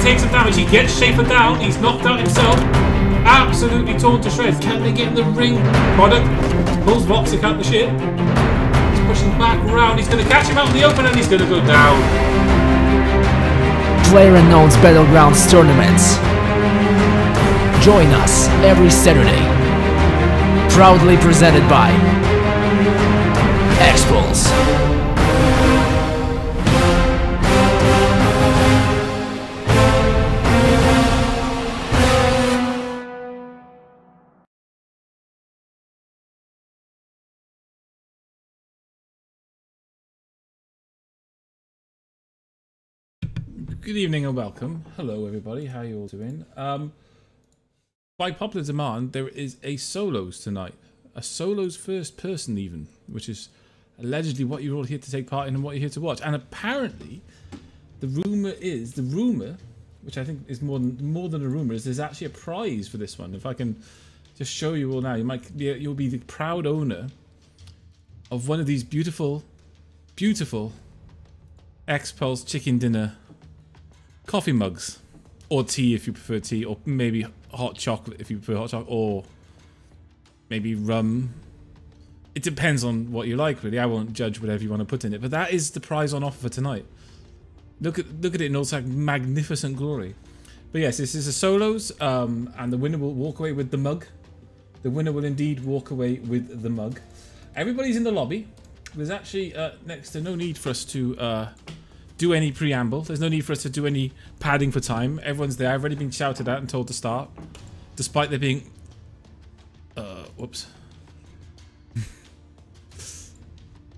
takes some damage. He gets Schaefer down. He's knocked out himself. Absolutely torn to shreds. Can they get in the ring? Product pulls Voxic out the ship. He's pushing back around. He's going to catch him out in the open and he's going to go down. Playerunknown's Battlegrounds tournaments. Join us every Saturday. Proudly presented by Expulse. Good evening and welcome. Hello everybody, how are you all doing? By popular demand, there is a solos tonight. A solos first person even, which is allegedly what you're all here to take part in and what you're here to watch. And apparently, the rumor, which I think is more than a rumor, is there's actually a prize for this one. If I can just show you all now, you'll be the proud owner of one of these beautiful, beautiful X-Pulse chicken dinner coffee mugs, or tea if you prefer tea, or maybe hot chocolate if you prefer hot chocolate, or maybe rum. It depends on what you like, really. I won't judge whatever you want to put in it, but that is the prize on offer for tonight. Look at it in all its magnificent glory. But yes, this is a solos, and the winner will walk away with the mug. The winner will indeed walk away with the mug. Everybody's in the lobby. There's actually next to no need for us to do any preamble. There's no need for us to do any padding for time. Everyone's there. I've already been shouted at and told to start, despite there being whoops.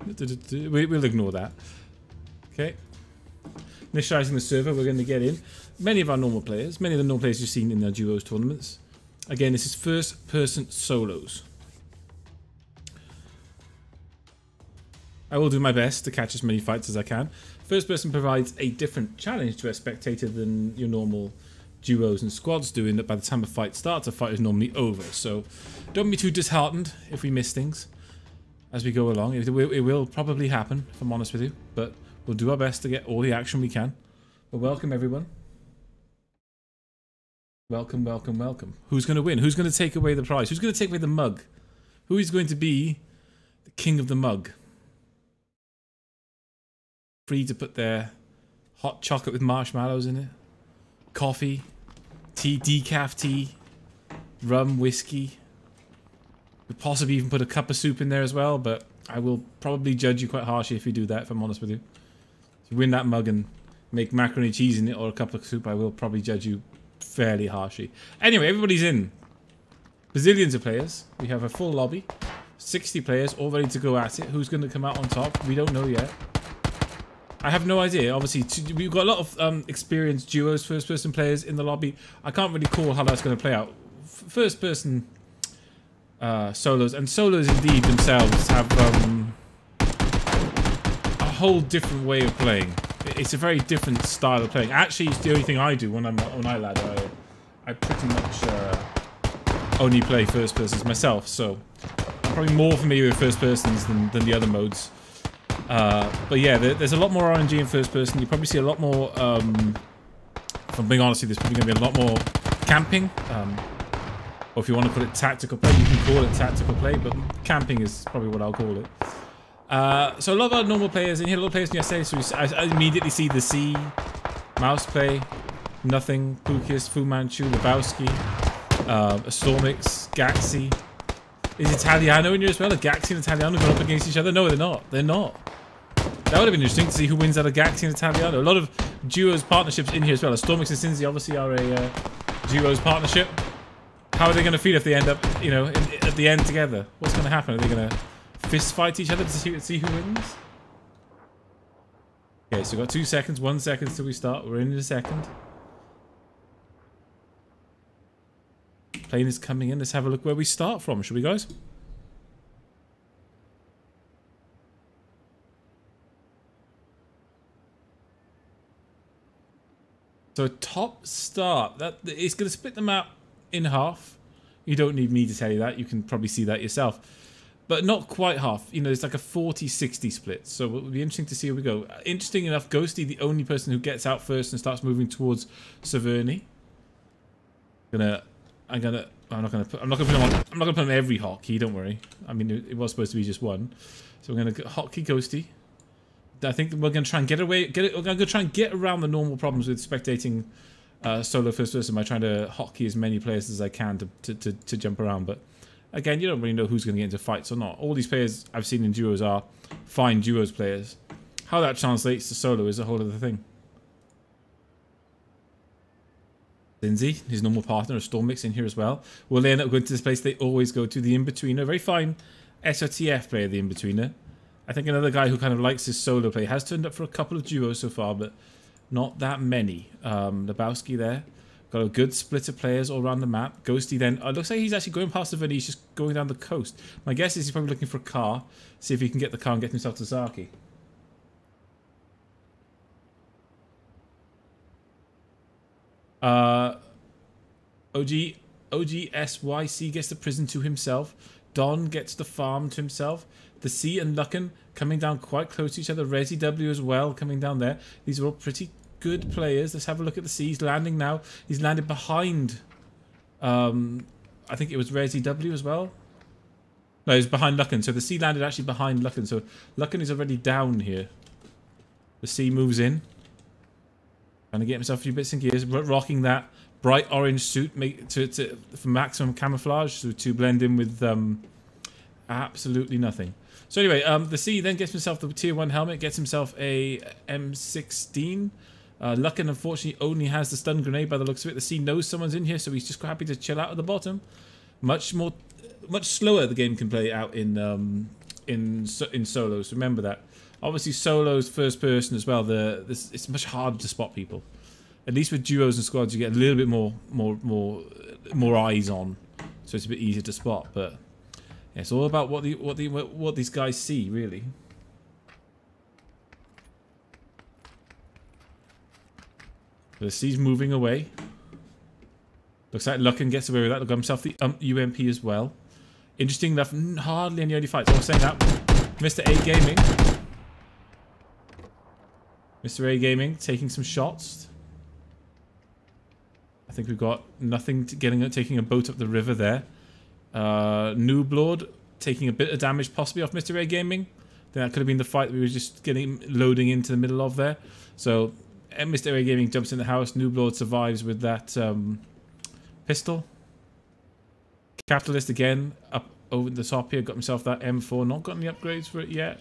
We'll ignore that. Okay, initializing the server. We're going to get in many of the normal players you've seen in the duos tournaments. Again, this is first person solos. I will do my best to catch as many fights as I can. First person provides a different challenge to a spectator than your normal duos and squads do, in that by the time a fight starts, a fight is normally over. So don't be too disheartened if we miss things as we go along. It will probably happen, if I'm honest with you, but we'll do our best to get all the action we can. But welcome everyone. Welcome, welcome, welcome. Who's going to win? Who's going to take away the prize? Who's going to take away the mug? Who is going to be the king of the mug? Free to put their hot chocolate with marshmallows in it, coffee, tea, decaf tea, rum, whiskey. Could possibly even put a cup of soup in there as well, but I will probably judge you quite harshly if you do that, if I'm honest with you. If you win that mug and make macaroni and cheese in it or a cup of soup, I will probably judge you fairly harshly. Anyway, everybody's in. Bazillions of players. We have a full lobby. 60 players all ready to go at it. Who's going to come out on top? We don't know yet. I have no idea. Obviously, we've got a lot of experienced duos, first-person players in the lobby. I can't really call how that's going to play out. First-person solos, and solos indeed themselves have a whole different way of playing. It's a very different style of playing. Actually, it's the only thing I do when I ladder. I pretty much only play first-persons myself, so I'm probably more familiar with first-persons than the other modes. But yeah, there's a lot more RNG in first person. You probably see a lot more, if I'm being honest with you, there's probably going to be a lot more camping. Or if you want to put it tactical play, you can call it tactical play, but camping is probably what I'll call it. So a lot of our normal players in here, a lot of players from yesterday, so I immediately see the C, Mouse Play, Nothing, Pukius, Fu Manchu, Lebowski, Stormix, Gaxi. Is Italiano in here as well? Are Gaxi and Italiano going up against each other? No, they're not. They're not. That would have been interesting to see who wins out of Gaxi and Italiano. A lot of duos partnerships in here as well. Stormix and Cincy obviously are a duos partnership. How are they going to feel if they end up, you know, at the end together? What's going to happen? Are they going to fist fight each other to see who wins? Okay, so we've got 2 seconds, 1 second till we start. We're in a second. Plane is coming in. Let's have a look where we start from, shall we, guys? So top start. It's going to split the map in half. You don't need me to tell you that. You can probably see that yourself. but not quite half. You know, it's like a 40-60 split. So it will be interesting to see how we go. Interesting enough, Ghosty, the only person who gets out first and starts moving towards Severny. I'm not gonna put him every hotkey. Don't worry. I mean, it was supposed to be just one. So we're gonna hotkey Ghosty. I think we're gonna try and we're gonna try and get around the normal problems with spectating solo first person by trying to hotkey as many players as I can to jump around. But again, you don't really know who's gonna get into fights or not. All these players I've seen in duos are fine duos players. How that translates to solo is a whole other thing. Lindsay, his normal partner, a Storm Mix in here as well. Will they end up going to this place they always go to, the In-Betweener? Very fine SOTF player, the In-Betweener. I think another guy who kind of likes his solo play. Has turned up for a couple of duos so far, but not that many. Lebowski there. Got a good split of players all around the map. Ghosty then, looks like he's actually going past the Venice, just going down the coast. My guess is he's probably looking for a car. See if he can get the car and get himself to Zaki. OGSYC gets the prison to himself. Don gets the farm to himself. The C and Lucken coming down quite close to each other. Resi W as well coming down there. These are all pretty good players. Let's have a look at the C. He's landing now. He's landed behind. I think it was Resi W as well. No, he's behind Lucken. So the C landed actually behind Lucken. So Lucken is already down here. The C moves in. Trying to get himself a few bits and gears. Rocking that bright orange suit for maximum camouflage, so to blend in with absolutely nothing. So anyway, the C then gets himself the tier 1 helmet, gets himself a M16. Lucken unfortunately only has the stun grenade by the looks of it. The C knows someone's in here, so he's just happy to chill out at the bottom. Much slower the game can play out in solos. Remember that. Obviously, solos first person as well. It's much harder to spot people. At least with duos and squads, you get a little bit more eyes on, so it's a bit easier to spot. But yeah, it's all about what these guys see, really. The C's moving away. Looks like Lucken gets away with that. Look, got himself the UMP as well. Interesting enough, hardly any early fights. I was saying that Mr. A Gaming. Mr. A Gaming taking some shots. I think we've got nothing taking a boat up the river there. Noob Lord taking a bit of damage possibly off Mr. A Gaming. Then that could have been the fight that we were just loading into the middle of there. So Mr. A Gaming jumps in the house. Noob Lord survives with that pistol. Capitalist again up over the top here. Got himself that M4. Not got any upgrades for it yet.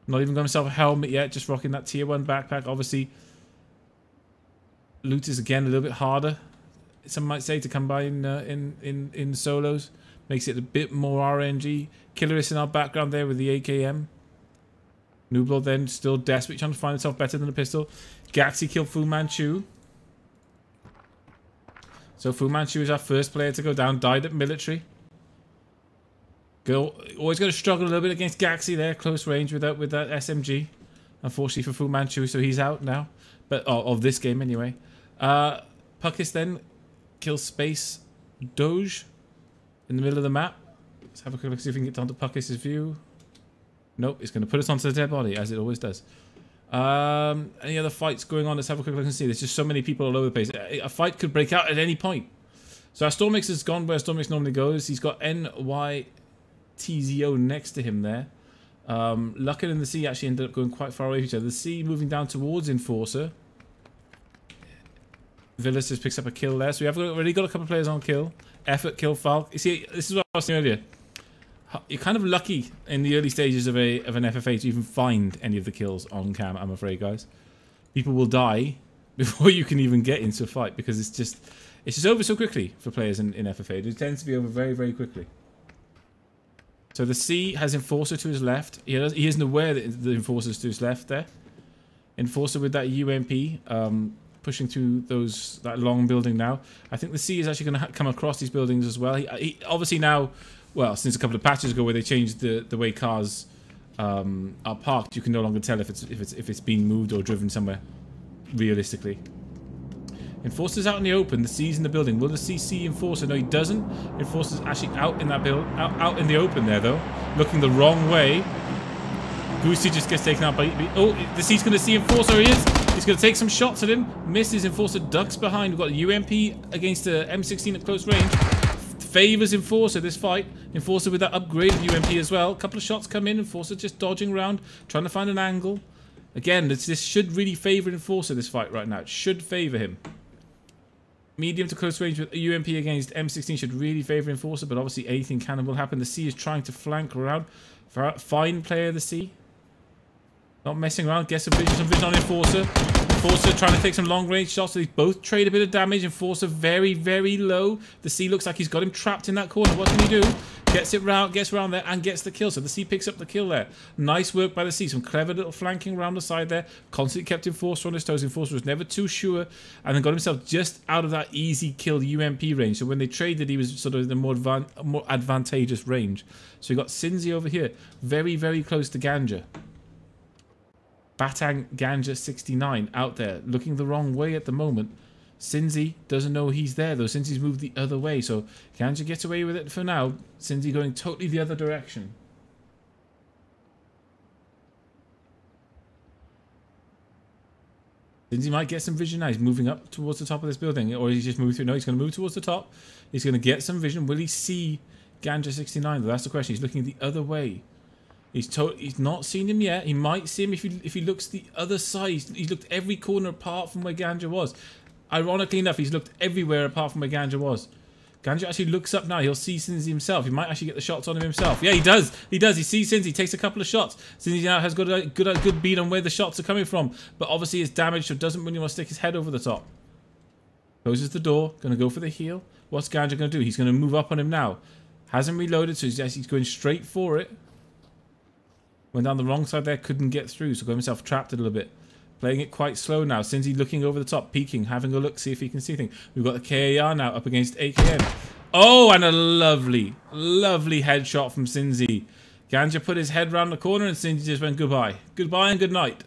Not even got himself a helmet yet, just rocking that tier 1 backpack. Obviously, loot is again a little bit harder, some might say, to come by in solos. Makes it a bit more RNG. Killer is in our background there with the AKM. Nooblord then still desperate, trying to find himself better than a pistol. Gaxi killed Fu Manchu. So Fu Manchu is our first player to go down, died at military. Always going to struggle a little bit against Gaxi there, close range with that SMG. Unfortunately for Fu Manchu, so he's out now. But of this game anyway. Puckis then kills Space Doge in the middle of the map. Let's have a quick look, see if we can get onto Puckis' view. Nope, it's going to put us onto the dead body, as it always does. Any other fights going on? Let's have a quick look and see. There's just so many people all over the place. A fight could break out at any point. So our Stormix has gone where Stormix normally goes. He's got NYTZO next to him there. Lucken and the C actually ended up going quite far away from each other. The C moving down towards Enforcer. Villas just picks up a kill there. So we have already got a couple of players on kill. Effort, kill, Falk. You see, this is what I was saying earlier. You're kind of lucky in the early stages of an FFA to even find any of the kills on cam, I'm afraid, guys. People will die before you can even get into a fight because it's just over so quickly for players in FFA. It tends to be over very, very quickly. So the C has Enforcer to his left. He isn't aware that the Enforcer's to his left there. Enforcer with that UMP, pushing through that long building now. I think the C is actually going to come across these buildings as well. He obviously now, well, since a couple of patches ago where they changed the way cars are parked, you can no longer tell if it's being moved or driven somewhere realistically. Enforcer's out in the open. The C's in the building. Will the C see Enforcer? No, he doesn't. Enforcer's actually out in that build, out in the open there, though. Looking the wrong way. Goosey just gets taken out by... Oh, the C's going to see Enforcer. He is. He's going to take some shots at him. Misses. Enforcer ducks behind. We've got a UMP against a M16 at close range. Favors Enforcer this fight. Enforcer with that upgraded UMP as well. A couple of shots come in. Enforcer just dodging around, trying to find an angle. Again, this should really favor Enforcer this fight right now. It should favor him. Medium to close range with a UMP against M16 should really favor Enforcer, but obviously anything can and will happen. The C is trying to flank around. Fine player, the C. Not messing around. Gets some vision on Enforcer. Enforcer trying to take some long range shots. So they both trade a bit of damage. Enforcer very, very low. The C looks like he's got him trapped in that corner. What can he do? Gets around there and gets the kill. So the C picks up the kill there. Nice work by the C. Some clever little flanking around the side there. Constantly kept Enforcer on his toes. Enforcer was never too sure. And then got himself just out of that easy kill UMP range. So when they traded, he was sort of in a more advantageous range. So you got Sinzi over here. Very, very close to Ganja. Batang Ganja 69 out there, looking the wrong way at the moment. Sinzi doesn't know he's there though. Sinzi's moved the other way, so Ganja gets away with it for now. Sinzi going totally the other direction. Sinzi might get some vision now. He's moving up towards the top of this building, or he's just moved through. No, he's going to move towards the top. He's going to get some vision. Will he see Ganja 69 though? That's the question. He's looking the other way. He's not seen him yet. He might see him if he looks the other side. He's looked every corner apart from where Ganja was. Ironically enough, he's looked everywhere apart from where Ganja was. Ganja actually looks up now. He'll see Sinzi himself. He might actually get the shots on him himself. Yeah, he does. He does. He sees Sinzi. Takes a couple of shots. Sinzi now has got a good beat on where the shots are coming from. But obviously it's damaged, so doesn't really want to stick his head over the top. Closes the door. Going to go for the heal. What's Ganja going to do? He's going to move up on him now. Hasn't reloaded, so he's going straight for it. Went down the wrong side there, couldn't get through, so got himself trapped a little bit. Playing it quite slow now. Sinzi looking over the top, peeking, having a look, see if he can see things. We've got the KAR now up against AKM. Oh, and a lovely, lovely headshot from Sinzi. Ganja put his head round the corner and Sinzi just went goodbye. Goodbye and good night.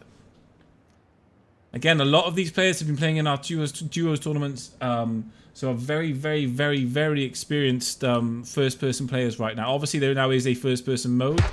Again, a lot of these players have been playing in our duos tournaments, so are very, very, very, very experienced first-person players right now. Obviously, there now is a first-person mode.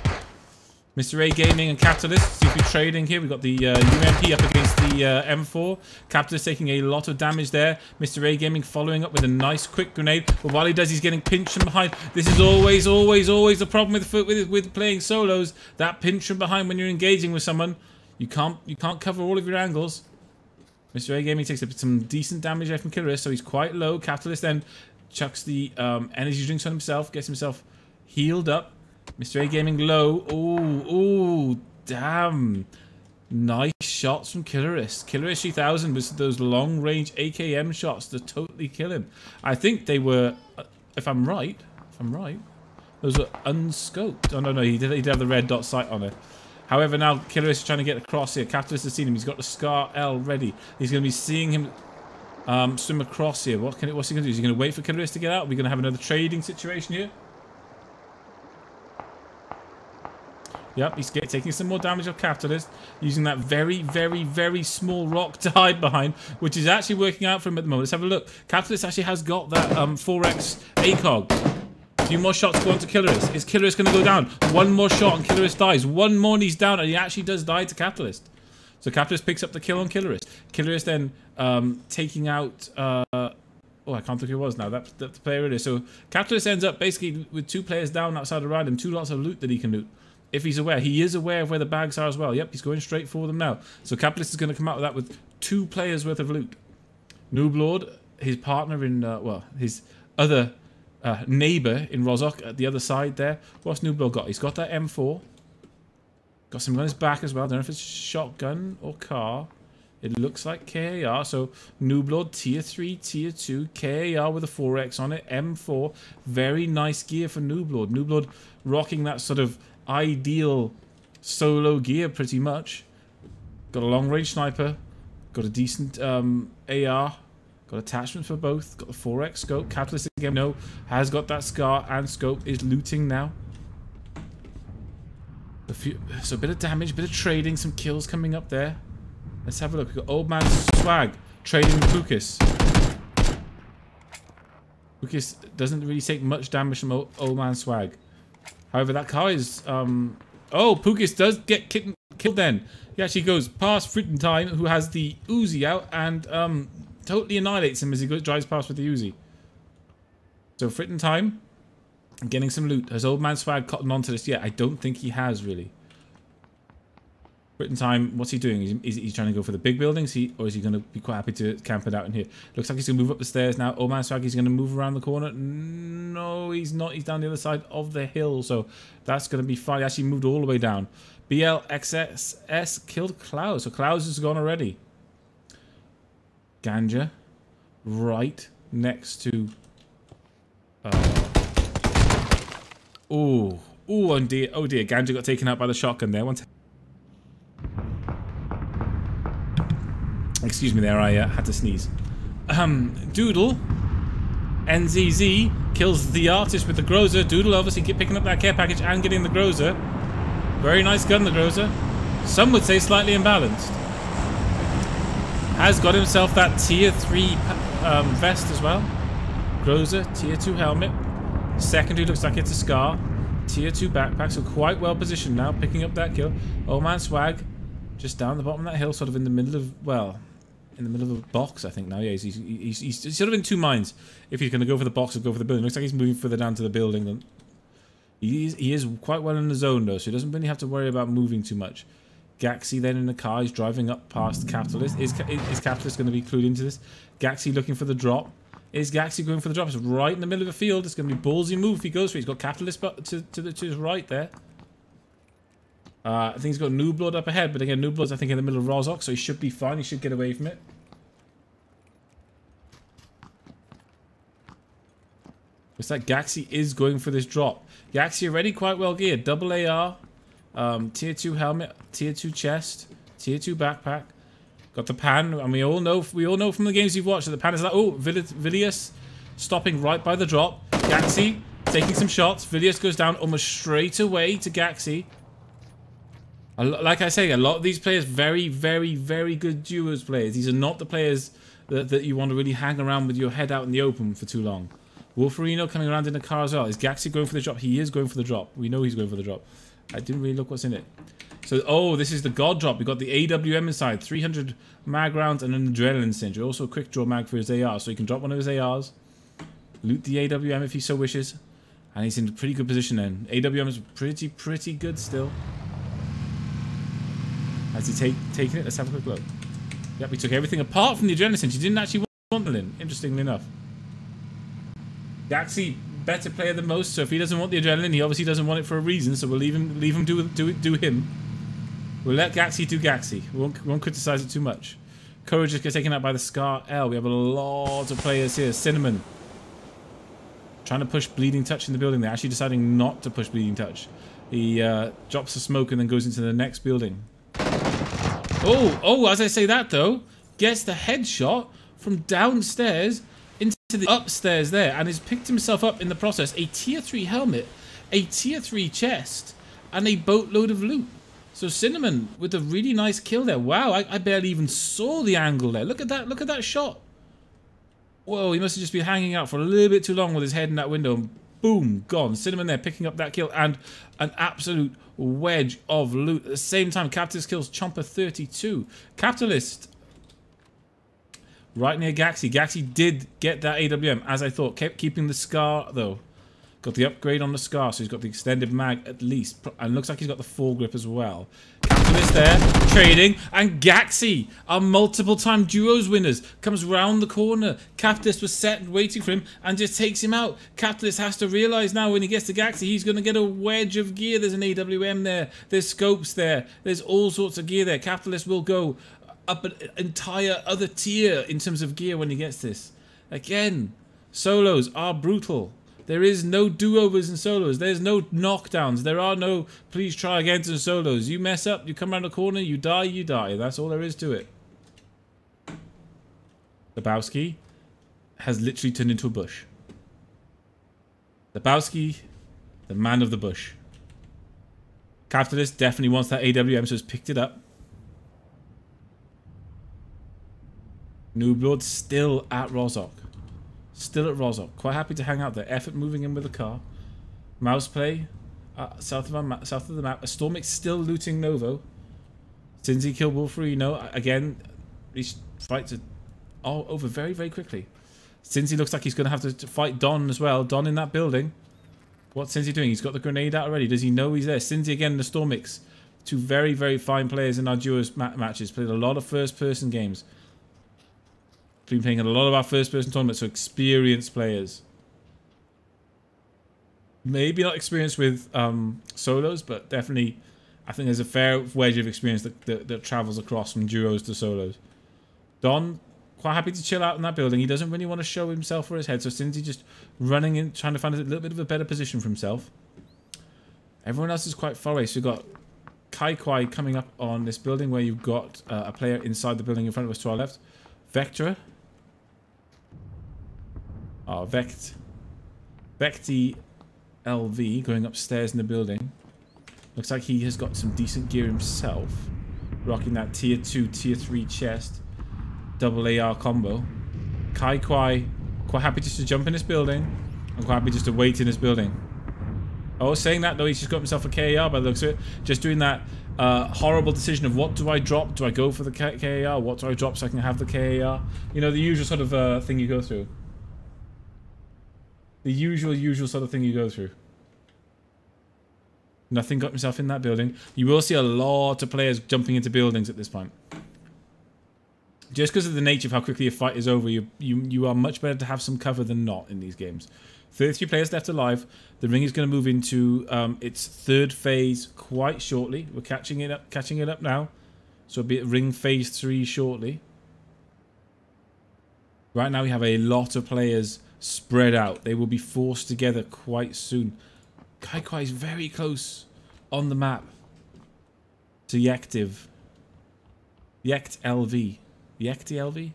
Mr. A Gaming and Capitalist seem to be trading here. We've got the UMP up against the M4. Capitalist taking a lot of damage there. Mr. A Gaming following up with a nice quick grenade. But while he does, he's getting pinched from behind. This is always, always, always the problem with playing solos. That pinch from behind when you're engaging with someone. You can't cover all of your angles. Mr. A Gaming takes some decent damage there from Killerist, so he's quite low. Capitalist then chucks the energy drinks on himself, gets himself healed up. Mr. A Gaming low. Ooh, damn. Nice shots from Killerist. Killerist 3000 was those long-range AKM shots to totally kill him. I think they were, if I'm right, those were unscoped. Oh, no, he did have the red dot sight on it. However, now Killerist is trying to get across here. Capitalist has seen him. He's got the Scar L ready. He's going to be seeing him swim across here. What's he going to do? Is he going to wait for Killerist to get out? Are we going to have another trading situation here? Yep, he's taking some more damage off Capitalist, using that very, very, very small rock to hide behind, which is actually working out for him at the moment. Let's have a look. Capitalist actually has got that 4x ACOG. A few more shots go on to Killerist. Is Killerist going to go down? One more shot and Killerist dies. One more and he's down, and he actually does die to Capitalist. So Capitalist picks up the kill on Killerist. Killerist then taking out... oh, I can't think who it was now. That's the player it is. So Capitalist ends up basically with 2 players down outside around him, 2 lots of loot that he can loot. If he's aware. He is aware of where the bags are as well. Yep, he's going straight for them now. So Capitalist is going to come out with that with 2 players worth of loot. Nooblord, his partner in, well, his other neighbour in Rozok at the other side there. What's Nooblord got? He's got that M4. Got some on his back as well. I don't know if it's shotgun or car. It looks like KAR. So Nooblord, tier 3, tier 2, KAR with a 4x on it, M4. Very nice gear for Nooblord. Nooblord rocking that sort of ideal solo gear pretty much. Got a long range sniper, got a decent AR, got attachments for both, got the 4x scope. Capitalist again, no, has got that scar and scope, is looting now. So a bit of damage, bit of trading, some kills coming up there. Let's have a look. We've got Old Man Swag trading with Lucas. Lucas doesn't really take much damage from old man Swag. However, that car is... Oh, Pukis does get killed then. He actually goes past Fritten Time, who has the Uzi out, and totally annihilates him as he drives past with the Uzi. So Fritten Time, getting some loot. Has old man Swag cottoned onto this yet? I don't think he has, really. Fritten Time, what's he doing? He's trying to go for the big buildings, or is he going to be quite happy to camp it out in here? Looks like he's going to move up the stairs now. Old man Swag, he's going to move around the corner. No, he's not. He's down the other side of the hill, so that's going to be fine. He actually moved all the way down. BLXSS killed Klaus, so Klaus is gone already. Ganja, right next to... Oh, dear. Oh, dear. Ganja got taken out by the shotgun there. Excuse me there, I had to sneeze. Doodle, NZZ, kills the artist with the Groza. Doodle obviously picking up that care package and getting the Groza. Very nice gun, the Groza. Some would say slightly imbalanced. Has got himself that tier 3 vest as well. Groza, tier 2 helmet. Secondary looks like it's a Scar. Tier 2 backpack, so quite well positioned now, picking up that kill. Old man Swag, just down the bottom of that hill, sort of in the middle of, well, in the middle of a box, I think now. Yeah, he's sort of in two minds if he's going to go for the box or go for the building. Looks like he's moving further down to the building. Than he is quite well in the zone though, so he doesn't really have to worry about moving too much. Gaxi then in the car, he's driving up past Capitalist. Is Capitalist going to be clued into this? Gaxi looking for the drop. Is Gaxi going for the drop? It's right in the middle of the field. It's going to be a ballsy move if he goes for it. He's got Capitalist to his right there. I think he's got New Blood up ahead, but again, New Blood's I think in the middle of Rozok, so he should be fine. He should get away from it. Looks like Gaxi is going for this drop. Gaxi already quite well geared. Double AR, tier 2 helmet, tier 2 chest, tier 2 backpack. Got the pan, and we all know from the games you've watched that the pan is like, oh, Vilius stopping right by the drop. Gaxi taking some shots. Vilius goes down almost straight away to Gaxi. Like I say, a lot of these players, very, very, very good duos players. These are not the players that you want to really hang around with your head out in the open for too long. Wolferino coming around in the car as well. Is Gaxi going for the drop? He is going for the drop. We know he's going for the drop. I didn't really look what's in it. So, oh, this is the God drop. We got the AWM inside. 300 mag rounds and an adrenaline cinch. Also a quick draw mag for his AR. So he can drop one of his ARs. Loot the AWM if he so wishes. And he's in a pretty good position then. AWM is pretty good still. Has he taken it? Let's have a quick look. Yep, he took everything apart from the adrenaline cinch. He didn't actually want the lin, interestingly enough. Gaxi, better player than most, so if he doesn't want the adrenaline, he obviously doesn't want it for a reason, so we'll leave him do him. We'll let Gaxi do Gaxi. We won't criticize it too much. Courage just gets taken out by the Scar L. We have a lot of players here. Cinnamon trying to push Bleeding Touch in the building. They're actually deciding not to push Bleeding Touch. He drops the smoke and then goes into the next building. Oh, as I say that though, gets the headshot from downstairs into the upstairs there and has picked himself up in the process a tier 3 helmet, a tier 3 chest, and a boatload of loot. So Cinnamon with a really nice kill there. Wow, I barely even saw the angle there. Look at that shot. Whoa, he must have just been hanging out for a little bit too long with his head in that window. And boom, gone. Cinnamon there picking up that kill and an absolute wedge of loot. At the same time, Capitalist kills Chomper 32. Capitalist right near Gaxi. Gaxi did get that AWM, as I thought. Kept keeping the Scar, though. Got the upgrade on the Scar, so he's got the extended mag at least. And looks like he's got the foregrip as well. Capitalist there, trading. And Gaxi, our multiple-time duos winners, comes round the corner. Capitalist was set and waiting for him and just takes him out. Capitalist has to realise now when he gets to Gaxi, he's going to get a wedge of gear. There's an AWM there. There's scopes there. There's all sorts of gear there. Capitalist will go up an entire other tier in terms of gear when he gets this. Again, solos are brutal. There is no do-overs in solos. There's no knockdowns. There are no please try again in solos. You mess up, you come around the corner, you die, you die. That's all there is to it. Lebowski has literally turned into a bush. Lebowski, the man of the bush. Capitalist definitely wants that AWM, so has picked it up. New Blood still at Rozok. Still at Rozok. Quite happy to hang out there. Effort moving in with the car. Mouse play. South of the map. A Stormix still looting Novo. Cincy killed Wolferino. Again, these fights are all over very, very quickly. Cincy looks like he's going to have to fight Don as well. Don in that building. What's Cincy doing? He's got the grenade out already. Does he know he's there? Cincy again in the Stormix. Two very, very fine players in our duos matches. Played a lot of first-person games. Been playing in a lot of our first-person tournaments, so experienced players. Maybe not experienced with solos, but definitely I think there's a fair wedge of experience that travels across from duos to solos. Don, quite happy to chill out in that building. He doesn't really want to show himself or his head, so Cincy just running in, trying to find a little bit of a better position for himself. Everyone else is quite far away, so we've got Kai Kwai coming up on this building where you've got a player inside the building in front of us to our left. Vectra. Vecti LV going upstairs in the building. Looks like he has got some decent gear himself. Rocking that tier 2, tier 3 chest. Double AR combo. Kai Kwai quite happy just to jump in this building. And quite happy just to wait in this building. Oh, saying that though, he's just got himself a KAR by the looks of it. Just doing that horrible decision of what do I drop? Do I go for the KAR? What do I drop so I can have the KAR? You know, the usual sort of thing you go through. The usual sort of thing you go through. Nothing got himself in that building. You will see a lot of players jumping into buildings at this point. Just because of the nature of how quickly a fight is over, you are much better to have some cover than not in these games. 33 players left alive. The ring is going to move into its third phase quite shortly. We're catching it up now. So it'll be ring phase 3 shortly. Right now we have a lot of players spread out. They will be forced together quite soon. Kai Kwai is very close on the map to Yektiv. Yekt LV. Yekti LV?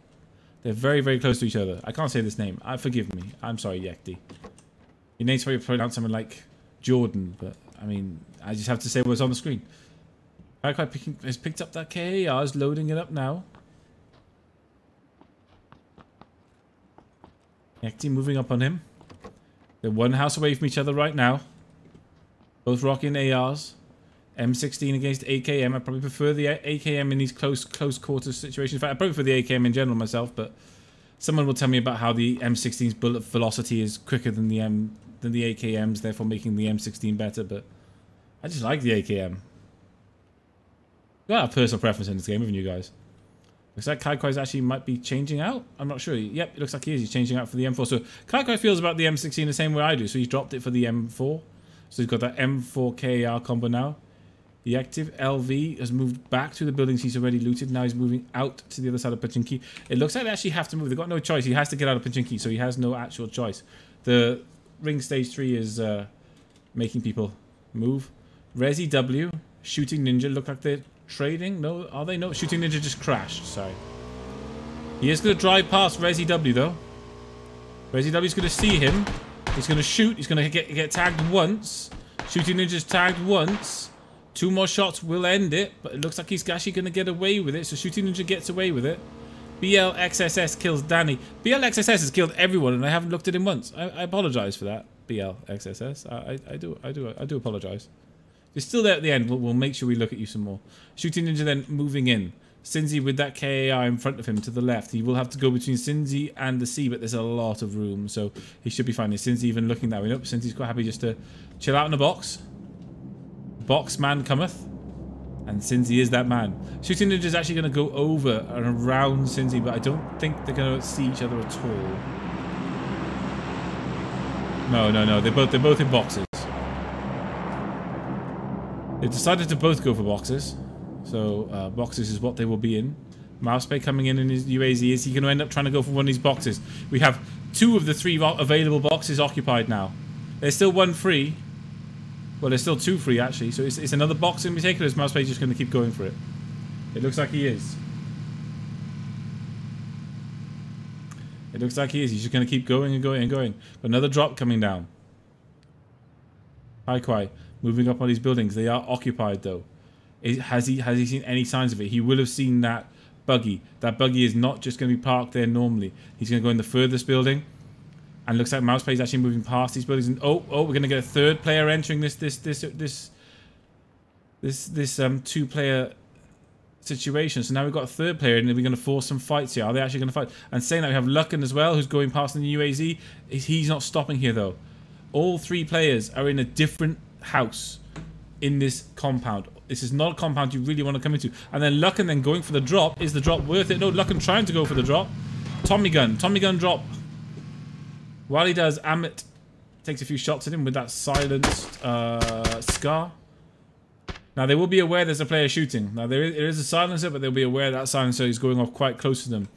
They're very, very close to each other. I can't say this name. Forgive me. I'm sorry, Yekti. Your name's probably pronounced something like Jordan, but I mean, I just have to say what's on the screen. Kai Kwai has picked up that KAR, is loading it up now. Yekti moving up on him. They're one house away from each other right now. Both rocking ARs. M16 against AKM. I probably prefer the AKM in these close quarters situations. In fact, I probably prefer the AKM in general myself, but someone will tell me about how the M16's bullet velocity is quicker than the AKM's, therefore making the M16 better, but I just like the AKM. Got a personal preference in this game, haven't you guys? Looks like Kai Kwai's actually might be changing out. I'm not sure. Yep, it looks like he is. He's changing out for the M4. So Kai Kwai feels about the M16 the same way I do. So he's dropped it for the M4. So he's got that M4 KAR combo now. The active LV has moved back to the buildings he's already looted. Now he's moving out to the other side of Pachinki. It looks like they actually have to move. They've got no choice. He has to get out of Pachinki, so he has no actual choice. The ring stage 3 is making people move. Resi W, Shooting Ninja look like they're trading. No, are they? No, Shooting Ninja just crashed. Sorry. He is going to drive past Resi W though. Resi W is going to see him. He's going to shoot. He's going to get tagged once. Shooting Ninja's tagged once. 2 more shots will end it, but it looks like he's actually going to get away with it. So Shooting Ninja gets away with it. BLXSS kills Danny. BLXSS has killed everyone, and I haven't looked at him once. I apologize for that, BLXSS. I do apologize. If you're still there at the end, we'll make sure we look at you some more. Shooting Ninja then moving in. Cincy with that KAR in front of him to the left. He will have to go between Cincy and the C, but there's a lot of room, so he should be fine. Is Cincy even looking that way? Nope, Cincy's quite happy just to chill out in the box. Box man cometh. And Cincy is that man. Shooting Ninja is actually going to go over and around Cincy, but I don't think they're going to see each other at all. No. They're both in boxes. They've decided to both go for boxes. So boxes is what they will be in. Mousepay coming in his UAZ. Is he going to end up trying to go for one of these boxes? We have 2 of the 3 available boxes occupied now. There's still 1 free. Well, there's still 2 free actually. So it's another box in particular. Is Mousepay just going to keep going for it? It looks like he is. It looks like he is. He's just going to keep going and going and going. Another drop coming down. Kai Kwai moving up on these buildings. They are occupied though. Has he seen any signs of it? He will have seen that buggy. That buggy is not just going to be parked there normally. He's going to go in the furthest building. And looks like Mouseplay is actually moving past these buildings. And oh, we're going to get a third player entering this two-player situation. So now we've got a third player, and we're going to force some fights here. Are they actually going to fight? And saying that, we have Lucken as well, who's going past in the UAZ. He's not stopping here, though. All three players are in a different house in this compound. This is not a compound you really want to come into. And then Lucken then going for the drop. Is the drop worth it? No, Lucken trying to go for the drop. Tommy gun drop. While he does, Amit takes a few shots at him with that silenced Scar. Now, they will be aware there's a player shooting. Now, there is a silencer, but they'll be aware that silencer is going off quite close to them.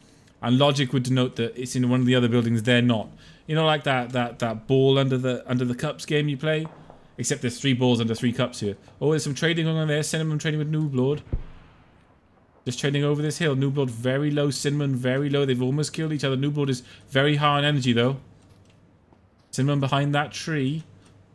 And logic would denote that it's in one of the other buildings. They're not. You know, like that ball under the cups game you play? Except there's 3 balls under 3 cups here. Oh, there's some trading going on there. Cinnamon trading with Nooblord. Just trading over this hill. Nooblord very low. Cinnamon very low. They've almost killed each other. Nooblord is very high on energy, though. Cinnamon behind that tree.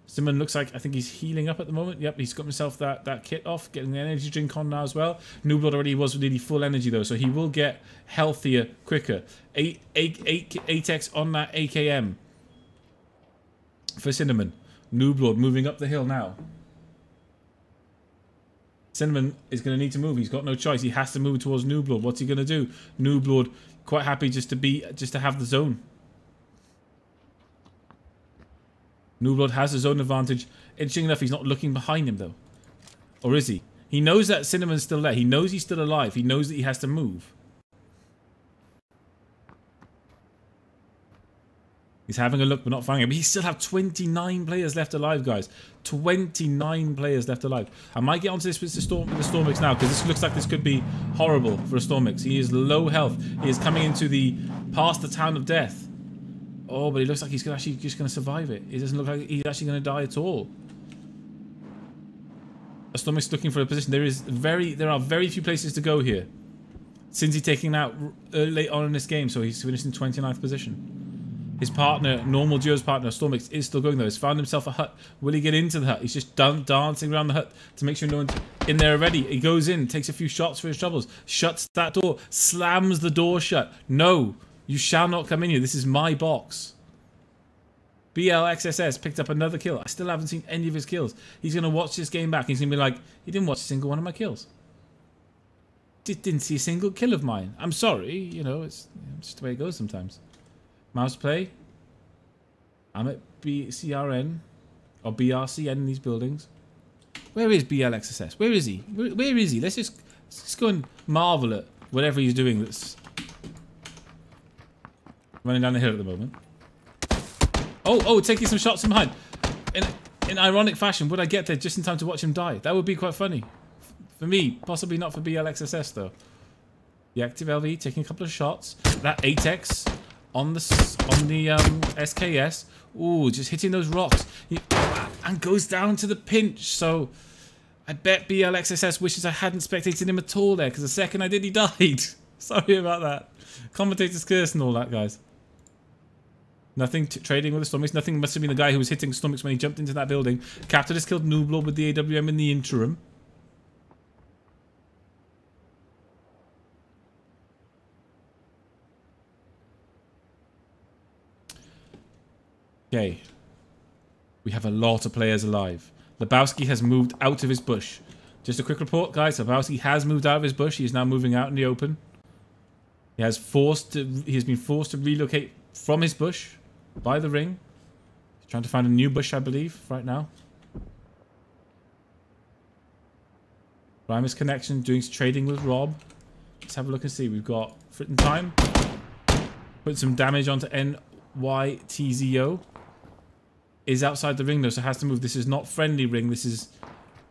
Cinnamon looks like, I think he's healing up at the moment. Yep, he's got himself that kit off. Getting the energy drink on now as well. Nooblord already was nearly full energy, though. So he will get healthier quicker. 8x on that AKM. For Cinnamon. Nooblord moving up the hill now. Cinnamon is going to need to move. He's got no choice. He has to move towards Nooblord. What's he going to do? Nooblord quite happy just to have the zone. Nooblord has the zone advantage. Interesting enough, he's not looking behind him though. Or is he? He knows that Cinnamon's still there. He knows he's still alive. He knows that he has to move. He's having a look, but not finding him. But he still have 29 players left alive, guys. 29 players left alive. I might get onto this with the Stormix now, because this looks like this could be horrible for a Stormix. He is low health. He is coming into past the town of death. Oh, but he looks like he's actually just going to survive it. It doesn't look like he's actually going to die at all. A Stormix looking for a position. There are very few places to go here. Cincy taking out late on in this game, so he's finished in 29th position. His partner, normal duo's partner, Stormix, is still going though. He's found himself a hut. Will he get into the hut? He's just dancing around the hut to make sure no one's in there already. He goes in, takes a few shots for his troubles, shuts that door, slams the door shut. No, you shall not come in here. This is my box. BLXSS picked up another kill. I still haven't seen any of his kills. He's going to watch this game back. He's going to be like, he didn't watch a single one of my kills. Didn't see a single kill of mine. I'm sorry, you know, it's just the way it goes sometimes. Mouse play. I'm at BCRN or BRCN in these buildings. Where is BLXSS? Where is he? Where is he? Let's just go and marvel at whatever he's doing that's running down the hill at the moment. Oh, taking some shots from behind. In ironic fashion, would I get there just in time to watch him die? That would be quite funny. For me, possibly not for BLXSS though. The active LV taking a couple of shots. That 8x on the SKS. Ooh, just hitting those rocks. And goes down to the pinch. So I bet BLXSS wishes I hadn't spectated him at all there, because the second I did, he died. Sorry about that. Commentator's curse and all that, guys. Nothing trading with the Stormix. Nothing must have been the guy who was hitting Stormix when he jumped into that building. Capitalist killed Nooblord with the AWM in the interim. Okay. We have a lot of players alive. Lebowski has moved out of his bush. Just a quick report, guys. Lebowski has moved out of his bush. He is now moving out in the open. He has been forced to relocate from his bush by the ring. He's trying to find a new bush, I believe, right now. Primus connection, doing trading with Rob. Let's have a look and see. We've got Fritten Time. Put some damage onto NYTZO. Is outside the ring though, so has to move. This is not friendly ring. This is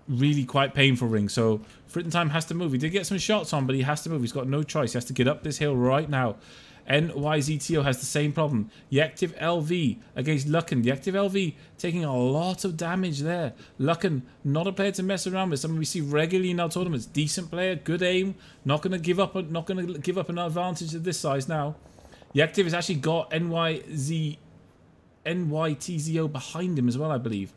really quite painful ring. So Fritten Time has to move. He did get some shots on, but he has to move. He's got no choice. He has to get up this hill right now. NYZTO has the same problem. Yactive LV against Lucken. Yactive LV taking a lot of damage there. Lucken, not a player to mess around with. Someone we see regularly in our tournaments. Decent player, good aim. Not going to give up. Not going to give up an advantage of this size now. Yactive has actually got NYTZO behind him as well, I believe.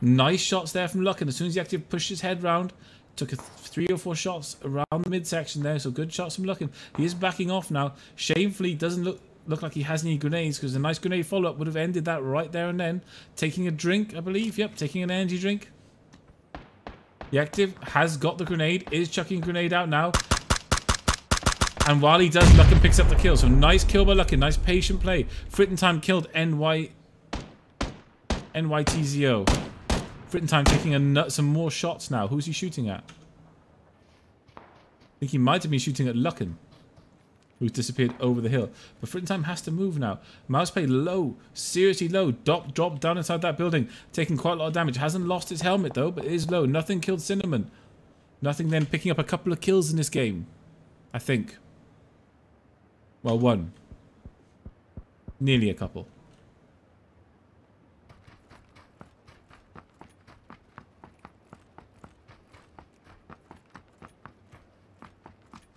Nice shots there from Lucken. As soon as Yactive pushed his head round, took 3 or 4 shots around the midsection there. So good shots from Lucken. He is backing off now. Shamefully doesn't look look like he has any grenades, because a nice grenade follow-up would have ended that right there and then. Taking a drink, I believe. Yep, taking an energy drink. The active has got the grenade, is chucking a grenade out now. And while he does, Luckin picks up the kill. So nice kill by Luckin, nice patient play. Fritten Time killed NYTZO. Fritten Time taking some more shots now. Who's he shooting at? I think he might have been shooting at Luckin, who's disappeared over the hill. But Fritten Time has to move now. Mousepay low, seriously low. Drop down inside that building, taking quite a lot of damage. Hasn't lost his helmet though, but is low. Nothing killed Cinnamon. Nothing then picking up a couple of kills in this game, I think. Well, one. Nearly a couple.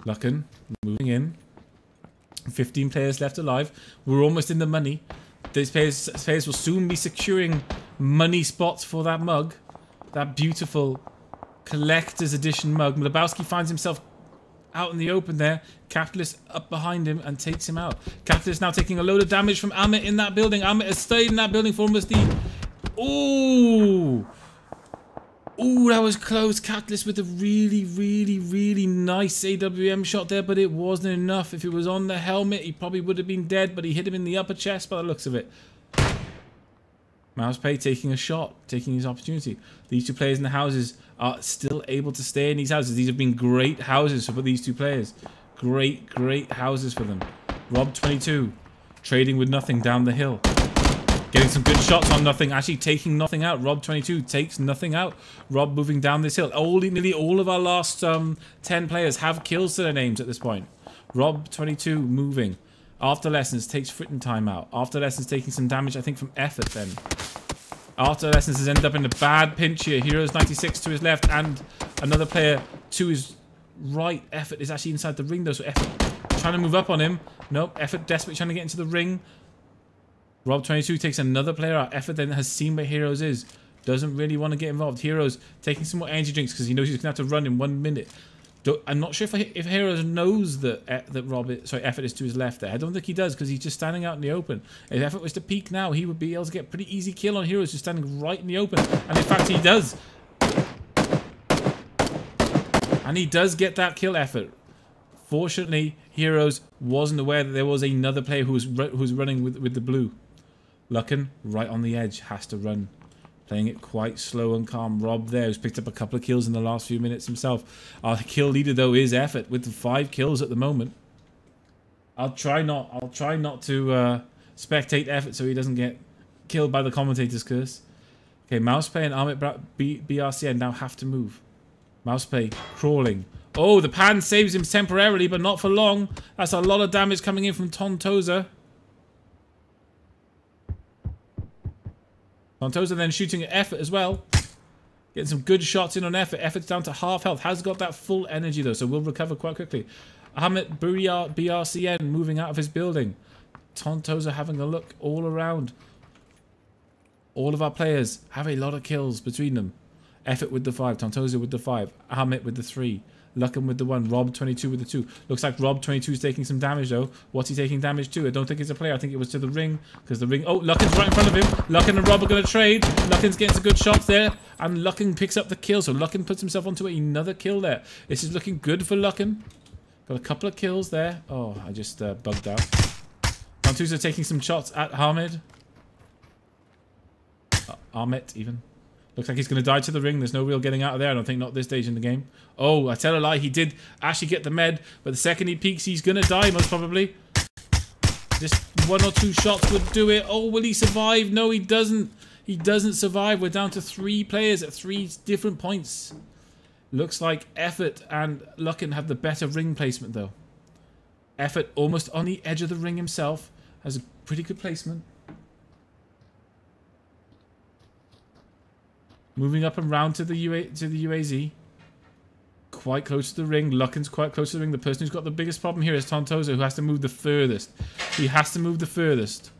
Luckin moving in. 15 players left alive. We're almost in the money. These players will soon be securing money spots for that mug. That beautiful collector's edition mug. Lebowski finds himself out in the open there. Capitalist up behind him and takes him out. Capitalist now taking a load of damage from Amit in that building. Amit has stayed in that building for almost the... Ooh! Ooh, that was close. Capitalist with a really nice AWM shot there, but it wasn't enough. If it was on the helmet, he probably would have been dead, but he hit him in the upper chest by the looks of it. Mousepay taking a shot, taking his opportunity. These two players in the houses are still able to stay in these houses. These have been great houses for these two players. Great houses for them. Rob22 trading with nothing down the hill. Getting some good shots on nothing, actually taking nothing out. Rob22 takes nothing out. Rob moving down this hill. Nearly all of our last 10 players have kills to their names at this point. Rob22 moving. After Lessons takes Fritten Time out. After Lessons taking some damage, I think, from Effort then. After Lessons has ended up in a bad pinch here. Heroes 96 to his left and another player to his right. Effort is actually inside the ring though, so Effort trying to move up on him. Nope, Effort desperately trying to get into the ring. Rob22 takes another player out. Effort then has seen where Heroes is. Doesn't really want to get involved. Heroes taking some more energy drinks because he knows he's going to have to run in 1 minute. I'm not sure if Heroes knows that Effort is to his left there. I don't think he does because he's just standing out in the open. If Effort was to peek now, he would be able to get a pretty easy kill on Heroes just standing right in the open. And in fact, he does. And he does get that kill, Effort. Fortunately, Heroes wasn't aware that there was another player who was running with the blue. Luckin, right on the edge, has to run. Playing it quite slow and calm. Rob there, who's picked up a couple of kills in the last few minutes himself. Our kill leader, though, is Effort, with 5 kills at the moment. I'll try not to spectate Effort so he doesn't get killed by the commentator's curse. Okay, Mousepay and Amit BRCN now have to move. Mousepay crawling. Oh, the pan saves him temporarily, but not for long. That's a lot of damage coming in from Tontoza. Tontoza then shooting at Effort as well. Getting some good shots in on Effort. Effort's down to half health. Has got that full energy though, so will recover quite quickly. Ahmed BRCN moving out of his building. Tontoza having a look all around. All of our players have a lot of kills between them. Effort with the 5. Tontoza with the 5. Ahmed with the 3. Luckin with the 1. Rob22 with the 2. Looks like Rob22 is taking some damage though. What's he taking damage to? I don't think it's a player. I think it was to the ring. Because the ring... Oh, Luckin's right in front of him. Luckin and Rob are going to trade. Luckin's getting some good shots there. And Luckin picks up the kill. So Luckin puts himself onto another kill there. This is looking good for Luckin. Got a couple of kills there. Oh, I just bugged out. Tontoza taking some shots at Ahmed. Ahmet even. Looks like he's going to die to the ring. There's no real getting out of there. I don't think, not this stage in the game. Oh, I tell a lie. He did actually get the med. But the second he peeks, he's going to die, most probably. Just 1 or 2 shots would do it. Oh, will he survive? No, he doesn't. He doesn't survive. We're down to 3 players at 3 different points. Looks like Effort and Luckin have the better ring placement, though. Effort almost on the edge of the ring himself. Has a pretty good placement. Moving up and round to the UAZ. Quite close to the ring. Luckin's quite close to the ring. The person who's got the biggest problem here is Tontoza, who has to move the furthest. He has to move the furthest.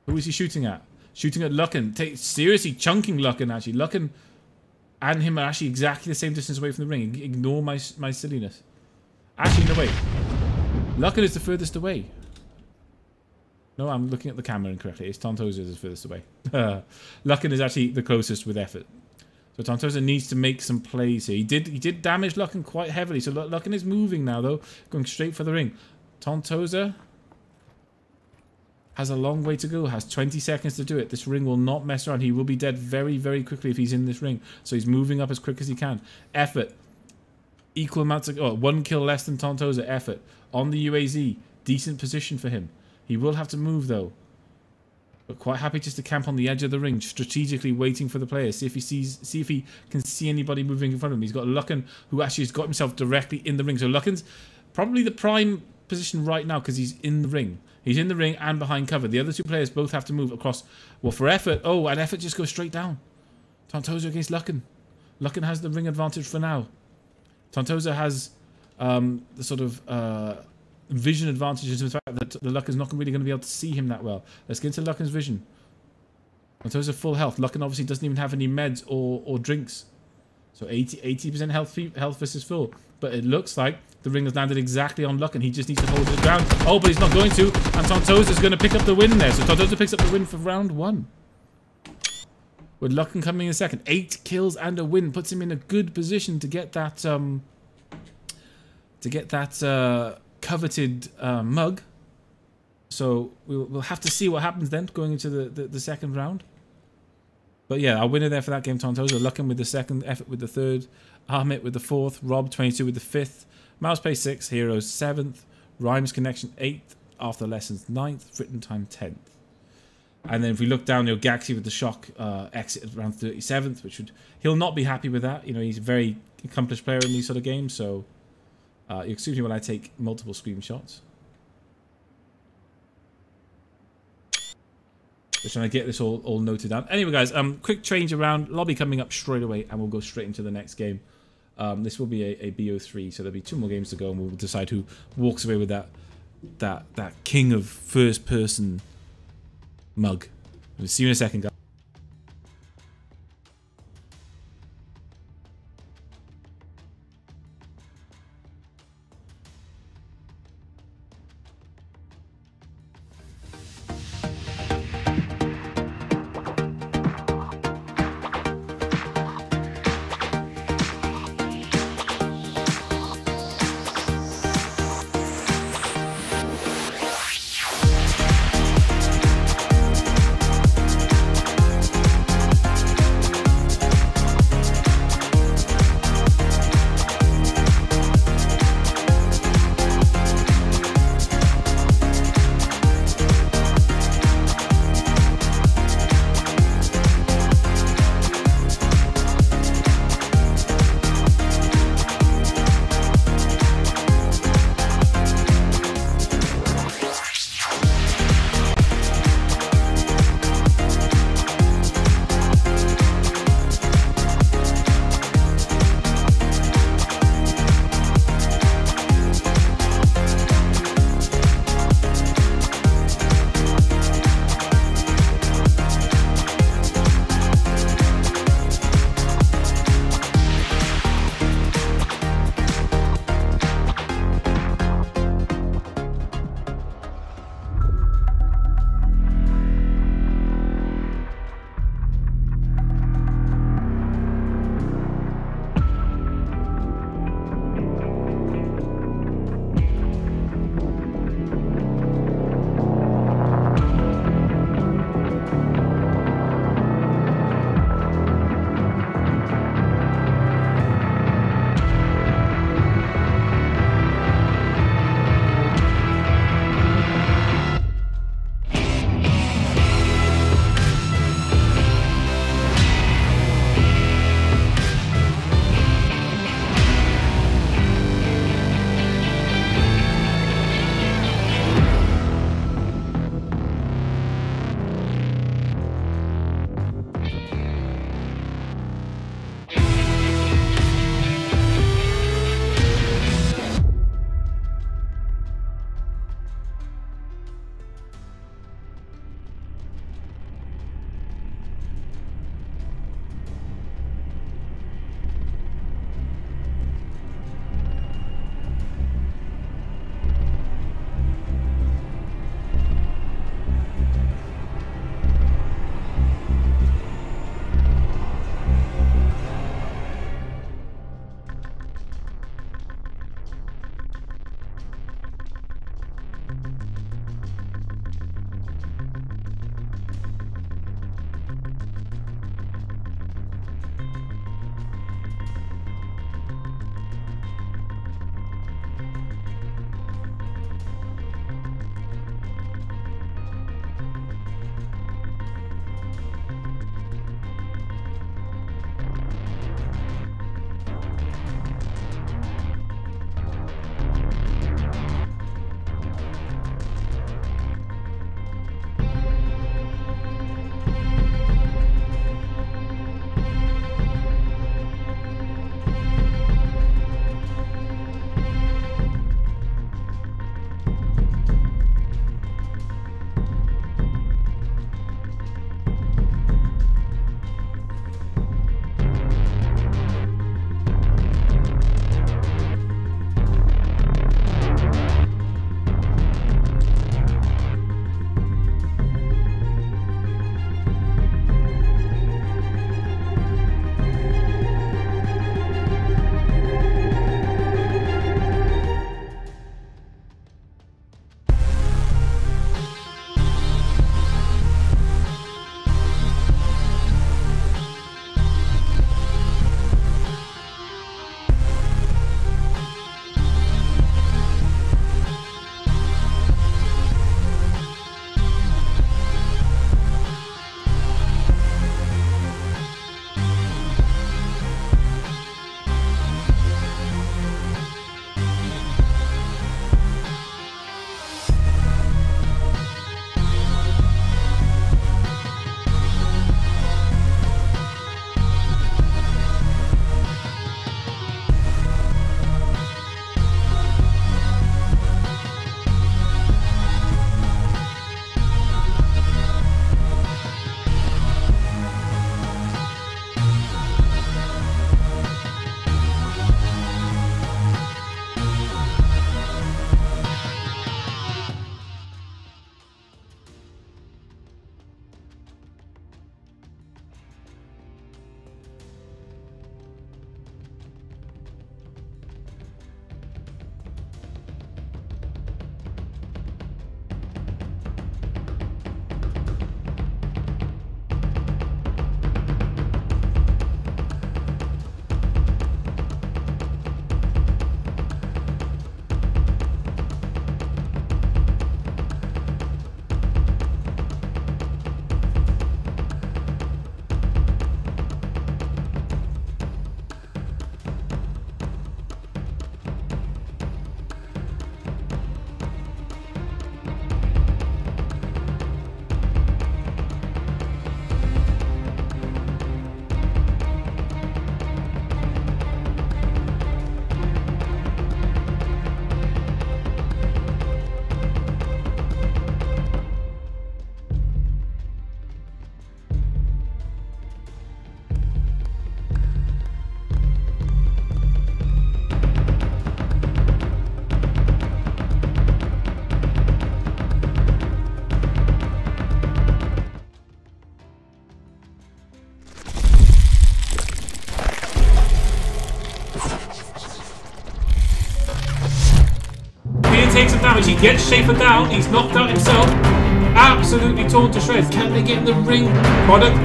Who is he shooting at? Shooting at Luckin. Seriously chunking Luckin, actually. Luckin and him are actually exactly the same distance away from the ring. Ignore my silliness. Actually, no, wait. Lucken is the furthest away. No, I'm looking at the camera incorrectly. It's Tontoza is the furthest away. Lucken is actually the closest with effort. So Tontoza needs to make some plays here. He did damage Lucken quite heavily. So Lucken is moving now, though. Going straight for the ring. Tontoza has a long way to go. Has 20 seconds to do it. This ring will not mess around. He will be dead very, very quickly if he's in this ring. So he's moving up as quick as he can. Effort. Equal amounts of... Oh, 1 kill less than Tontoza. Effort. On the UAZ. Decent position for him. He will have to move, though. But quite happy just to camp on the edge of the ring, strategically waiting for the player. See if he can see anybody moving in front of him. He's got Lucken, who actually has got himself directly in the ring. So Lucken's probably the prime position right now because he's in the ring. He's in the ring and behind cover. The other two players both have to move across. Well, for effort. Oh, and effort just goes straight down. Tontoza against Lucken. Lucken has the ring advantage for now. Tontoza has the sort of vision advantage into the fact that the Lucken's not really going to be able to see him that well. Let's get into Lucken's vision. Tontoza full health. Lucken obviously doesn't even have any meds or drinks. So 80% health versus full. But it looks like the ring has landed exactly on Lucken. He just needs to hold it down. Oh, but he's not going to. And Tontoza is going to pick up the win there. So Tontoza picks up the win for round 1. With Lucken coming in second. 8 kills and a win. Puts him in a good position to get that... coveted mug. So we'll have to see what happens then going into the second round. But yeah, our winner there for that game, Tontoza. Lucken with the second, effort with the third, Ahmet with the fourth, Rob 22 with the fifth, Mouseplay 6, Heroes 7th, Rhymes Connection 8th, After Lessons 9th, Written Time 10th. And then if we look down, Gaxi with the shock exit at around 37th, which he'll not be happy with that. You know, he's a very accomplished player in these sort of games, so excuse me while I take multiple screenshots. Just trying to get this all noted down. Anyway, guys, quick change around. Lobby coming up straight away, and we'll go straight into the next game. This will be a BO3, so there'll be 2 more games to go, and we'll decide who walks away with that king of first-person mug. We'll see you in a second, guys. take some damage. He gets Schaefer down. He's knocked out himself. Absolutely torn to shreds. Can they get in the ring? Product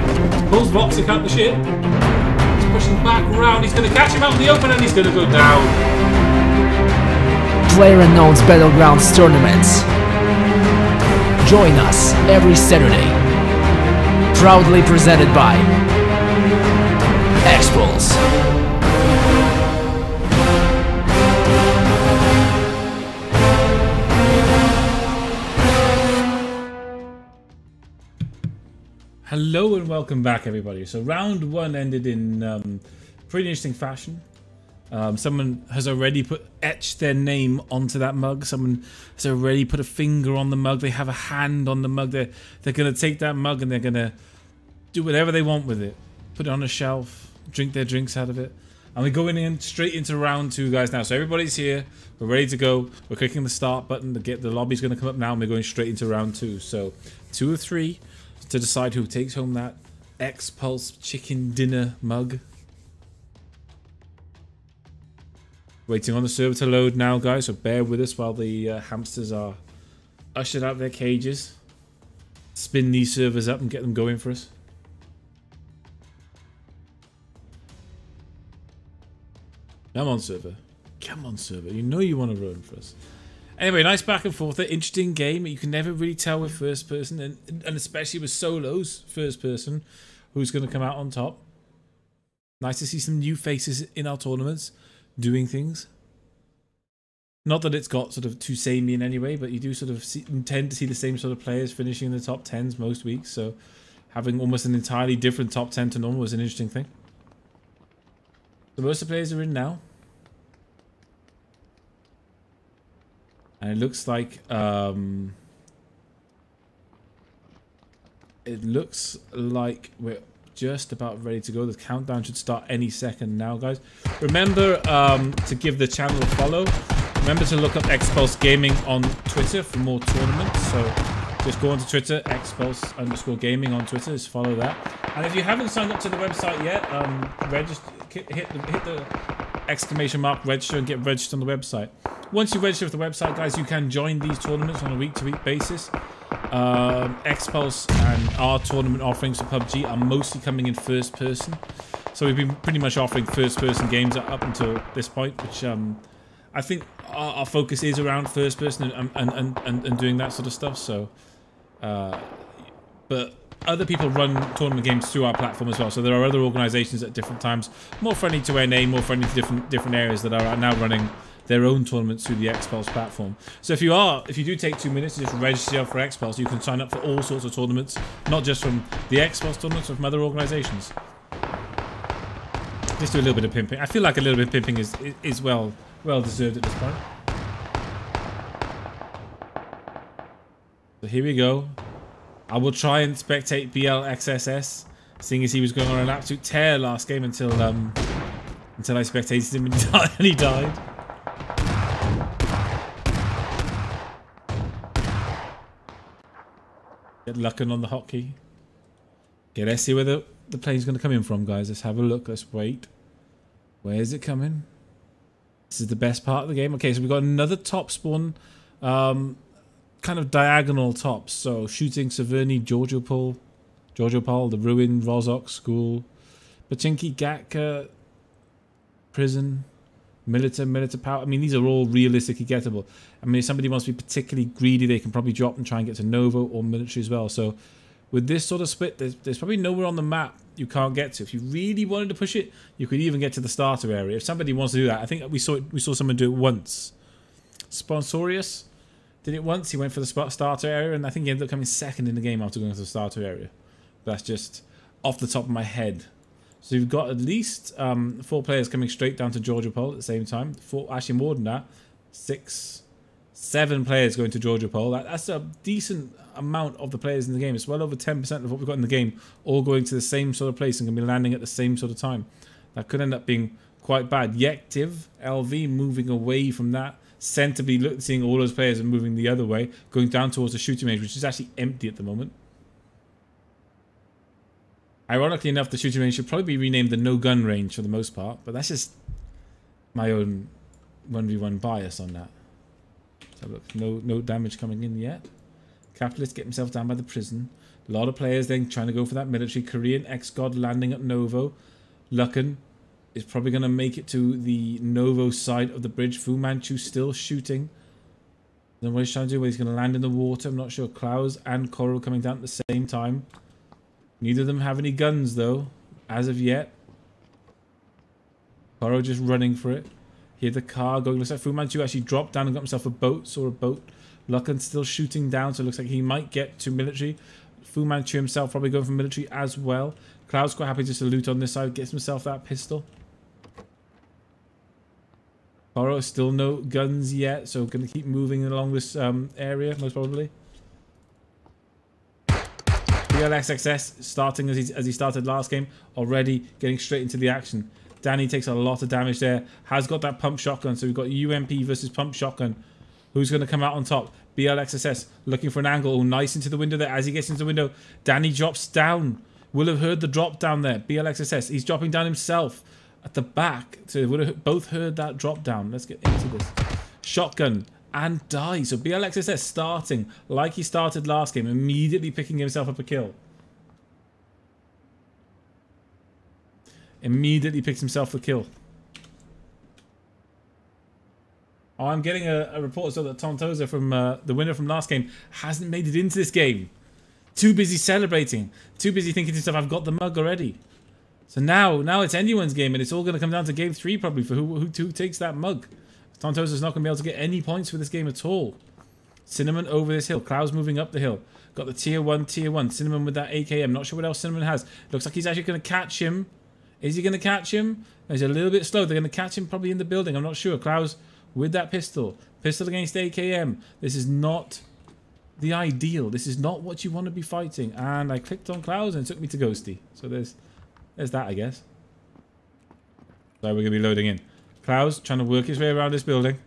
pulls Voxic out the shit. He's pushing back around. He's going to catch him out in the open and he's going to go down. Playerunknown's Battlegrounds tournaments. Join us every Saturday. Proudly presented by X-Pulse. Hello and welcome back, everybody. So round one ended in pretty interesting fashion. Someone has already etched their name onto that mug. Someone has already put a finger on the mug. They have a hand on the mug. They're going to take that mug and they're going to do whatever they want with it. Put it on a shelf, drink their drinks out of it. And we're going in straight into round two, guys, now. So everybody's here. We're ready to go. We're clicking the start button. The lobby's going to come up now and we're going straight into round two. So 2 of 3 to decide who takes home that X-Pulse chicken dinner mug. Waiting on the server to load now, guys, so bear with us while the hamsters are ushered out of their cages. Spin these servers up and get them going for us. Come on, server. Come on, server. You know you want to run for us. Anyway, nice back and forth. An interesting game. You can never really tell with first person, and especially with solos, first person, who's going to come out on top. Nice to see some new faces in our tournaments doing things. Not that it's got sort of too samey in any way, but you do sort of tend to see the same sort of players finishing in the top 10s most weeks. So having almost an entirely different top 10 to normal was an interesting thing. So most of the players are in now. And it looks like we're just about ready to go. The countdown should start any second now, guys. Remember to give the channel a follow. Remember to look up X-Pulse Gaming on Twitter for more tournaments. So just go onto Twitter, X-Pulse_gaming on Twitter. Just follow that. And if you haven't signed up to the website yet, register. Hit the exclamation mark register and get registered on the website. Once you register with the website, guys, you can join these tournaments on a week-to-week basis. X-Pulse and our tournament offerings for PUBG are mostly coming in first person. So we've been pretty much offering first person games up until this point, which I think our focus is around first person and doing that sort of stuff. So, but other people run tournament games through our platform as well. So there are other organizations at different times, more friendly to NA, more friendly to different areas that are now running their own tournaments through the X-Pulse platform. So if you do take 2 minutes to just register for X-Pulse, you can sign up for all sorts of tournaments, not just from the X-Pulse tournaments, but from other organizations. Just do a little bit of pimping. I feel like a little bit of pimping is well deserved at this point. So here we go. I will try and spectate BLXSS, seeing as he was going on an absolute tear last game until I spectated him and he died. Get lucking on the hotkey. Let's see where the plane's going to come in from, guys. Let's have a look. Let's wait. Where is it coming? This is the best part of the game. Okay, so we've got another top spawn. Kind of diagonal tops. So shooting Severny, Georgiopol, the Ruin, Rozok, School, Pachinki, Gatka, Prison, Milita Power. I mean, these are all realistically gettable. I mean, if somebody wants to be particularly greedy, they can probably drop and try and get to Novo or Military as well. So with this sort of split, there's probably nowhere on the map you can't get to. If you really wanted to push it, you could even get to the starter area. If somebody wants to do that, I think we saw someone do it once. Sponsorius did it once. He went for the starter area, and I think he ended up coming second in the game after going to the starter area. But that's just off the top of my head. So you've got at least 4 players coming straight down to Georgiopol at the same time. 4, actually more than that. 6, 7 players going to Georgiopol. That's a decent amount of the players in the game. It's well over 10% of what we've got in the game, all going to the same sort of place and going to be landing at the same sort of time. That could end up being quite bad. Yektiv, LV moving away from that. Sensibly seeing all those players and moving the other way, going down towards the shooting range, which is actually empty at the moment. Ironically enough, the shooting range should probably be renamed the no-gun range for the most part, but that's just my own 1v1 bias on that. So look, no damage coming in yet. Capitalist get himself down by the prison. A lot of players then trying to go for that military. Korean ex-god landing at Novo. Lucken is probably going to make it to the Novo side of the bridge. Fu Manchu still shooting. Then what he's trying to do, he's going to land in the water. I'm not sure. Klaus and Koro coming down at the same time. Neither of them have any guns though, as of yet. Koro just running for it. Hear the car going. Looks like Fu Manchu actually dropped down and got himself a boat. Saw a boat. Lucken still shooting down, so it looks like he might get to military. Fu Manchu himself probably going for military as well. Klaus quite happy just to loot on this side. Gets himself that pistol. Koro still no guns yet, so going to keep moving along this area most probably. BLXXS starting as he started last game, already getting straight into the action. Danny takes a lot of damage there. Has got that pump shotgun, so we've got UMP versus pump shotgun. Who's going to come out on top? BLXSS looking for an angle. Oh, nice into the window there. As he gets into the window, Danny drops down. Will have heard the drop down there. BLXSS, he's dropping down himself at the back. So would have both heard that drop down. Let's get into this. Shotgun and die. So BLXSS starting like he started last game, immediately picking himself up a kill. Immediately picks himself a kill. Oh, I'm getting a report so that Tom Tozer from the winner from last game hasn't made it into this game. Too busy celebrating. Too busy thinking to himself, I've got the mug already. So now it's anyone's game, and it's all going to come down to game 3 probably for who takes that mug. Tom Tozer's not going to be able to get any points for this game at all. Cinnamon over this hill. Klaus moving up the hill. Got the tier 1. Cinnamon with that AKM. Not sure what else Cinnamon has. Looks like he's actually going to catch him. Is he going to catch him? He's a little bit slow. They're going to catch him probably in the building. I'm not sure. Klaus with that pistol. Pistol against AKM. This is not the ideal. This is not what you want to be fighting. And I clicked on Klaus and it took me to Ghosty. So there's that, I guess. So we're going to be loading in. Klaus trying to work his way around this building.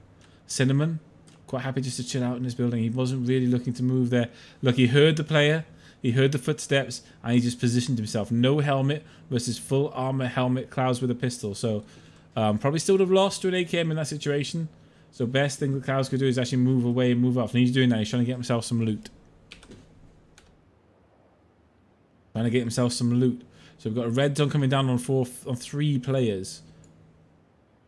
Cinnamon quite happy just to chill out in this building. He wasn't really looking to move there. Look, he heard the player. He heard the footsteps and he just positioned himself. No helmet versus full armor helmet. Klaus with a pistol. So probably still would have lost to an AKM in that situation. So best thing that Klaus could do is actually move away and move off. And he's doing that. He's trying to get himself some loot. Trying to get himself some loot. So we've got a red zone coming down on 3 players.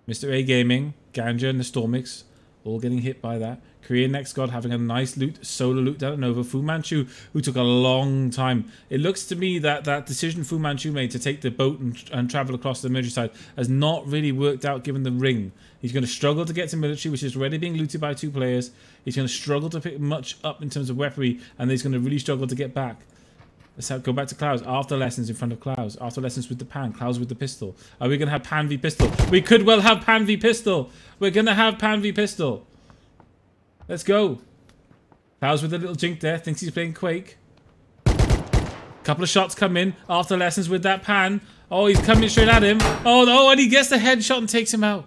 Mr. A Gaming, Ganja and the Stormix all getting hit by that. Korean Next God having a nice loot, solo loot down at Nova. Fu Manchu, who took a long time. It looks to me that that decision Fu Manchu made to take the boat and travel across the military side has not really worked out given the ring. He's going to struggle to get to military, which is already being looted by 2 players. He's going to struggle to pick much up in terms of weaponry, and he's going to really struggle to get back. Let's go back to Klaus. After lessons in front of Klaus. After lessons with the pan. Klaus with the pistol. Are we going to have pan v pistol? We could well have pan v pistol. We're going to have pan v pistol. Let's go. Klaus with a little jink there. Thinks he's playing Quake. Couple of shots come in. After lessons with that pan. Oh, he's coming straight at him. Oh, no. And he gets the headshot and takes him out.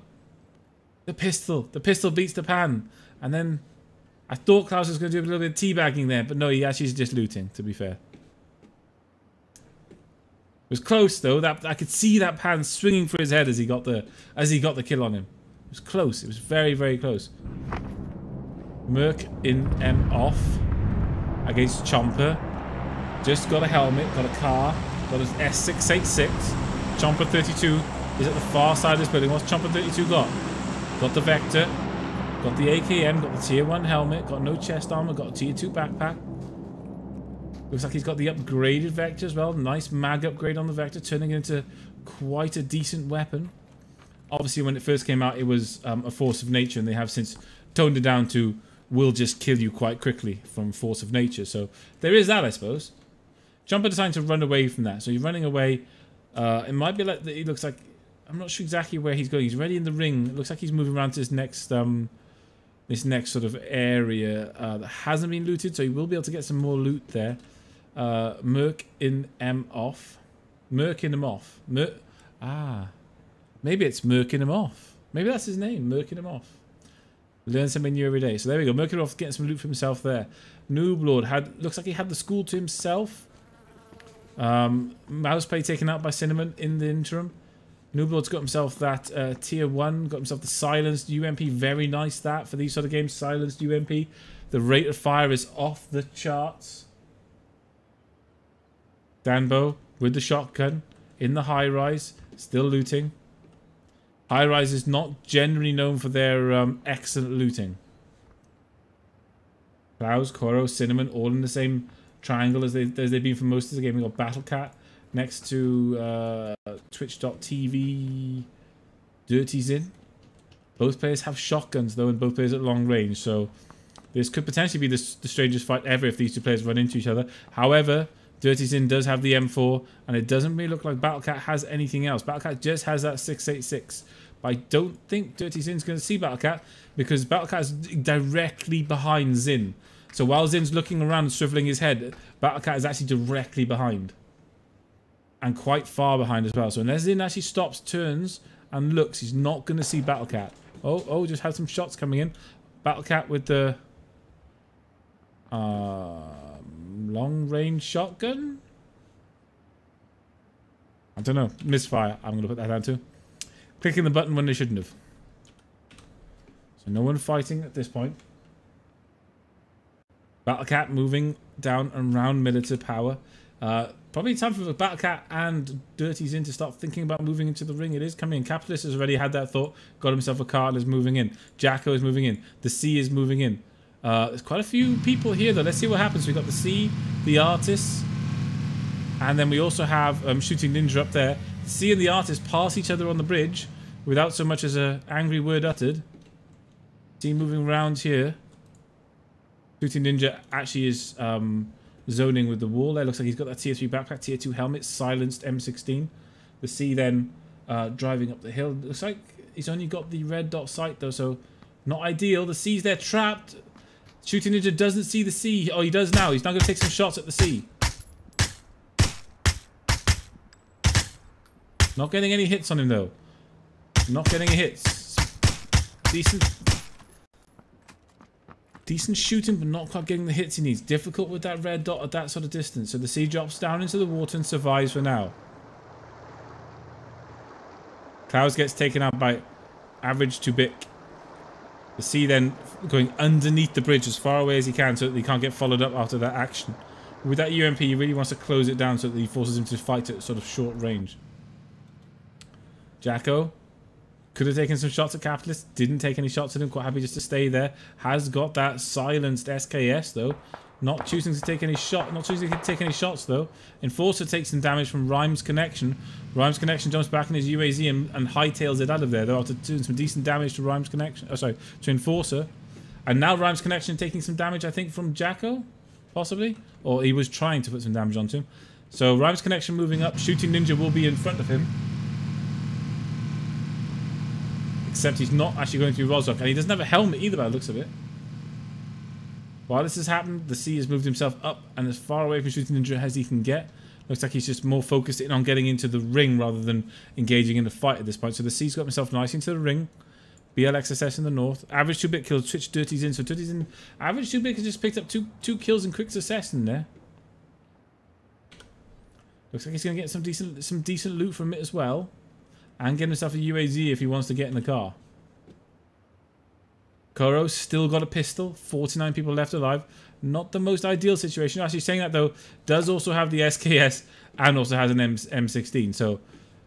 The pistol. The pistol beats the pan. And then I thought Klaus was going to do a little bit of teabagging there. But no, he actually is just looting, to be fair. It was close though. That I could see that pan swinging for his head as he got the kill on him. It was close. It was very, very close. Merc in M off against Chomper. Just got a helmet, got a car, got his S686. Chomper 32 is at the far side of this building. What's Chomper 32 got? Got the Vector, got the AKM, got the tier 1 helmet, got no chest armor, got a tier 2 backpack. Looks like he's got the upgraded Vector as well. Nice mag upgrade on the Vector, turning it into quite a decent weapon. Obviously, when it first came out, it was a force of nature, and they have since toned it down to will just kill you quite quickly from force of nature. So there is that, I suppose. Jumper deciding to run away from that. So he's running away. It might be like he looks like, I'm not sure exactly where he's going. He's already in the ring. It looks like he's moving around to this next sort of area that hasn't been looted. So he will be able to get some more loot there. Merc in M off. Merc in him off. Maybe it's Merc in him off. Maybe that's his name. Merc in him off. Learn something new every day. So there we go. Merc in him off getting some loot for himself there. Noob Lord looks like he had the school to himself. Mouseplay taken out by Cinnamon in the interim. Nooblord's got himself that tier 1, got himself the silenced UMP. Very nice that for these sort of games, silenced UMP. The rate of fire is off the charts. Danbo with the shotgun in the high rise, still looting. High rise is not generally known for their excellent looting. Klaus, Koro, Cinnamon, all in the same triangle as they've been for most of the game. We've got Battlecat next to Twitch.tv. Dirty Zin. Both players have shotguns though, and both players at long range, so this could potentially be the strangest fight ever if these two players run into each other. However, Dirty Zin does have the M4, and it doesn't really look like Battlecat has anything else. Battlecat just has that 686. But I don't think Dirty Zin's going to see Battlecat, because Battlecat is directly behind Zin. So while Zin's looking around and swiveling his head, Battlecat is actually directly behind. And quite far behind as well. So unless Zin actually stops, turns, and looks, he's not going to see Battlecat. Oh, just had some shots coming in. Battlecat with the long-range shotgun? I don't know. Misfire. I'm going to put that down too. Clicking the button when they shouldn't have. So no one fighting at this point. Battlecat moving down around Military Power. Probably time for Battlecat and Dirty Zin to start thinking about moving into the ring. It is coming in. Capitalist has already had that thought. Got himself a car and is moving in. Jacko is moving in. The C is moving in. There's quite a few people here though. Let's see what happens. We've got the C, the Artists, and then we also have Shooting Ninja up there. The C and the Artist pass each other on the bridge without so much as an angry word uttered. C moving around here. Shooting Ninja actually is zoning with the wall there. Looks like he's got that tier 3 backpack, tier 2 helmet, silenced M16. The C then driving up the hill. Looks like he's only got the red dot sight though, so not ideal. The C's there trapped. Shooting Ninja doesn't see the C. Oh, he does now. He's now going to take some shots at the C. Not getting any hits on him though. Not getting any hits. Decent shooting, but not quite getting the hits he needs. Difficult with that red dot at that sort of distance. So the C drops down into the water and survives for now. Klaus gets taken out by average to Bick. The C then going underneath the bridge as far away as he can so that he can't get followed up after that action. With that UMP, he really wants to close it down so that he forces him to fight at sort of short range. Jacko could have taken some shots at Capitalist. Didn't take any shots at him. Quite happy just to stay there. Has got that silenced SKS though. Not choosing to take any shot. Not choosing to take any shots though. Enforcer takes some damage from Rhymes Connection. Rhymes Connection jumps back in his UAZ and hightails it out of there though after doing some decent damage to Rhymes Connection. Oh, sorry, to Enforcer. And now Rhymes Connection taking some damage, I think, from Jacko, possibly, or he was trying to put some damage onto him. So Rhymes Connection moving up. Shooting Ninja will be in front of him. Except he's not actually going through Rozok, and he doesn't have a helmet either by the looks of it. While this has happened, the C has moved himself up and as far away from Shooting Ninja as he can get. Looks like he's just more focused in on getting into the ring rather than engaging in a fight at this point. So the C's got himself nice into the ring. BLXSS in the north. Average 2-bit kills. Twitch Dirty Zin. So Dirty Zin, average 2-bit has just picked up two kills in quick succession there. Looks like he's going to get some decent loot from it as well. And get himself a UAZ if he wants to get in the car. Koro's still got a pistol. 49 people left alive. Not the most ideal situation. Actually, saying that though, does also have the SKS and also has an M16. So,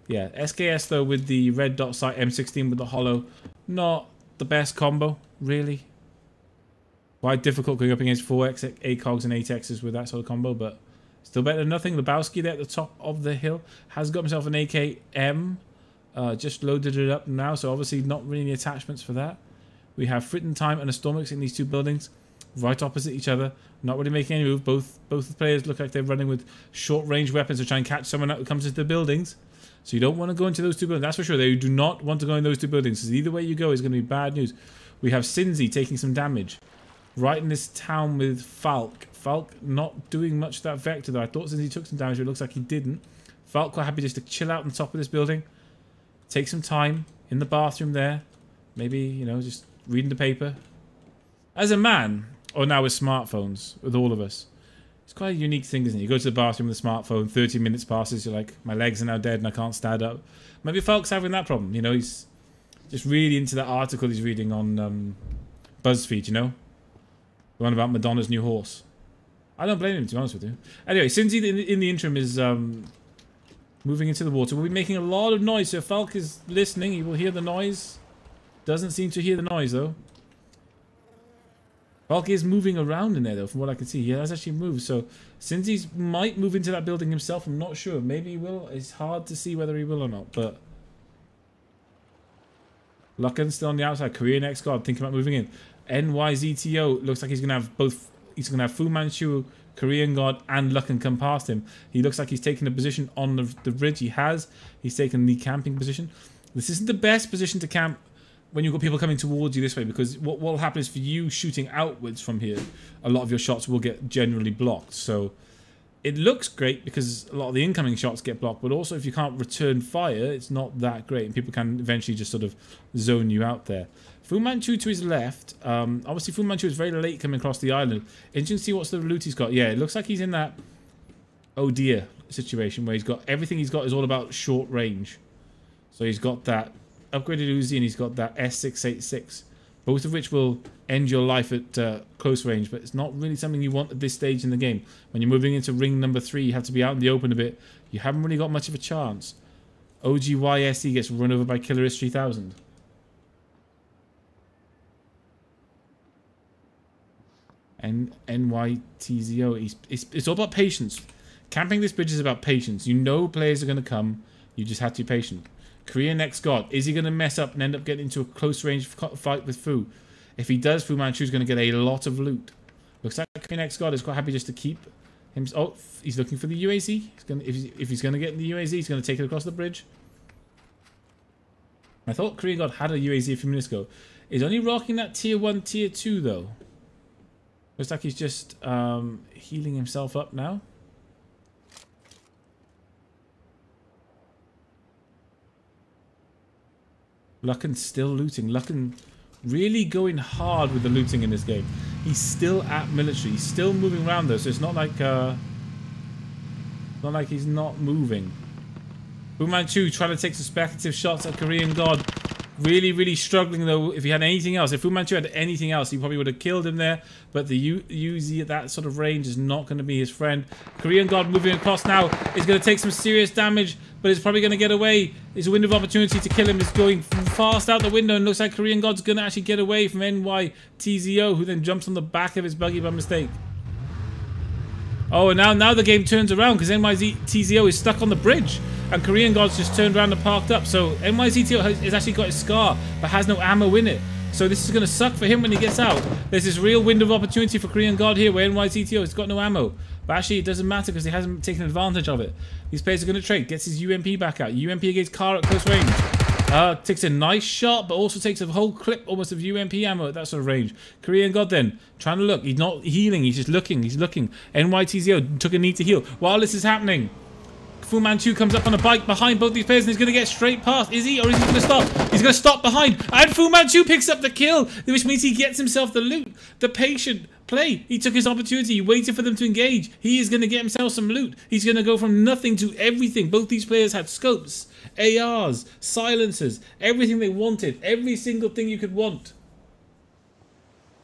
yeah, SKS though with the red dot sight, M16 with the hollow. Not the best combo, really. Quite difficult going up against 4X, ACOGs and 8Xs with that sort of combo, but still better than nothing. Lebowski there at the top of the hill has got himself an AKM. Just loaded it up now, so obviously not really any attachments for that. We have Fritten Time and a Stormix in these two buildings, right opposite each other, not really making any move. Both the players look like they're running with short-range weapons to try and catch someone who comes into the buildings. So you don't want to go into those two buildings, that's for sure. They do not want to go in those two buildings, because either way you go is going to be bad news. We have Cinzy taking some damage, right in this town with Falk. Falk not doing much to that Vector though. I thought Cinzy took some damage, but it looks like he didn't. Falk quite happy just to chill out on top of this building. Take some time in the bathroom there. Maybe, you know, just reading the paper. As a man, or now with smartphones, with all of us, It's quite a unique thing, isn't it? You go to the bathroom with a smartphone, 30 minutes passes, you're like, my legs are now dead and I can't stand up. Maybe Falk's having that problem, you know, he's just really into that article he's reading on BuzzFeed, you know? The one about Madonna's new horse. I don't blame him, to be honest with you. Anyway, Cindy in the interim is moving into the water. We'll be making a lot of noise, so if Falk is listening, he will hear the noise. Doesn't seem to hear the noise, though. Falk is moving around in there, though, from what I can see. He has actually moved, so Cindy might move into that building himself. I'm not sure. Maybe he will. It's hard to see whether he will or not, but... Luckin's still on the outside. Korean ex-god thinking about moving in. NYZTO looks like he's going to have both... He's going to have Fu Manchu, Korean god, and Luckin come past him. He looks like he's taking a position on the bridge. He has. He's taken the camping position. This isn't the best position to camp when you've got people coming towards you this way, because what will happen is for you shooting outwards from here, a lot of your shots will get generally blocked. So it looks great because a lot of the incoming shots get blocked, but also if you can't return fire, it's not that great, and people can eventually just sort of zone you out there. Fu Manchu to his left. Obviously, Fu Manchu is very late coming across the island. Interesting to see what's the loot he's got. Yeah, it looks like he's in that oh dear situation where he's got everything he's got is all about short range. So he's got that upgraded Uzi and he's got that S686, both of which will end your life at close range, but it's not really something you want at this stage in the game. When you're moving into ring number 3, you have to be out in the open a bit. You haven't really got much of a chance. OGYSE gets run over by Killer Is 3000. And NYTZO, it's all about patience. Camping this bridge is about patience. You know players are going to come. You just have to be patient. Korean ex-god, is he going to mess up and end up getting into a close range fight with Fu? If he does, Fu Manchu is going to get a lot of loot. Looks like Korean ex-god is quite happy just to keep him. Oh, he's looking for the UAZ. He's going to, if he's going to get in the UAZ, he's going to take it across the bridge. I thought Korean god had a UAZ a few minutes ago. He's only rocking that tier 1, tier 2 though. Looks like he's just healing himself up now. Luckin's still looting. Luckin really going hard with the looting in this game. He's still at military. He's still moving around though, so it's not like he's not moving. Fu Manchu trying to take some speculative shots at Korean god. Really, really struggling though. If he had anything else, if Fu Manchu had anything else, he probably would have killed him there. But the Uzi at that sort of range is not going to be his friend. Korean god moving across now is going to take some serious damage, but is probably going to get away. His window of opportunity to kill him is going fast out the window, and looks like Korean god's going to actually get away from NYTZO, who then jumps on the back of his buggy by mistake. Oh, and now the game turns around because NYTZO is stuck on the bridge. And Korean god's just turned around and parked up. So NYZTO has actually got his scar, but has no ammo in it. So this is going to suck for him when he gets out. There's this real window of opportunity for Korean god here, where NYZTO has got no ammo. But actually, it doesn't matter because he hasn't taken advantage of it. These players are going to trade. Gets his UMP back out. UMP against car at close range. Takes a nice shot, but also takes a whole clip almost of UMP ammo at that sort of range. Korean god then, trying to look. He's not healing. He's just looking. He's looking. NYTZO took a knee to heal. While this is happening, Fu Manchu comes up on a bike behind both these players and he's going to get straight past. Is he? Or is he going to stop? He's going to stop behind. And Fu Manchu picks up the kill, which means he gets himself the loot. The patient play. He took his opportunity. He waited for them to engage. He is going to get himself some loot. He's going to go from nothing to everything. Both these players had scopes, ARs, silencers, everything they wanted. Every single thing you could want.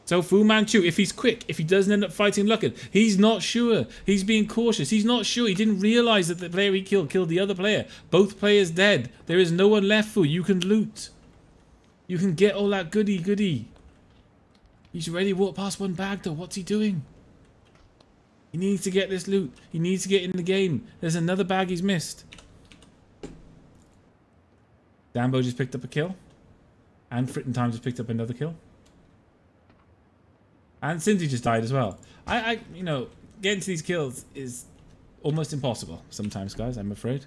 So Fu Manchu, if he's quick, if he doesn't end up fighting Luckin, he's not sure. He's being cautious. He's not sure. He didn't realize that the player he killed the other player. Both players dead. There is no one left for you. You can loot. You can get all that goody. He's already walked past one bag though. What's he doing? He needs to get this loot. He needs to get in the game. There's another bag he's missed. Dambo just picked up a kill. And Fritten Time just picked up another kill. And Cindy just died as well. You know, getting to these kills is almost impossible sometimes, guys, I'm afraid.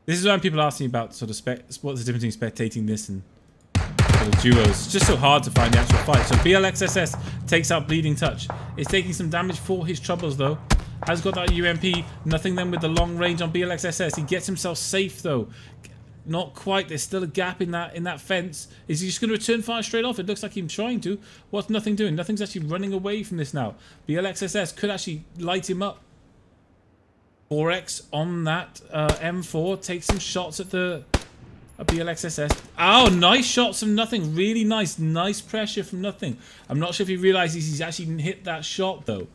This is why people ask me about sort of what's the difference between spectating this and sort of duos. It's just so hard to find the actual fight. So BLXSS takes out Bleeding Touch. It's taking some damage for his troubles, though. Has got that UMP. Nothing then with the long range on BLXSS. He gets himself safe, though. Not quite. There's still a gap in that fence. Is he just going to return fire straight off? It looks like he's trying to. What's Nothing doing? Nothing's actually running away from this now. BLXSS could actually light him up. 4x on that M4. Take some shots at the BLXSS. Oh, nice shots from Nothing. Really nice. Nice pressure from Nothing. I'm not sure if he realizes he's actually hit that shot, though.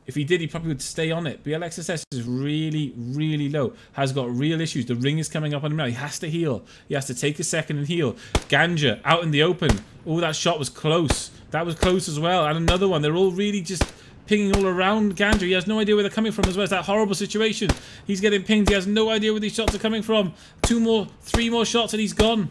If he did, he probably would stay on it. BLXSS is really, really low. Has got real issues. The ring is coming up on him now. He has to heal. He has to take a second and heal. Ganja out in the open. Oh, that shot was close. That was close as well. And another one. They're all really just pinging all around Ganja. He has no idea where they're coming from as well. It's that horrible situation. He's getting pinged. He has no idea where these shots are coming from. 2 more, 3 more shots and he's gone.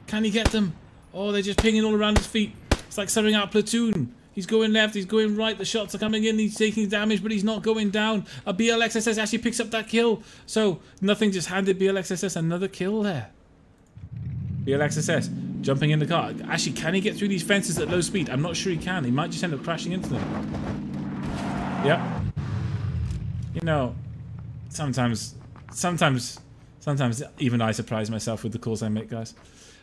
Can he get them? Oh, they're just pinging all around his feet. It's like something out of Platoon. He's going left, he's going right, the shots are coming in, he's taking damage, but he's not going down. A BLXSS actually picks up that kill. So, Nothing just handed BLXSS another kill there. BLXSS jumping in the car. Actually, can he get through these fences at low speed? I'm not sure he can. He might just end up crashing into them. Yep. You know, sometimes even I surprise myself with the calls I make, guys.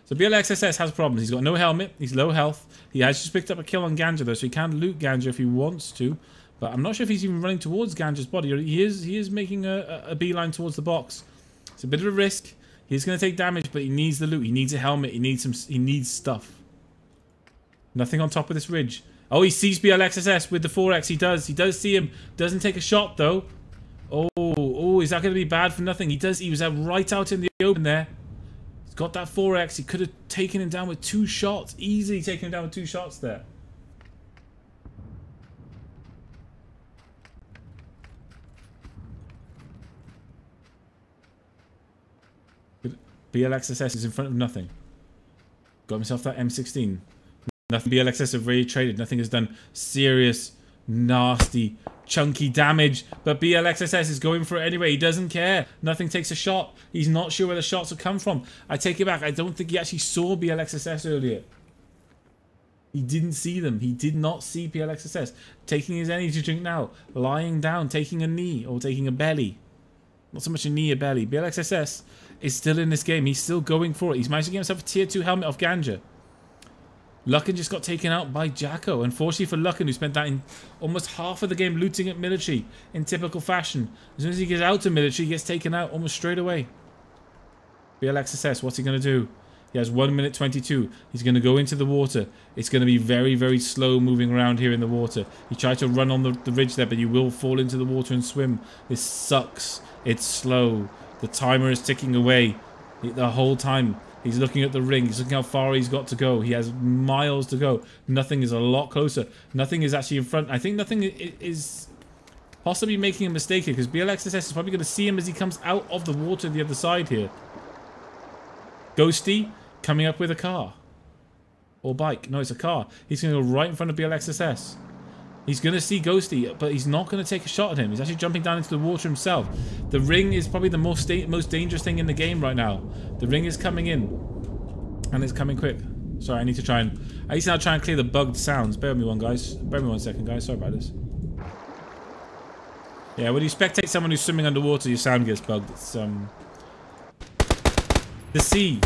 So BLXSS has problems. He's got no helmet. He's low health. He has just picked up a kill on Ganja, though, so he can loot Ganja if he wants to. But I'm not sure if he's even running towards Ganja's body. He is making a beeline towards the box. It's a bit of a risk. He's going to take damage, but he needs the loot. He needs a helmet. He needs stuff. Nothing on top of this ridge. Oh, he sees BLXSS with the 4x. He does see him. Doesn't take a shot, though. Oh, is that going to be bad for Nothing? He was right out in the open there. Got that 4x. He could have taken him down with 2 shots. Easily taken him down with 2 shots there. BLXSS is in front of Nothing. Got himself that M16. Nothing. BLXSS have really traded. Nothing has done serious, nasty, chunky damage, but BLXSS is going for it anyway. He doesn't care. Nothing takes a shot. He's not sure where the shots will come from. I take it back. I don't think he actually saw BLXSS earlier. He didn't see them. He did not see BLXSS. Taking his energy drink now. Lying down. Taking a knee. Or taking a belly. Not so much a knee, a belly. BLXSS is still in this game. He's still going for it. He's managed to get himself a tier 2 helmet off Ganja. Luckin just got taken out by Jacko. Unfortunately for Luckin, who spent that in almost half of the game looting at military in typical fashion. As soon as he gets out to military, he gets taken out almost straight away. BLXSS, what's he going to do? He has 1 minute 22. He's going to go into the water. It's going to be very, very slow moving around here in the water. He tried to run on the ridge there, but you will fall into the water and swim. This sucks. It's slow. The timer is ticking away the whole time. He's looking at the ring. He's looking how far he's got to go. He has miles to go. Nothing is a lot closer. Nothing is actually in front. I think Nothing is possibly making a mistake here, because BLXSS is probably going to see him as he comes out of the water the other side here. Ghosty coming up with a car. Or bike. No, it's a car. He's going to go right in front of BLXSS. He's going to see Ghosty, but he's not going to take a shot at him. He's actually jumping down into the water himself. The ring is probably the most dangerous thing in the game right now. The ring is coming in. And it's coming quick. Sorry, I need to now try and clear the bugged sounds. Bear with me one second, guys. Sorry about this. Yeah, when you spectate someone who's swimming underwater, your sound gets bugged. It's, the sea.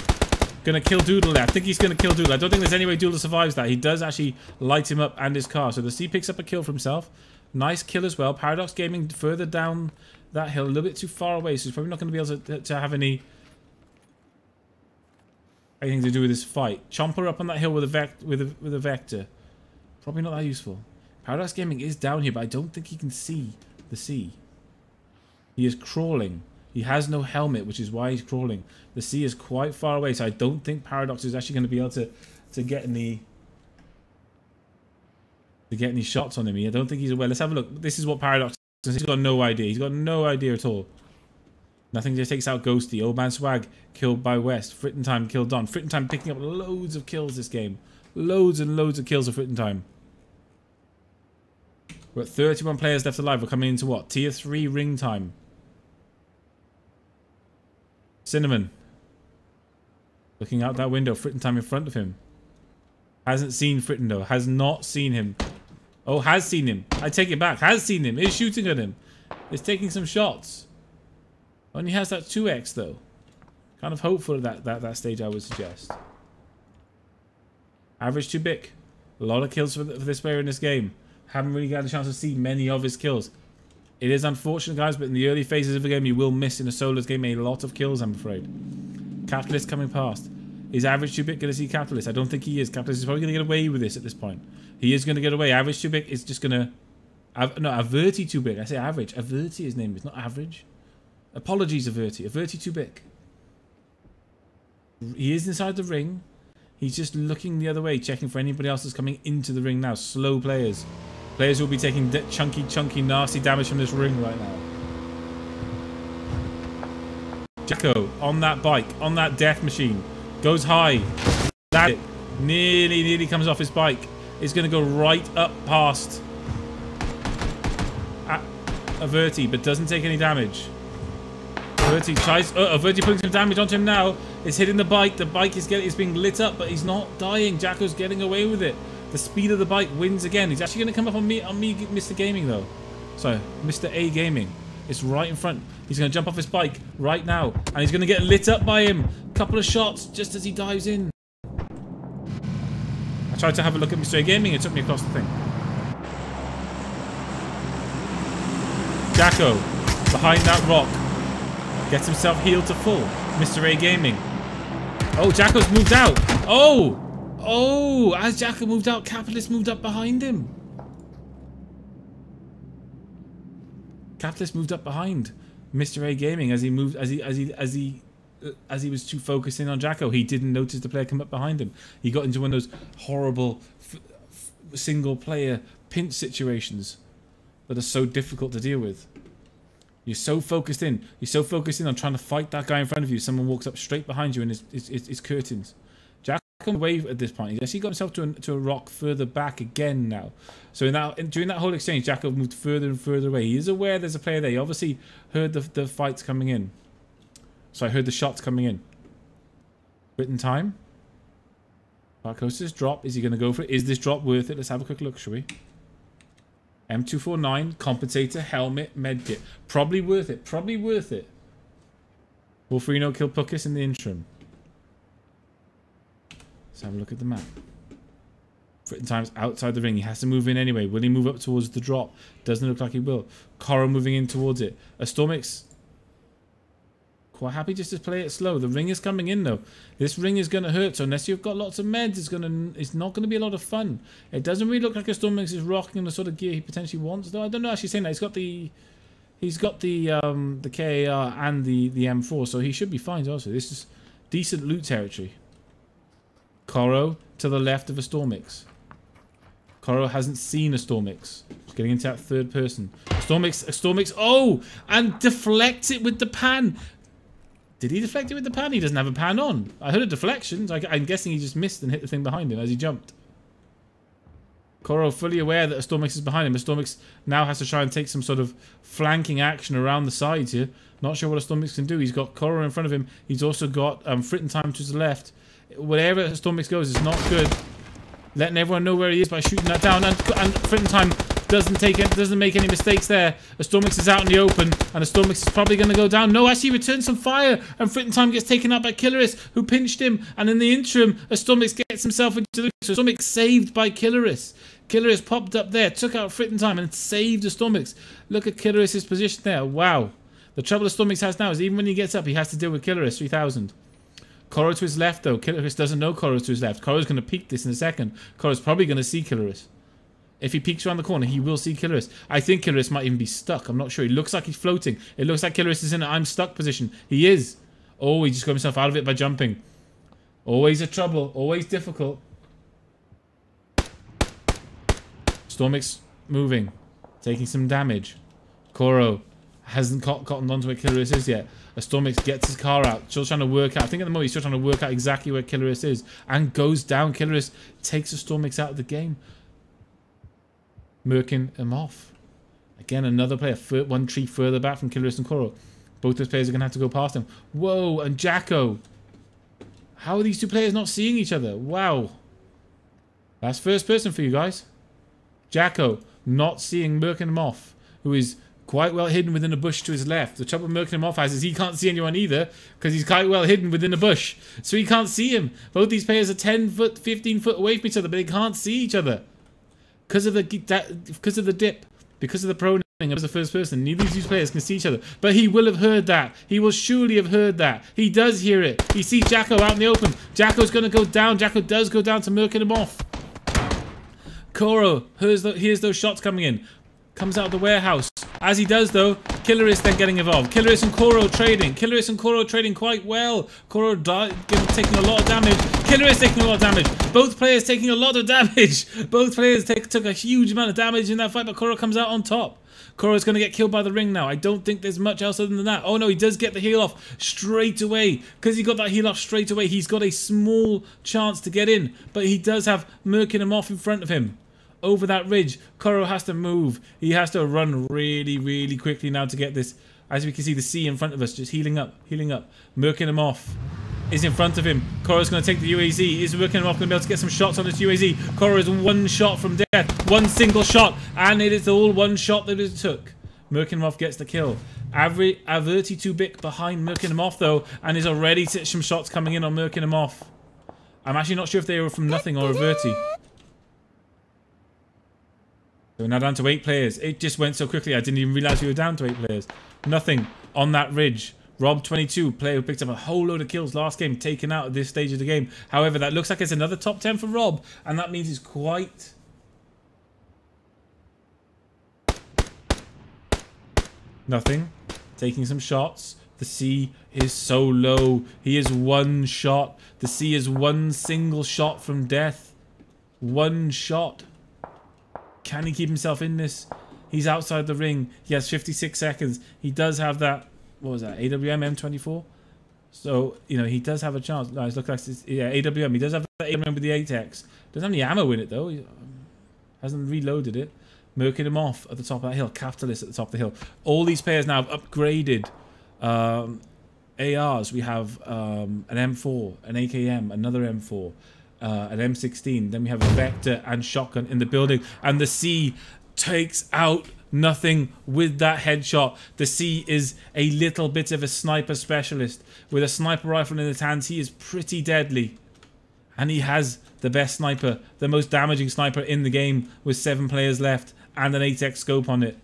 Gonna kill Doodle there. I think he's gonna kill Doodle. I don't think there's any way Doodle survives that. He does actually light him up and his car. So the sea picks up a kill for himself. Nice kill as well. Paradox Gaming further down that hill. A little bit too far away. So he's probably not going to be able to have anything to do with this fight. Chomper up on that hill with a vector. Probably not that useful. Paradox Gaming is down here, but I don't think he can see the sea. He is crawling. He has no helmet, which is why he's crawling. The sea is quite far away, so I don't think Paradox is actually going to be able to get any shots on him. I don't think he's aware. Let's have a look. This is what Paradox is. He's got no idea. He's got no idea at all. Nothing just takes out Ghosty. Old Man Swag killed by West. Frittentime killed Don. Frittentime picking up loads of kills this game. Loads and loads of kills of Frittentime. We're at 31 players left alive. We're coming into what? Tier 3 ring time. Cinnamon. Looking out that window. Frittentime in front of him. Hasn't seen Fritten though. Has not seen him. Oh, has seen him. I take it back. Has seen him. Is shooting at him. Is taking some shots. Only has that 2x though. Kind of hopeful at that stage, I would suggest. Average too big. A lot of kills for this player in this game. Haven't really got a chance to see many of his kills. It is unfortunate, guys, but in the early phases of the game, you will miss in a solos game a lot of kills, I'm afraid. Capitalist coming past. Is Average too big going to see Capitalist? I don't think he is. Capitalist is probably going to get away with this at this point. He is going to get away. Average too big is just going to... No, Averti too big. I say Average. Averti his name is, not Average. Apologies, Averti. Averti too big. He is inside the ring. He's just looking the other way, checking for anybody else that's coming into the ring now. Slow players. Players will be taking chunky, nasty damage from this ring right now. Jacko on that bike, on that death machine. Goes high. That nearly comes off his bike. It's going to go right up past Averti, but doesn't take any damage. Averti tries. Averti putting some damage onto him now. It's hitting the bike. The bike is being lit up, but he's not dying. Jacko's getting away with it. The speed of the bike wins again. He's actually going to come up on me, Mr. Gaming, though. Sorry, Mr. A Gaming. It's right in front. He's going to jump off his bike right now, and he's going to get lit up by him. Couple of shots just as he dives in. I tried to have a look at Mr. A Gaming. It took me across the thing. Jacko, behind that rock, gets himself healed to full. Mr. A Gaming. Oh, Jacko's moved out. Oh, as Jacko moved out, Capitalist moved up behind him. Capitalist moved up behind Mr. A Gaming as he moved, as he was too focused in on Jacko. He didn't notice the player come up behind him. He got into one of those horrible single player pinch situations that are so difficult to deal with. You're so focused in. You're so focused in on trying to fight that guy in front of you. Someone walks up straight behind you and it's curtains. Jack on the wave at this point. He's actually got himself to a rock further back again now. So during that whole exchange, Jack moved further and further away. He is aware there's a player there. He obviously heard the fights coming in. So I heard the shots coming in. Written time. How close to this drop? Is he going to go for it? Is this drop worth it? Let's have a quick look, shall we? M249, compensator, helmet, medkit. Probably worth it. Probably worth it. Wolferino killed Puckus in the interim. Let's have a look at the map. Written time's outside the ring. He has to move in anyway. Will he move up towards the drop? Doesn't look like he will. Coro moving in towards it. Astormix quite happy just to play it slow. The ring is coming in though. This ring is going to hurt. So unless you've got lots of meds, it's not going to be a lot of fun. It doesn't really look like Astormix is rocking the sort of gear he potentially wants though. I don't know actually saying that. He's got the KAR and the M4, so he should be fine also. This is decent loot territory. Coro to the left of Astormix. Coro hasn't seen Astormix. He's getting into that third person. Astormix, oh! And deflects it with the pan. Did he deflect it with the pan? He doesn't have a pan on. I heard a deflection. So I'm guessing he just missed and hit the thing behind him as he jumped. Coro fully aware that Astormix is behind him. Astormix now has to try and take some sort of flanking action around the sides here. Not sure what Astormix can do. He's got Coro in front of him. He's also got Fritten Time to his left. Wherever Astormix goes is not good. Letting everyone know where he is by shooting that down. And Fritten Time doesn't make any mistakes there. Astormix is out in the open, and Astormix is probably going to go down. No, actually returns some fire, and Fritten Time gets taken out by Killeris, who pinched him. And in the interim, Astormix gets himself into the... So Astormix saved by Killeris. Killeris popped up there, took out Fritten Time, and saved Astormix. Look at Killeris' position there. Wow. The trouble Astormix has now is even when he gets up, he has to deal with Killeris 3000. Coro to his left, though. Killeris doesn't know Coro's to his left. Coro's going to peek this in a second. Coro's probably going to see Killeris. If he peeks around the corner, he will see Killeris. I think Killeris might even be stuck. I'm not sure. He looks like he's floating. It looks like Killeris is in an I'm stuck position. He is. Oh, he just got himself out of it by jumping. Always a trouble. Always difficult. Stormix moving. Taking some damage. Coro hasn't gotten onto where Killeris is yet. Astormix gets his car out. Still trying to work out. I think at the moment he's still trying to work out exactly where Killeris is. And goes down. Killeris takes Astormix out of the game. Merkin him off. Again, another player. One tree further back from Killeris and Coro. Both those players are going to have to go past him. Whoa, and Jacko. How are these two players not seeing each other? Wow. That's first person for you guys. Jacko not seeing Merkin him off. Who is Quite well hidden within a bush to his left. The trouble Merkin has is he can't see anyone either because he's quite well hidden within a bush. So he can't see him. Both these players are 10 foot, 15 foot away from each other, but they can't see each other. Because of the dip, because of the proning as the first person, neither of these players can see each other. But he will have heard that. He will surely have heard that. He does hear it. He sees Jacko out in the open. Jacko's going to go down. Jacko does go down to Merkin him off. Koro hears those shots coming in. Comes out of the warehouse. As he does, though, Killeris then getting involved. Killeris and Koro trading. Killeris and Koro trading quite well. Koro taking a lot of damage. Killeris taking a lot of damage. Both players taking a lot of damage. Both players took a huge amount of damage in that fight, but Koro comes out on top. Koro's going to get killed by the ring now. I don't think there's much else other than that. Oh no, he does get the heal off straight away. Because he got that heal off straight away, he's got a small chance to get in. But he does have Merkin him off in front of him. Over that ridge, Koro has to move. He has to run really, really quickly now to get this. As we can see, the sea in front of us, just healing up, healing up. Merkin him off is in front of him. Koro's going to take the UAZ. Is Merkin him off going to be able to get some shots on this UAZ? Koro is one shot from death. One single shot. And it is all one shot that it took. Merkin him off gets the kill. Averti too big behind Merkin him off, though, and is already some shots coming in on Merkin him off. I'm actually not sure if they were from nothing or Averti. So we're now down to 8 players. It just went so quickly I didn't even realise we were down to 8 players. Nothing on that ridge. Rob 22, player who picked up a whole load of kills last game, taken out at this stage of the game. However, that looks like it's another top 10 for Rob, and that means he's quite... Nothing. Taking some shots. The C is so low. He is one shot. The C is one single shot from death. One shot. Can he keep himself in this? He's outside the ring. He has 56 seconds. He does have that, what was that, AWM M24? So, you know, he does have a chance. No, it looks like it's, yeah, AWM. He does have that AWM with the 8X. Doesn't have any ammo in it, though. He hasn't reloaded it. Merkin him off at the top of that hill. Capitalist at the top of the hill. All these players now have upgraded ARs. We have an M4, an AKM, another M4. An M16, then we have a Vector and shotgun in the building, and the C takes out nothing with that headshot. The C is a little bit of a sniper specialist. With a sniper rifle in his hands, he is pretty deadly. And he has the best sniper, the most damaging sniper in the game with 7 players left and an 8x scope on it.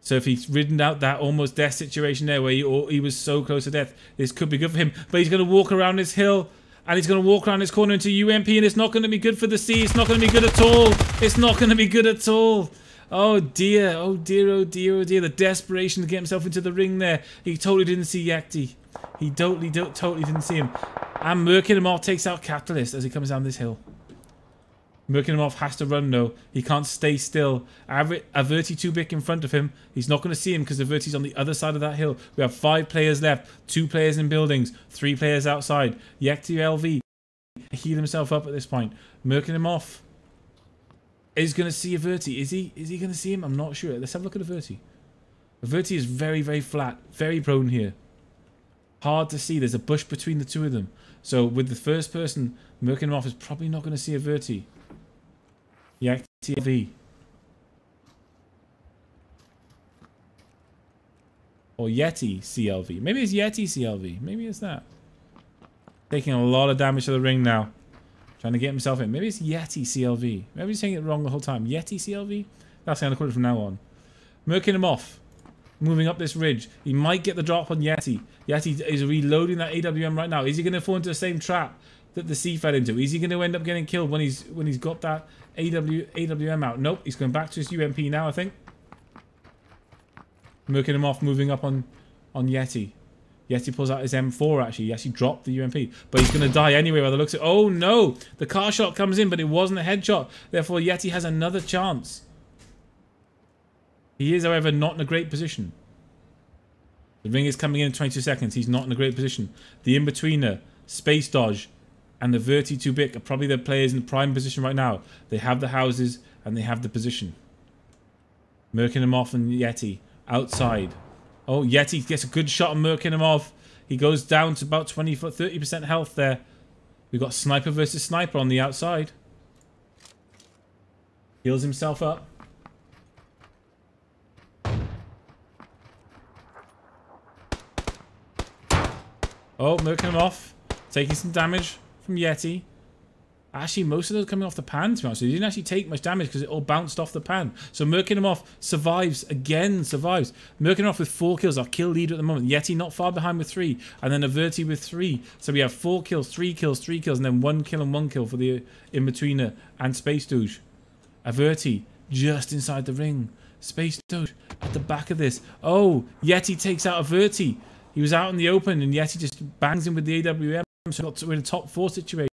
So if he's ridden out that almost death situation there where he was so close to death, this could be good for him. But he's going to walk around this hill. And he's going to walk around this corner into UMP, and it's not going to be good for the C. It's not going to be good at all. It's not going to be good at all. Oh dear, oh dear, oh dear, oh dear. The desperation to get himself into the ring there. He totally didn't see Yakti. He totally didn't see him. And Merkin him off takes out Catalyst as he comes down this hill. Merkin him off has to run though. He can't stay still. Averti too big in front of him. He's not going to see him because Averti's on the other side of that hill. We have 5 players left. 2 players in buildings. 3 players outside. Yakti LV heal himself up at this point. Merkin him off. Is going to see Averti. Is he going to see him? I'm not sure. Let's have a look at Averti. Averti is very, very flat. Very prone here. Hard to see. There's a bush between the two of them. So with the first person, Merkin him off is probably not going to see Averti. Yakti LV. Or Yeti CLV. Maybe it's Yeti CLV. Maybe it's that. Taking a lot of damage to the ring now. Trying to get himself in. Maybe it's Yeti CLV. Maybe he's saying it wrong the whole time. Yeti CLV? That's how I'm going to call it from now on. Merkin him off. Moving up this ridge. He might get the drop on Yeti. Yeti is reloading that AWM right now. Is he going to fall into the same trap that the C fell into? Is he going to end up getting killed when he's got that AWM out? Nope. He's going back to his UMP now, I think. Merkin him off, moving up on Yeti. Yeti pulls out his M4 actually. He actually dropped the UMP. But he's going to die anyway by the looks of it. Oh no! The car shot comes in, but it wasn't a headshot. Therefore, Yeti has another chance. He is, however, not in a great position. The ring is coming in 22 seconds. He's not in a great position. The in-betweener, Space Dodge, and the Verti 2-Bit are probably the players in the prime position right now. They have the houses and they have the position. Merkin him off and Yeti outside. Oh, Yeti gets a good shot on Merkin him off. He goes down to about 30% health there. We've got sniper versus sniper on the outside. Heals himself up. Oh, merking him off. Taking some damage from Yeti. Actually, most of those coming off the pan, to be honest. He didn't actually take much damage because it all bounced off the pan. So merking him off survives. Again, survives. Merking him off with 4 kills. Our kill leader at the moment. Yeti not far behind with 3. And then Averti with 3. So we have 4 kills, 3 kills, 3 kills. And then 1 kill and 1 kill for the in-betweener and Space Doge. Averti just inside the ring. Space Doge at the back of this. Oh, Yeti takes out Averti. He was out in the open and Yeti just bangs him with the AWM. So we're in a top 4 situation.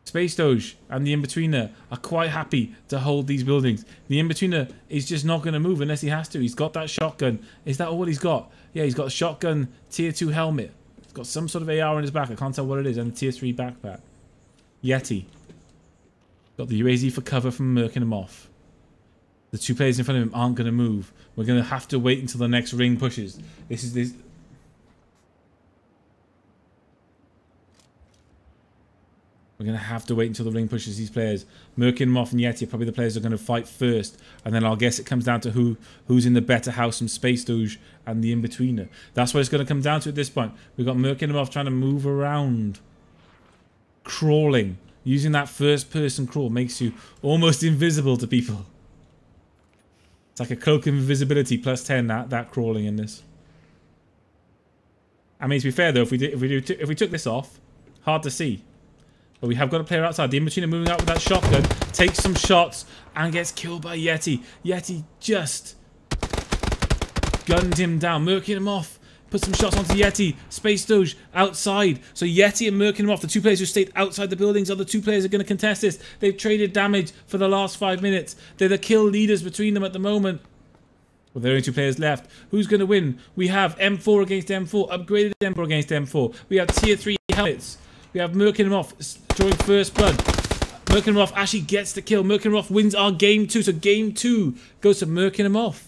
Space Doge and the in-betweener are quite happy to hold these buildings. The in-betweener is just not going to move unless he has to. He's got that shotgun. Is that all he's got? Yeah, he's got a shotgun tier 2 helmet. He's got some sort of AR on his back. I can't tell what it is. And a tier 3 backpack. Yeti. Got the UAZ for cover from merking him off. The 2 players in front of him aren't going to move. We're going to have to wait until the next ring pushes. This. We're going to have to wait until the ring pushes these players. Merkin, Moff, and Yeti are probably the players who are going to fight first. And then I'll guess it comes down to who's in the better house from Space Doge and the in-betweener. That's what it's going to come down to at this point. We've got Merkin and Moff trying to move around. Crawling. Using that first-person crawl makes you almost invisible to people. It's like a cloak of invisibility plus 10, that crawling in this. I mean, to be fair, though, if we took this off, hard to see. But we have got a player outside. The in-betweener moving out with that shotgun. Takes some shots and gets killed by Yeti. Yeti just gunned him down. Merking him off. Put some shots onto Yeti. Space Doge outside. So Yeti and merking him off. The 2 players who stayed outside the buildings are the 2 players who are going to contest this. They've traded damage for the last 5 minutes. They're the kill leaders between them at the moment. Well, there are only 2 players left. Who's going to win? We have M4 against M4. Upgraded M4 against M4. We have tier 3 helmets. We have merking him off, drawing first blood. Merking him off actually gets the kill. Merking him off wins our game 2. So game 2 goes to merking him off.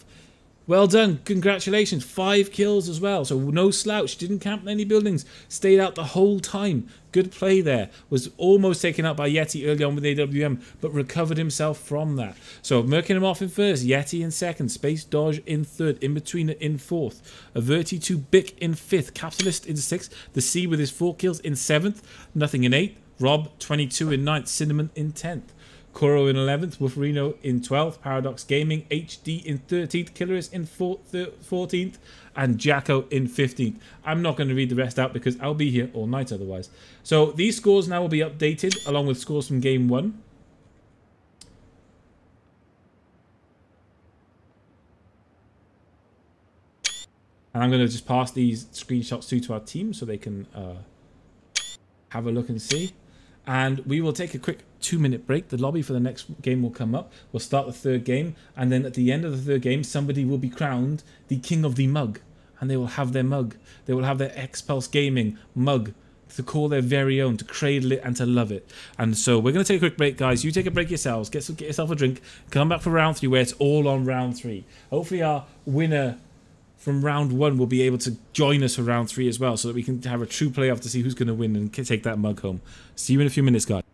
Well done. Congratulations. 5 kills as well. So no slouch. Didn't camp in any buildings. Stayed out the whole time. Good play there. Was almost taken out by Yeti early on with AWM, but recovered himself from that. So merking him off in first. Yeti in second. Space Doge in third. In-betweener in fourth. Averti to Bic in fifth. Capitalist in sixth. The C with his 4 kills in 7th. Nothing in 8th. Rob 22 in 9th. Cinnamon in 10th. Koro in 11th, Wolferino in 12th, Paradox Gaming HD in 13th, Killeris in 14th, and Jacko in 15th. I'm not going to read the rest out because I'll be here all night otherwise. So these scores now will be updated along with scores from game 1. And I'm going to just pass these screenshots to our team so they can have a look and see. And we will take a quick 2-minute break. The lobby for the next game will come up. We'll start the 3rd game. And then at the end of the 3rd game, somebody will be crowned the king of the mug. And they will have their mug. They will have their X-Pulse Gaming mug to call their very own, to cradle it and to love it. And so we're going to take a quick break, guys. You take a break yourselves. Get yourself a drink. Come back for round 3 where it's all on round 3. Hopefully our winner from round 1 will be able to join us for round 3 as well, so that we can have a true playoff to see who's going to win and take that mug home. See you in a few minutes, guys.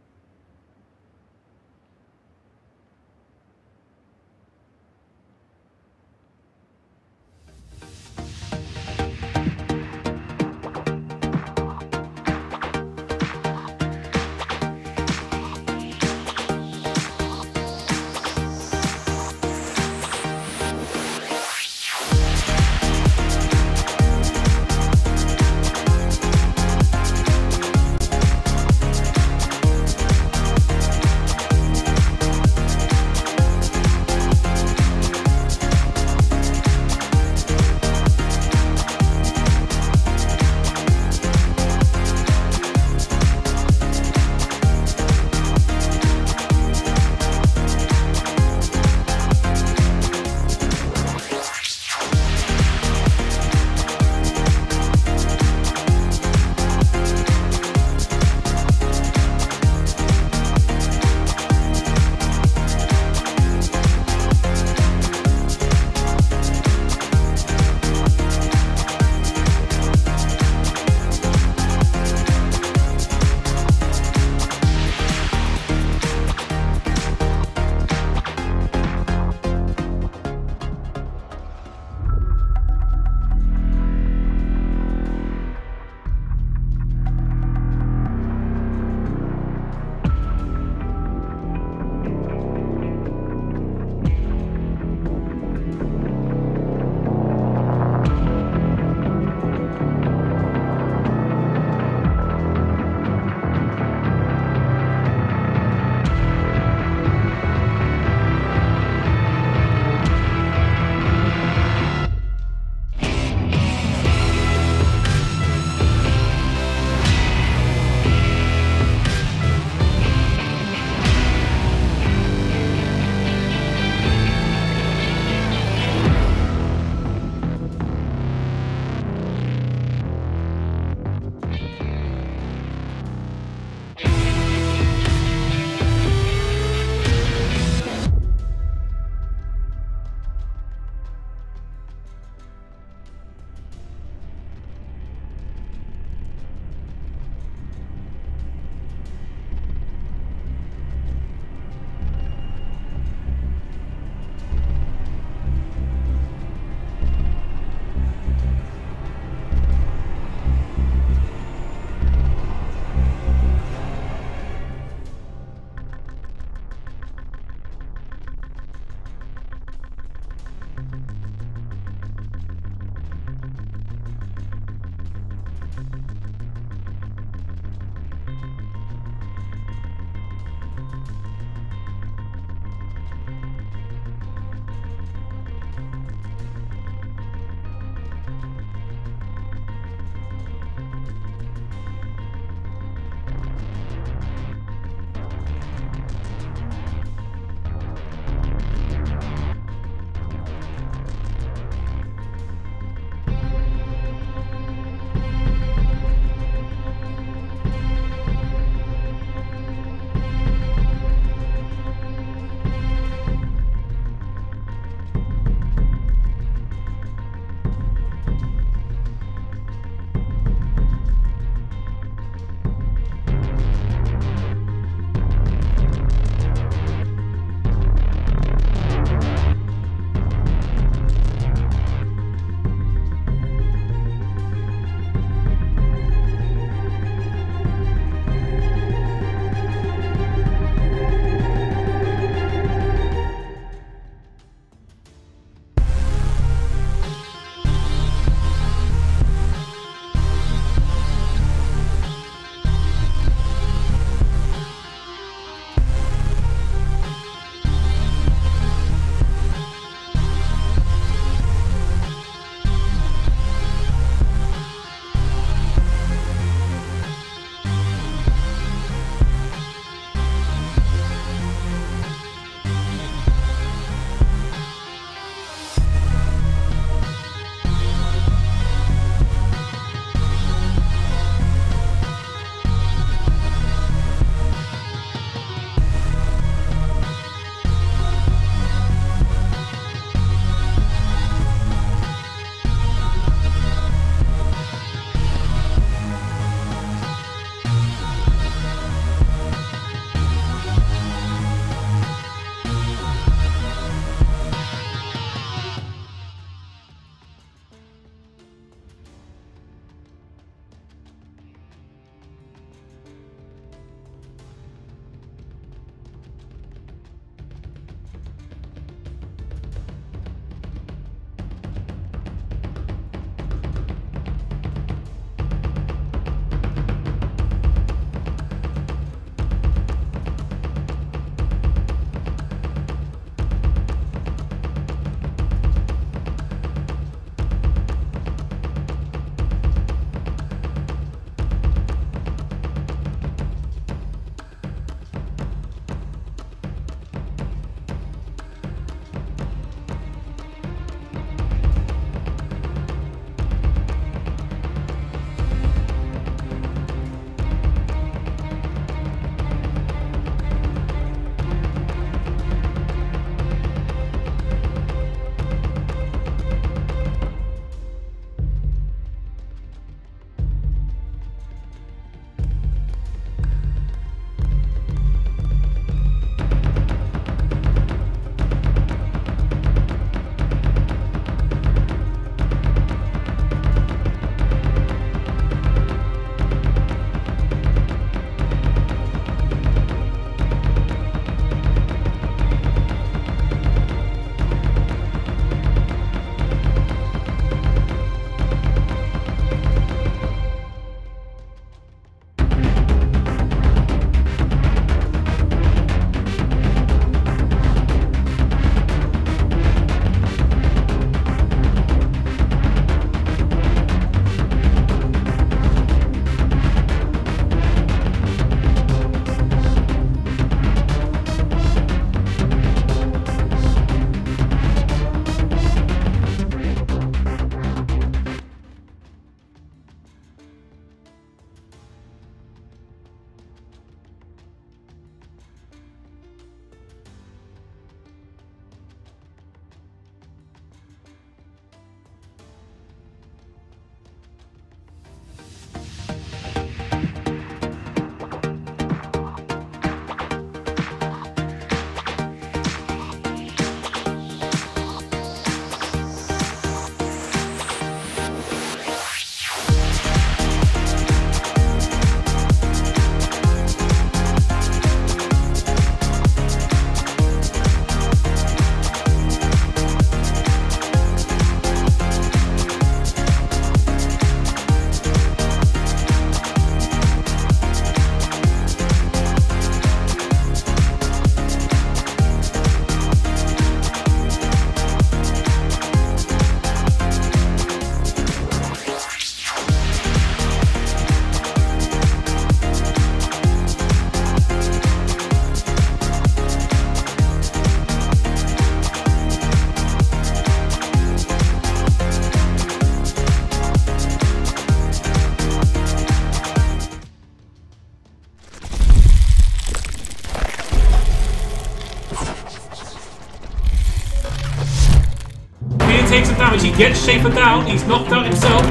takes some damage. He gets Schaefer down. He's knocked out himself.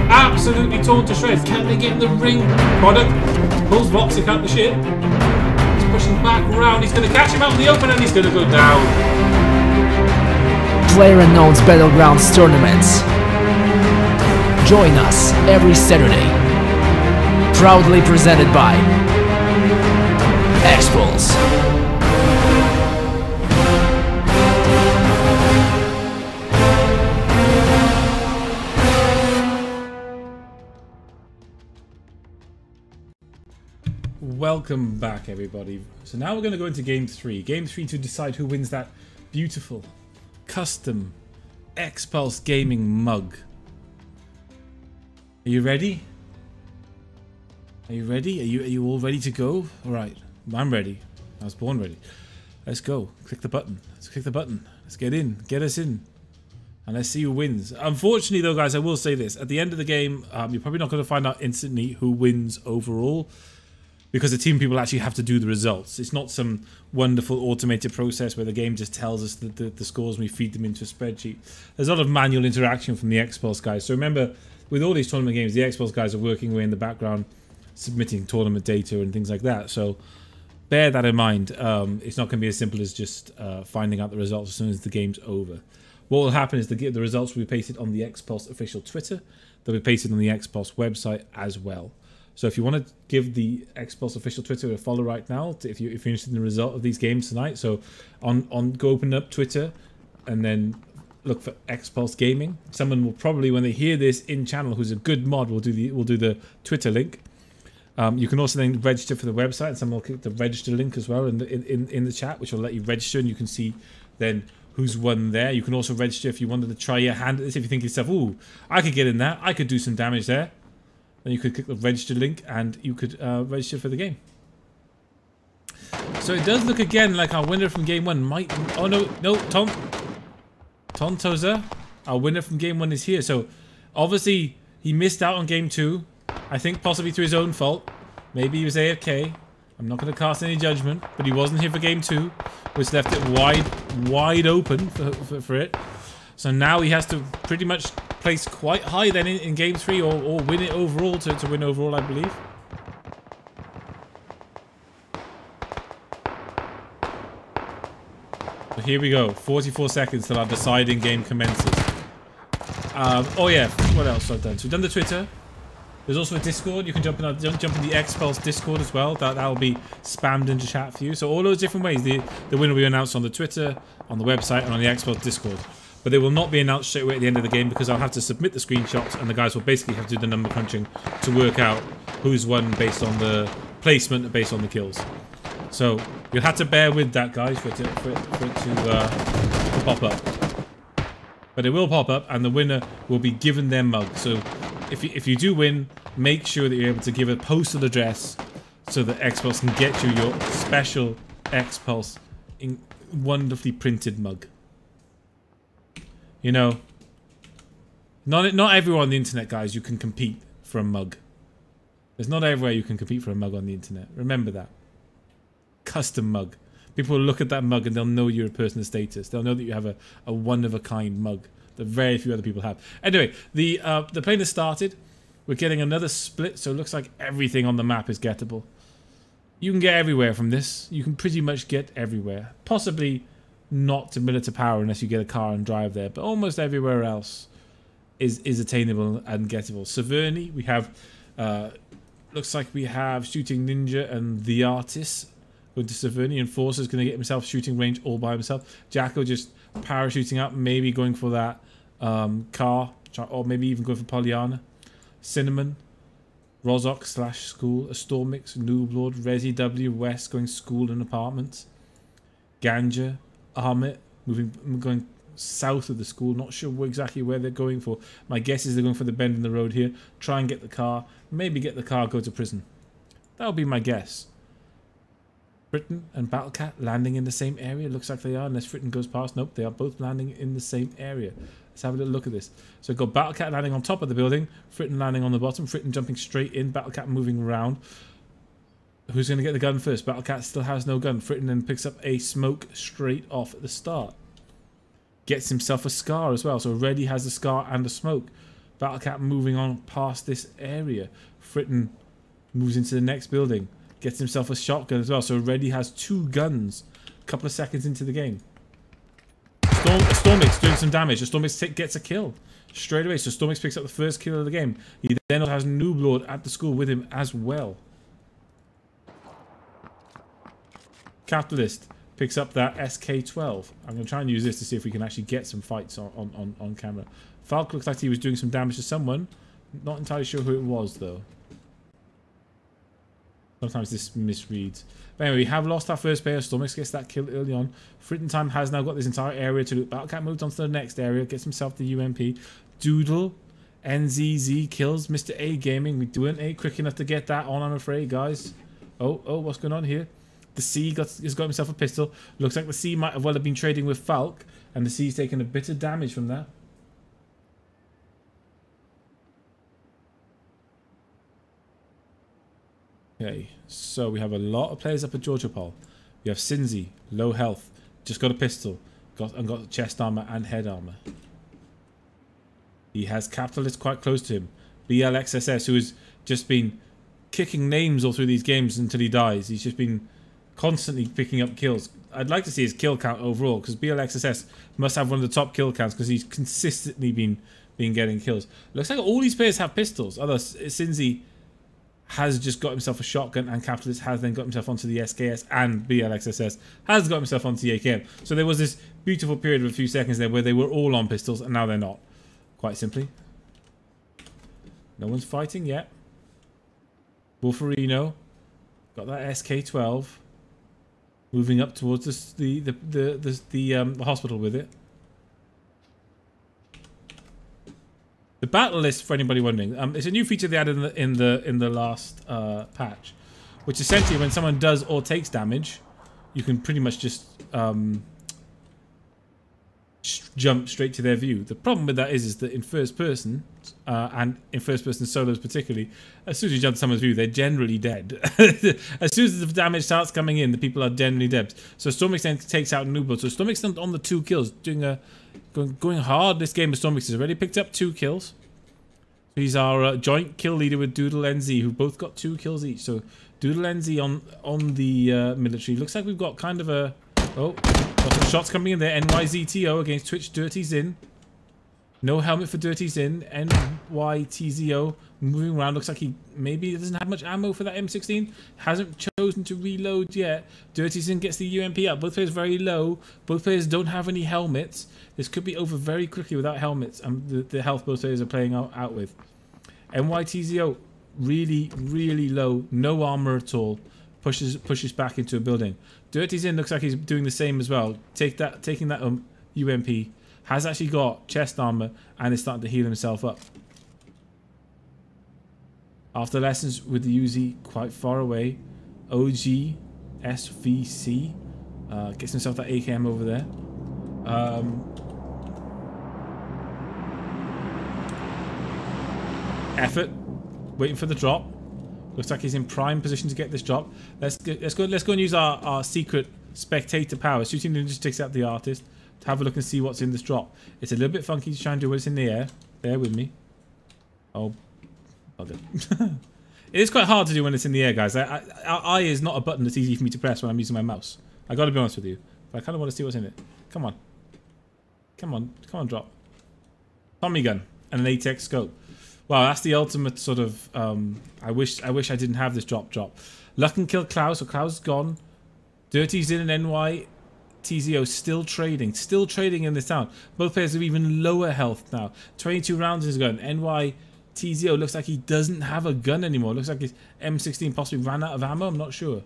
Absolutely torn to shreds. Can they get in the ring? Product pulls Voxic out the ship. He's pushing back round. He's going to catch him out in the open and he's going to go down. Playerunknown's Battlegrounds tournaments. Join us every Saturday. Proudly presented by X-Pulse. Welcome back, everybody. So now we're going to go into Game 3. Game 3 to decide who wins that beautiful, custom, X-Pulse gaming mug. Are you ready? Are you ready? Are you all ready to go? Alright, I'm ready. I was born ready. Let's go. Click the button. Let's click the button. Let's get in. Get us in. And let's see who wins. Unfortunately, though, guys, I will say this. At the end of the game, you're probably not going to find out instantly who wins overall, because the team people actually have to do the results. It's not some wonderful automated process where the game just tells us the scores and we feed them into a spreadsheet. There's a lot of manual interaction from the X-Pulse guys. So remember, with all these tournament games, the X-Pulse guys are working away in the background, submitting tournament data and things like that. So bear that in mind. It's not going to be as simple as just finding out the results as soon as the game's over. What will happen is the results will be pasted on the X-Pulse official Twitter. They'll be pasted on the X-Pulse website as well. So if you want to give the X-Pulse official Twitter a follow right now, if you're interested in the result of these games tonight, so go open up Twitter and then look for X-Pulse Gaming. Someone will probably, when they hear this in channel, who's a good mod, will do the Twitter link. You can also then register for the website, and someone will click the register link as well in the chat, which will let you register, and you can see then who's won there. You can also register if you wanted to try your hand at this. If you think to yourself, "Ooh, I could get in there. I could do some damage there." Then you could click the register link and you could register for the game. So it does look again like our winner from game 1 might... Oh no, Tom Toza, our winner from game 1 is here. So obviously he missed out on game 2. I think possibly through his own fault. Maybe he was AFK. I'm not going to cast any judgment, but he wasn't here for game 2, which left it wide open for it. So now he has to pretty much place quite high then in game 3 or win it overall to win overall, I believe. So here we go. 44 seconds till our deciding game commences. Oh yeah, what else I've done? So we've done the Twitter. There's also a Discord. You can jump in the X-Pulse Discord as well. That'll be spammed into chat for you. So all those different ways. The winner will be announced on the Twitter, on the website, and on the X-Pulse Discord. But they will not be announced straight away at the end of the game, because I'll have to submit the screenshots and the guys will basically have to do the number crunching to work out who's won based on the placement and based on the kills. So you'll have to bear with that, guys, for it to pop up. But it will pop up and the winner will be given their mug. So if you do win, make sure that you're able to give a postal address so that X-Pulse can get you your special X-Pulse wonderfully printed mug. You know, not everywhere on the internet, guys, you can compete for a mug. There's not everywhere you can compete for a mug on the internet. Remember that. Custom mug. People will look at that mug and they'll know you're a person of status. They'll know that you have a one-of-a-kind mug that very few other people have. Anyway, the plane has started. We're getting another split, so it looks like everything on the map is gettable. You can get everywhere from this. You can pretty much get everywhere. Possibly not to military power unless you get a car and drive there, but almost everywhere else is attainable and gettable. Severny, we have looks like we have Shooting Ninja and the Artist going to Severny. Enforcer's going to get himself shooting range all by himself. Jacko just parachuting up, maybe going for that car, or maybe even going for Pollyanna. Cinnamon, Rozok / school, a Stormix, Nooblord, Resi W, West going school and apartments. Ganja, Armit, going south of the school. Not sure exactly where they're going for. My guess is they're going for the bend in the road here. Try and get the car. Maybe get the car, go to prison. That would be my guess. Britain and Battlecat landing in the same area. Looks like they are, unless Fritton goes past. Nope, they are both landing in the same area. Let's have a little look at this. So we've got Battlecat landing on top of the building. Fritton landing on the bottom. Fritton jumping straight in. Battlecat moving around. Who's going to get the gun first? Battlecat still has no gun. Fritton then picks up a smoke straight off at the start. Gets himself a scar as well. So already has a scar and a smoke. Battlecat moving on past this area. Fritton moves into the next building. Gets himself a shotgun as well. So already has 2 guns. A couple of seconds into the game. Stormix doing some damage. The Stormix gets a kill straight away. So Stormix picks up the first kill of the game. He then has Nooblord at the school with him as well. Capitalist picks up that SK-12. I'm going to try and use this to see if we can actually get some fights on camera. Falk looks like he was doing some damage to someone. Not entirely sure who it was, though. Sometimes this misreads. But anyway, we have lost our first player. Stormix gets that kill early on. Fritton Time has now got this entire area to loot. Battlecat moved on to the next area. Gets himself the UMP. Doodle. NZZ kills Mr. A Gaming. We weren't quick enough to get that on, I'm afraid, guys. Oh, what's going on here? The C has got himself a pistol. Looks like the C might have well have been trading with Falk. And the C's taken a bit of damage from that. Okay, so we have a lot of players up at Georgia Pol. We have Sinzi, low health, just got a pistol, got chest armor and head armor. He has Capitalist quite close to him. BLXSS, who has just been kicking names all through these games until he dies. He's just been constantly picking up kills. I'd like to see his kill count overall, because BLXSS must have one of the top kill counts, because he's consistently been getting kills. Looks like all these players have pistols. Although Sinzi has just got himself a shotgun, and Capitalist has then got himself onto the SKS, and BLXSS has got himself onto the AKM. So there was this beautiful period of a few seconds there where they were all on pistols, and now they're not. Quite simply. No one's fighting yet. Wolferino got that SK-12. Moving up towards the hospital with it. The battle list, for anybody wondering, it's a new feature they added in the last patch, which essentially, when someone does or takes damage, you can pretty much just jump straight to their view. The problem with that is that in first person, and in first person solos particularly, as soon as you jump to someone's view, they're generally dead. As soon as the damage starts coming in, the people are generally dead. So Stormix then takes out Nooblord. So Stormix on the 2 kills, going hard this game. Stormix has already picked up 2 kills. He's our joint kill leader with Doodle NZ, who both got 2 kills each. So Doodle NZ on the military. Looks like we've got kind of a... Oh, got some shots coming in there. NYZTO against Twitch Dirty Zin. No helmet for Dirty Zin. NYTZO moving around. Looks like he maybe doesn't have much ammo for that M16. Hasn't chosen to reload yet. Dirty Zin gets the UMP up. Both players very low. Both players don't have any helmets. This could be over very quickly without helmets. The health both players are playing out with. NYTZO really, really low. No armor at all. Pushes back into a building. Dirty Zin looks like he's doing the same as well. Taking that UMP. Has actually got chest armor and is starting to heal himself up. After lessons with the Uzi quite far away. OG SVC gets himself that AKM over there. Effort, waiting for the drop. Looks like he's in prime position to get this drop. Let's go and use our secret spectator power. Shooting Ninja takes out the artist. To have a look and see what's in this drop. It's a little bit funky to try and do what's in the air. Bear with me. Oh, bugger. It is quite hard to do when it's in the air, guys. I is not a button that's easy for me to press when I'm using my mouse. I gotta be honest with you. But I kind of want to see what's in it. Come on. Come on, drop. Tommy gun and an 8x scope. Wow, that's the ultimate sort of. I wish I didn't have this drop. Luck and kill Klaus. So Klaus is gone. Dirty's in an NY. TZO still trading in this town. Both players have even lower health now. 22 rounds in his gun. NY TZO looks like he doesn't have a gun anymore. Looks like his M16 possibly ran out of ammo. I'm not sure.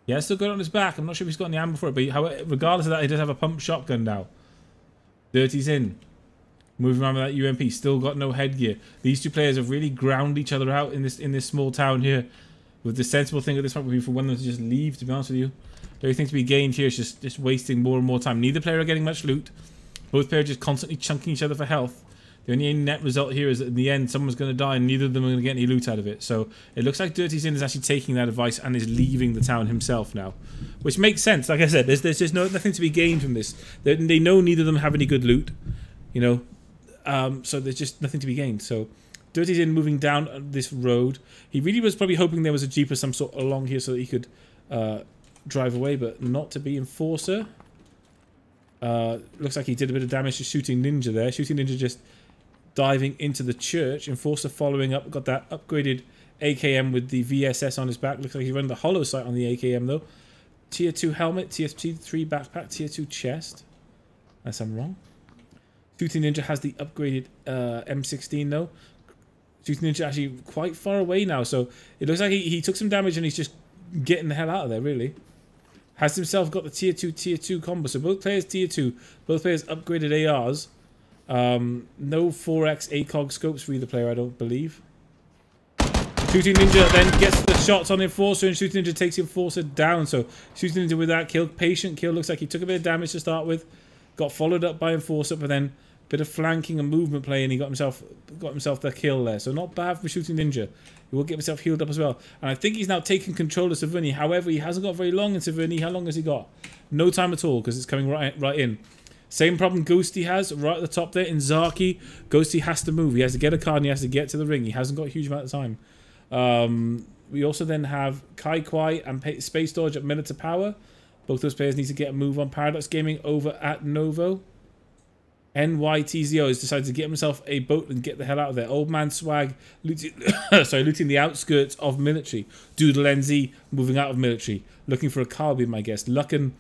Yeah, still got it on his back. I'm not sure if he's got any ammo for it, but regardless of that, he does have a pump shotgun now. Dirty's in. Moving around with that UMP. Still got no headgear. These 2 players have really ground each other out in this small town here. With the sensible thing at this point would be for one of them to just leave, to be honest with you. The only thing to be gained here is just wasting more and more time. Neither player are getting much loot. Both players just constantly chunking each other for health. The only net result here is that in the end, someone's going to die and neither of them are going to get any loot out of it. So it looks like Dirty Sin is actually taking that advice and is leaving the town himself now. Which makes sense. Like I said, there's just nothing to be gained from this. They know neither of them have any good loot. You know, so there's just nothing to be gained. So Dirty Sin moving down this road. He really was probably hoping there was a jeep of some sort along here so that he could drive away, but not to be. Enforcer. Looks like he did a bit of damage to Shooting Ninja there. Shooting Ninja just diving into the church. Enforcer following up. Got that upgraded AKM with the VSS on his back. Looks like he's running the hollow sight on the AKM though. Tier 2 helmet, Tier 3 backpack, Tier 2 chest. Unless I'm wrong. Shooting Ninja has the upgraded M16 though. Shooting Ninja actually quite far away now, so it looks like he took some damage and he's just getting the hell out of there, really. Has himself got the Tier 2 combo. So both players Tier 2, both players upgraded ARs. No 4x ACOG scopes for either player, I don't believe. Shooting Ninja then gets the shots on Enforcer, and Shooting Ninja takes Enforcer down. So Shooting Ninja with that kill, patient kill. Looks like he took a bit of damage to start with. Got followed up by Enforcer, but then a bit of flanking and movement play, and he got himself the kill there. So not bad for Shooting Ninja. He will get himself healed up as well. And I think he's now taking control of Severny. However, he hasn't got very long in Severny. How long has he got? No time at all, because it's coming right in. Same problem Ghosty has right at the top there in Zaki. Ghosty has to move. He has to get a card and he has to get to the ring. He hasn't got a huge amount of time. We also then have Kai Kwai and Space Dodge at Minute to Power. Both those players need to get a move on. Paradox Gaming over at Novo. NYTZO has decided to get himself a boat and get the hell out of there. Old Man Swag looting, looting the outskirts of military. Doodle NZ moving out of military. Looking for a carbine, I guess. Lucking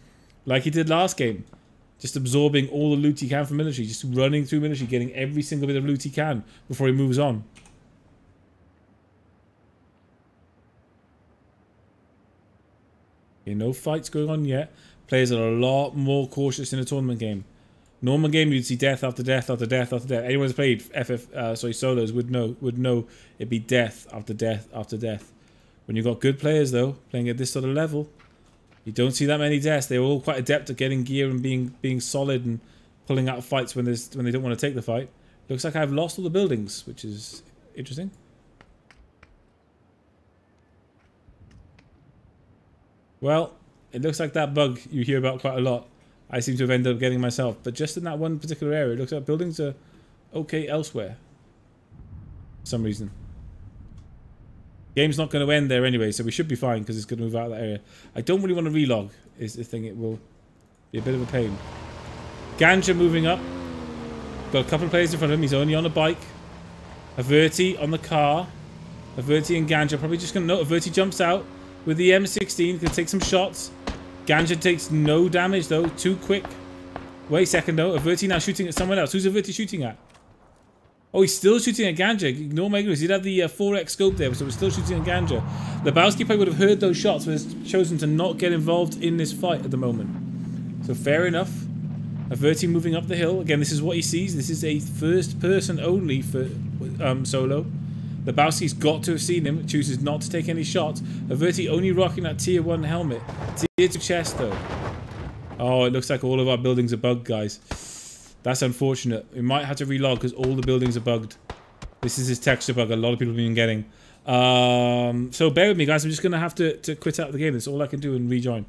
like he did last game. Just absorbing all the loot he can from military. Just running through military, getting every single bit of loot he can before he moves on. Okay, no fights going on yet. Players are a lot more cautious in a tournament game. Normal game, you'd see death after death after death after death. Anyone who's played solos would know it'd be death after death after death. When you've got good players though, playing at this sort of level, you don't see that many deaths. They're all quite adept at getting gear and being solid and pulling out fights when they don't want to take the fight. Looks like I've lost all the buildings, which is interesting. Well, it looks like that bug you hear about quite a lot, I seem to have ended up getting myself. But just in that one particular area, it looks like buildings are okay elsewhere. For some reason. Game's not going to end there anyway, so we should be fine because it's going to move out of that area. I don't really want to relog, is the thing. It will be a bit of a pain. Ganja moving up. Got a couple of players in front of him. He's only on a bike. Averti on the car. Averti and Ganja probably just going to... No, Averti jumps out with the M16. Going to take some shots. Ganja takes no damage though. Too quick. Wait a second though. Averti now shooting at someone else. Who's Averti shooting at? Oh, he's still shooting at Ganja. Ignore my ignorance. He did have the 4x scope there, so we're still shooting at Ganja. Lebowski probably would have heard those shots, but has chosen to not get involved in this fight at the moment. So fair enough. Averti moving up the hill. Again, this is what he sees. This is a first person only for solo. Lebowski's got to have seen him. Chooses not to take any shots. Averti only rocking that tier 1 helmet. Tier 2 chest though. Oh, it looks like all of our buildings are bugged, guys. That's unfortunate. We might have to relog because all the buildings are bugged. This is his texture bug a lot of people have been getting. So bear with me, guys. I'm just going to have to quit out the game. That's all I can do and rejoin.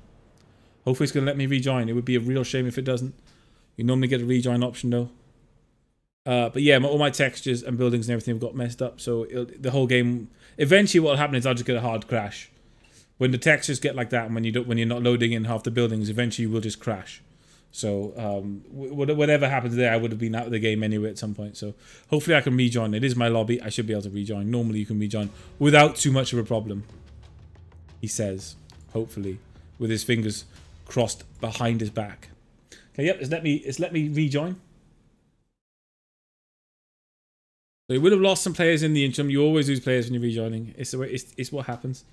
Hopefully it's going to let me rejoin. It would be a real shame if it doesn't. You normally get a rejoin option though. But yeah, all my textures and buildings and everything have got messed up. So the whole game... Eventually what will happen is I'll just get a hard crash. When the textures get like that and when you're not loading in half the buildings, eventually you will just crash. So whatever happens there, I would have been out of the game anyway at some point. So hopefully I can rejoin. It is my lobby. I should be able to rejoin. Normally you can rejoin without too much of a problem. He says, hopefully, with his fingers crossed behind his back. Okay, yep, it's let me rejoin. So you would have lost some players in the interim. You always lose players when you're rejoining. It's the way. It's what happens.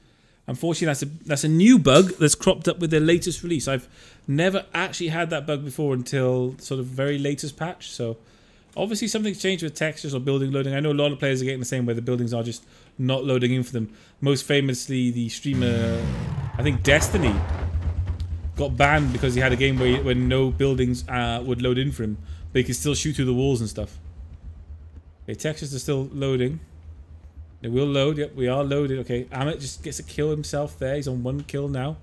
Unfortunately, that's a new bug that's cropped up with their latest release. I've never actually had that bug before until sort of very latest patch. So obviously something's changed with textures or building loading. I know a lot of players are getting the same where the buildings are just not loading in for them. Most famously, the streamer, I think Destiny, got banned because he had a game where no buildings would load in for him, but he could still shoot through the walls and stuff. Okay, textures are still loading. It will load. Yep, we are loaded. Okay, Amit just gets a kill himself there. He's on 1 kill now.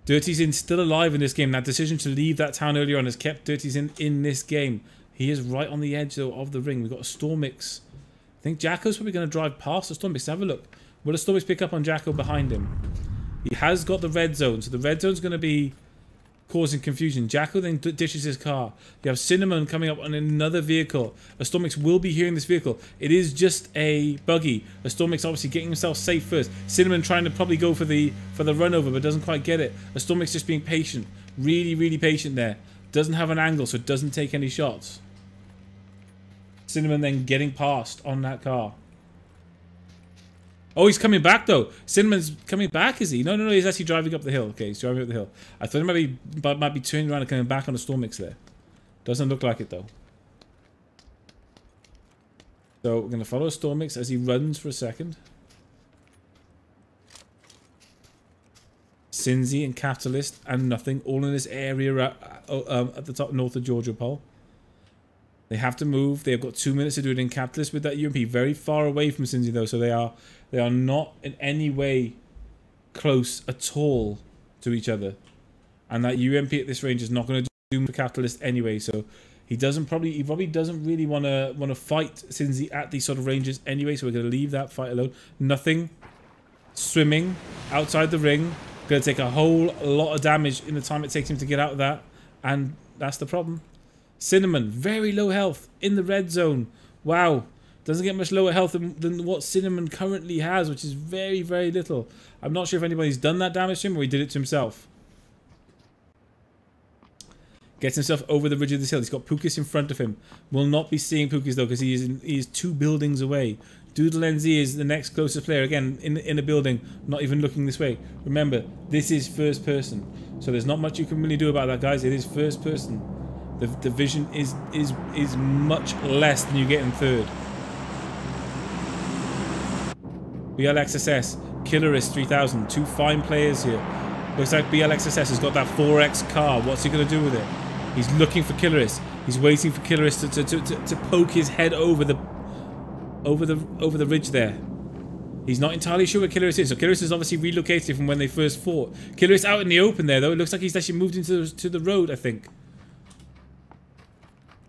Dirty's in still alive in this game. That decision to leave that town earlier on has kept Dirty's in this game. He is right on the edge though of the ring. We've got a Stormix. I think Jacko's probably going to drive past the Stormix. Have a look. Will the Stormix pick up on Jacko behind him? He has got the red zone, so the red zone's going to be causing confusion. Jacko then ditches his car. You have Cinnamon coming up on another vehicle. A Stormix will be hearing this vehicle. It is just a buggy. A Stormix obviously getting himself safe first. Cinnamon trying to probably go for the run over, but doesn't quite get it. A Stormix just being patient. Really, really patient there. Doesn't have an angle, so it doesn't take any shots. Cinnamon then getting past on that car. Oh, he's coming back though. Cinnamon's coming back, is he? No, he's actually driving up the hill. Okay, he's driving up the hill. I thought he might be turning around and coming back on the Stormix there. Doesn't look like it though. So we're going to follow Stormix as he runs for a second. Cinzy and Catalyst and Nothing all in this area at the top north of Georgia Pole. They have to move. They've got 2 minutes to do it in Capitalist with that UMP. Very far away from Cincy though, so they are not in any way close at all to each other. And that UMP at this range is not going to do for Capitalist anyway. So he probably doesn't really want to fight Cincy at these sort of ranges anyway. So we're going to leave that fight alone. Nothing. Swimming outside the ring. Going to take a whole lot of damage in the time it takes him to get out of that, and that's the problem. Cinnamon, very low health in the red zone. Wow. Doesn't get much lower health than what Cinnamon currently has, which is very, very little. I'm not sure if anybody's done that damage to him or he did it to himself. Gets himself over the ridge of this hill. He's got Pukis in front of him. Will not be seeing Pukis though because he is 2 buildings away. Doodle NZ is the next closest player. Again, in a building, not even looking this way. Remember, this is first person. So there's not much you can really do about that, guys. It is first person. The vision is much less than you get in third. BLXSS, Killerist 3000, 2 fine players here. Looks like BLXSS has got that 4X car. What's he going to do with it? He's looking for Killerist. He's waiting for Killerist to poke his head over the ridge there. He's not entirely sure where Killerist is. So Killerist is obviously relocated from when they first fought. Killerist out in the open there though. It looks like he's actually moved into the road, I think.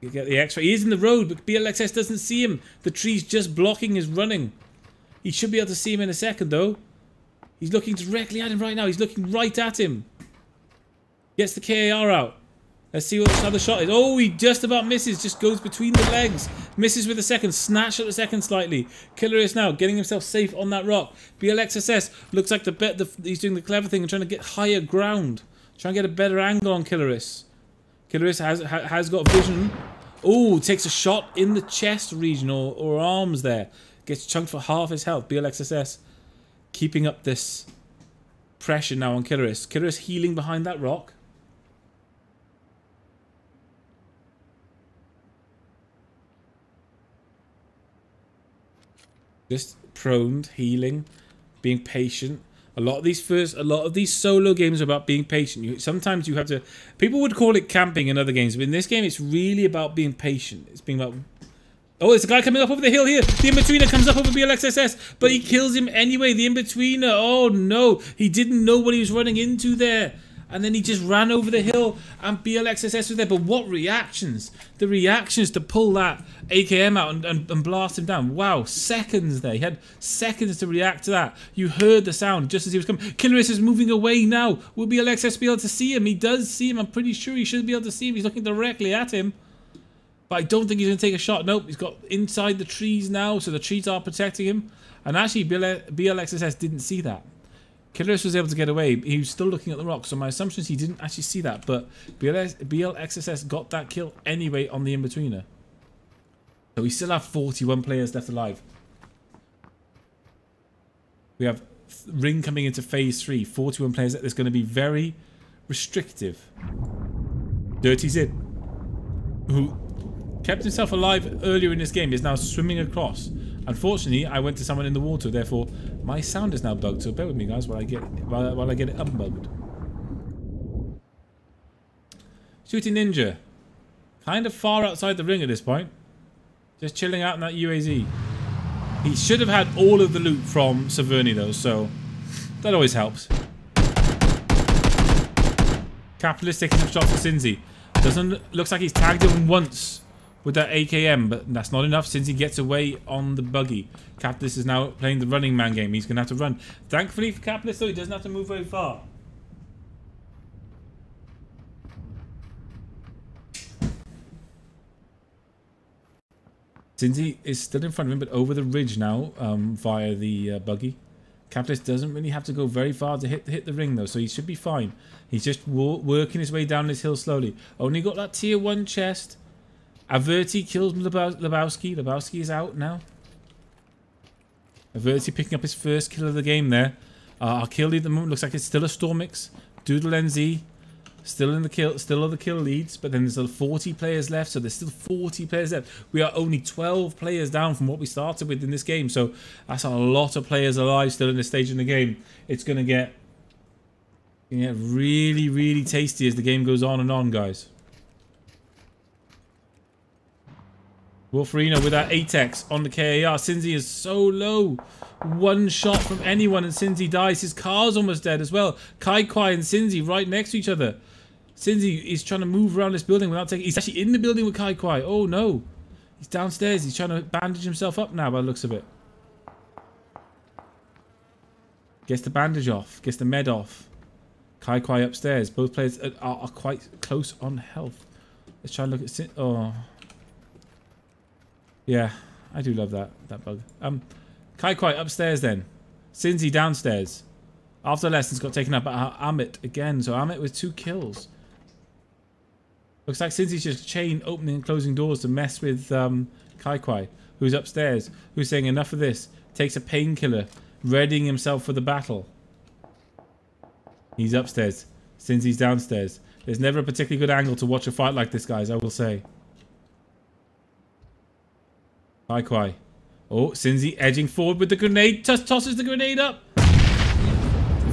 You get the X-ray. He is in the road, but BLXS doesn't see him. The tree's just blocking his running. He should be able to see him in a second, though. He's looking directly at him right now. He's looking right at him. Gets the KAR out. Let's see what this other shot is. Oh, he just about misses. Just goes between the legs. Misses with the second. Snatched at the second slightly. Killer is now getting himself safe on that rock. BLXSS looks like he's doing the clever thing and trying to get higher ground. Trying to get a better angle on Killeris. Killeris has got vision. Oh, takes a shot in the chest region or arms there. Gets chunked for half his health. BLXSS keeping up this pressure now on Killeris. Killeris healing behind that rock. Just proned, healing, being patient. A lot of these solo games are about being patient. Sometimes you have to. People would call it camping in other games, but in this game, it's really about being patient. It's being about. Oh, there's a guy coming up over the hill here. The in-betweener comes up over BLXSS, but he kills him anyway. The in-betweener. Oh no, he didn't know what he was running into there. And then he just ran over the hill and BLXSS was there. But what reactions? The reactions to pull that AKM out and blast him down. Wow, seconds there. He had seconds to react to that. You heard the sound just as he was coming. Killeris is moving away now. Will BLXSS be able to see him? He does see him. I'm pretty sure he should be able to see him. He's looking directly at him. But I don't think he's going to take a shot. Nope, he's got inside the trees now. So the trees are protecting him. And actually, BLXSS didn't see that. Killeris was able to get away. He was still looking at the rock, so my assumption is he didn't actually see that, but BLXSS got that kill anyway on the in-betweener. So we still have 41 players left alive. We have Ring coming into phase 3, 41 players. That's going to be very restrictive. Dirty's in, who kept himself alive earlier in this game, is now swimming across. Unfortunately, I went to someone in the water, therefore my sound is now bugged. So bear with me, guys, while I get it unbugged. Shooting Ninja, kind of far outside the ring at this point. Just chilling out in that UAZ. He should have had all of the loot from Saverni though, so that always helps. Capitalist taking some shots at Cinzy. Looks like he's tagged him once with that AKM, but that's not enough. Cinzy gets away on the buggy. Capitalist is now playing the running man game. He's going to have to run. Thankfully for Capitalist though, he doesn't have to move very far. Cinzy is still in front of him, but over the ridge now via the buggy. Capitalist doesn't really have to go very far to hit the ring though, so he should be fine. He's just working his way down this hill slowly. Only got that tier 1 chest. Averti kills Lebowski. Lebowski is out now. Averti picking up his first kill of the game there. Our kill lead at the moment looks like it's still a Stormix. Doodle NZ. Still in the kill, still on the kill leads, but then there's still 40 players left, so there's still 40 players left. We are only 12 players down from what we started with in this game, so that's a lot of players alive still in this stage in the game. It's going to get really, really tasty as the game goes on and on, guys. Wolferino with that 8x on the KAR. Cinzy is so low. One shot from anyone and Cinzy dies. His car's almost dead as well. Kai Kwai and Cinzy right next to each other. Cinzy is trying to move around this building without taking... He's actually in the building with Kai Kwai. Oh no. He's downstairs. He's trying to bandage himself up now by the looks of it. Gets the bandage off. Gets the med off. Kai Kwai upstairs. Both players are quite close on health. Let's try and look at... Oh. Yeah. I do love that bug. Kai Kwai upstairs then. Cinzy downstairs. After lessons got taken up by Amit again. So Amit with 2 kills. Looks like Cinzy's just chain opening and closing doors to mess with Kai Kwai, who's upstairs, who's saying enough of this. Takes a painkiller, readying himself for the battle. He's upstairs. Cinzy's downstairs. There's never a particularly good angle to watch a fight like this, guys, I will say. Kai Kwai. Oh, Cinzy edging forward with the grenade. Tosses the grenade up.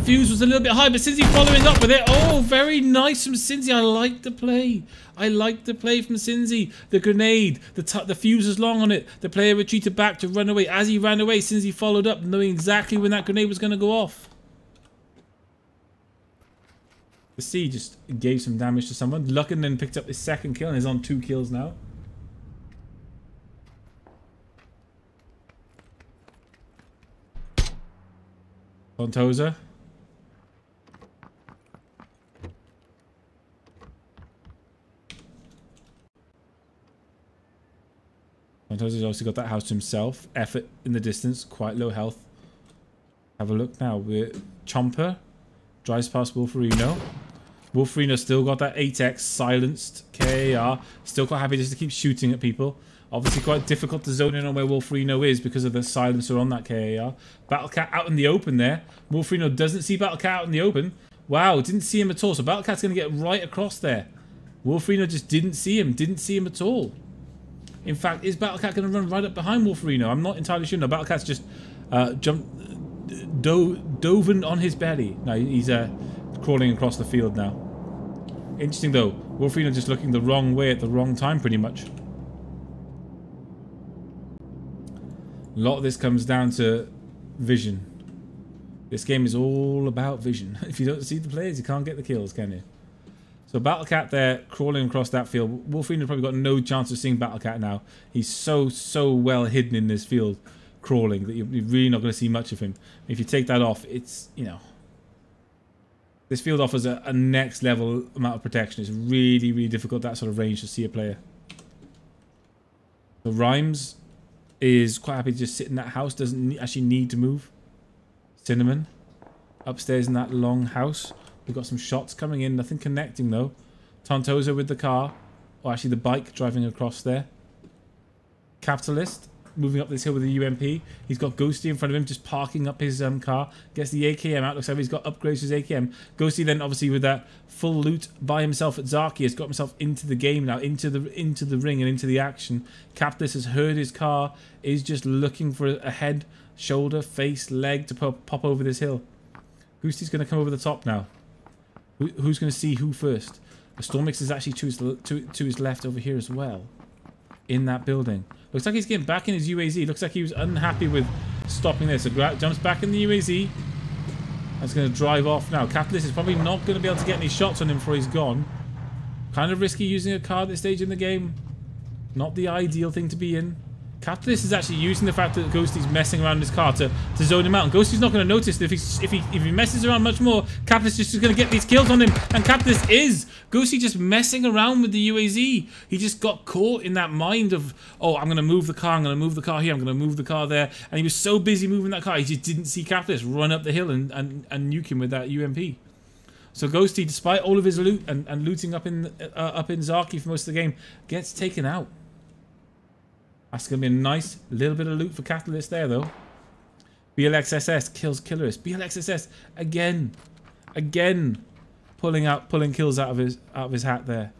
Fuse was a little bit high, but Cinzy following up with it. Oh, very nice from Cinzy. I like the play. I like the play from Cinzy. The grenade, the fuse was long on it. The player retreated back to run away. As he ran away, Cinzy followed up, knowing exactly when that grenade was going to go off. The C just gave some damage to someone. Luckin then picked up his second kill and is on 2 kills now. Fontosa. Fontosa's obviously got that house to himself. Effort in the distance, quite low health. Have a look now. We're Chomper drives past Wolferino. Wolferino still got that 8x silenced KAR. Still quite happy just to keep shooting at people. Obviously quite difficult to zone in on where Wolferino is because of the silencer on that KAR. Battlecat out in the open there. Wolferino doesn't see Battlecat out in the open. Wow, didn't see him at all. So Battlecat's going to get right across there. Wolferino just didn't see him. Didn't see him at all. In fact, is Battlecat going to run right up behind Wolferino? I'm not entirely sure. No, Battlecat's just dove on his belly. No, he's crawling across the field now. Interesting though. Wolferino just looking the wrong way at the wrong time pretty much. A lot of this comes down to vision. This game is all about vision. If you don't see the players, you can't get the kills, can you? So Battlecat there, crawling across that field. Wolferino probably got no chance of seeing Battlecat now. He's so well hidden in this field, crawling, that you're really not going to see much of him. If you take that off, it's, you know... This field offers a next level amount of protection. It's really, really difficult, that sort of range, to see a player. So Rhymes is quite happy to just sit in that house. Doesn't actually need to move. Cinnamon upstairs in that long house. We've got some shots coming in. Nothing connecting though. Tontosa with the car. Or actually the bike driving across there. Capitalist moving up this hill with the UMP. He's got Ghosty in front of him just parking up his car. Gets the AKM out. Looks like he's got upgrades to his AKM. Ghosty then obviously with that full loot by himself at Zaki has got himself into the game now. Into the ring and into the action. Capitalist has heard his car. Is just looking for a head, shoulder, face, leg to pop over this hill. Ghosty's going to come over the top now. Who's going to see who first? The Stormix is actually to his left over here as well. in that building. Looks like he's getting back in his UAZ. Looks like he was unhappy with stopping there. So jumps back in the UAZ. That's going to drive off now. Catalyst is probably not going to be able to get any shots on him before he's gone. Kind of risky using a car at this stage in the game. Not the ideal thing to be in. Catalyst is actually using the fact that Ghosty's messing around his car to zone him out. And Ghosty's not going to notice that if he messes around much more, Catalyst is just going to get these kills on him. And Catalyst is. Ghosty just messing around with the UAZ. He just got caught in that mind of, oh, I'm going to move the car. I'm going to move the car here. I'm going to move the car there. And he was so busy moving that car, he just didn't see Catalyst run up the hill and nuke him with that UMP. So Ghosty, despite all of his loot and looting up in Zaki for most of the game, gets taken out. That's going to be a nice little bit of loot for Catalyst there, though. BLXSS kills Killerist. BLXSS again pulling kills out of his hat there.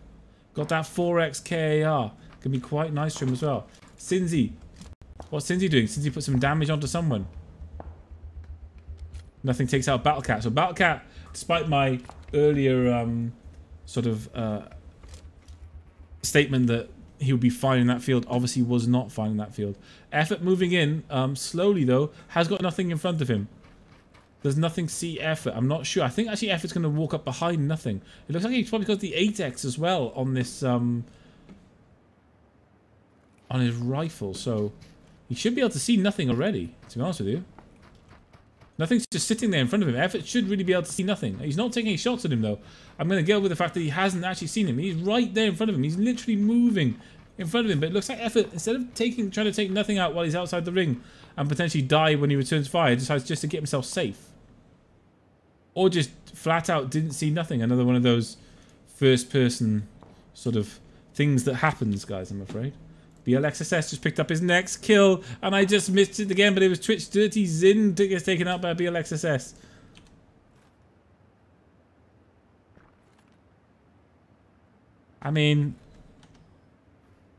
Got that 4x KAR. Can be quite nice to him as well. Cinzy. What's Cinzy doing? Cinzy put some damage onto someone. Nothing takes out Battlecat. So Battlecat, despite my earlier statement that he would be fine in that field, obviously was not fine in that field. Effort moving in, slowly though, has got nothing in front of him. There's nothing to see Effort. I'm not sure. I think actually Effort's going to walk up behind nothing. It looks like he's probably got the 8x as well on this, on his rifle. So he should be able to see nothing already, to be honest with you. Nothing's just sitting there in front of him. Effort should really be able to see nothing. He's not taking any shots at him, though. I'm going to get with the fact that he hasn't actually seen him. He's right there in front of him. He's literally moving in front of him. But it looks like Effort, instead of trying to take nothing out while he's outside the ring and potentially die when he returns fire, decides just to get himself safe. Or just flat out didn't see nothing. Another one of those first-person sort of things that happens, guys, I'm afraid. BLXSS just picked up his next kill, and I just missed it again, but it was Twitch Dirty Zin that gets taken out by BLXSS. I mean,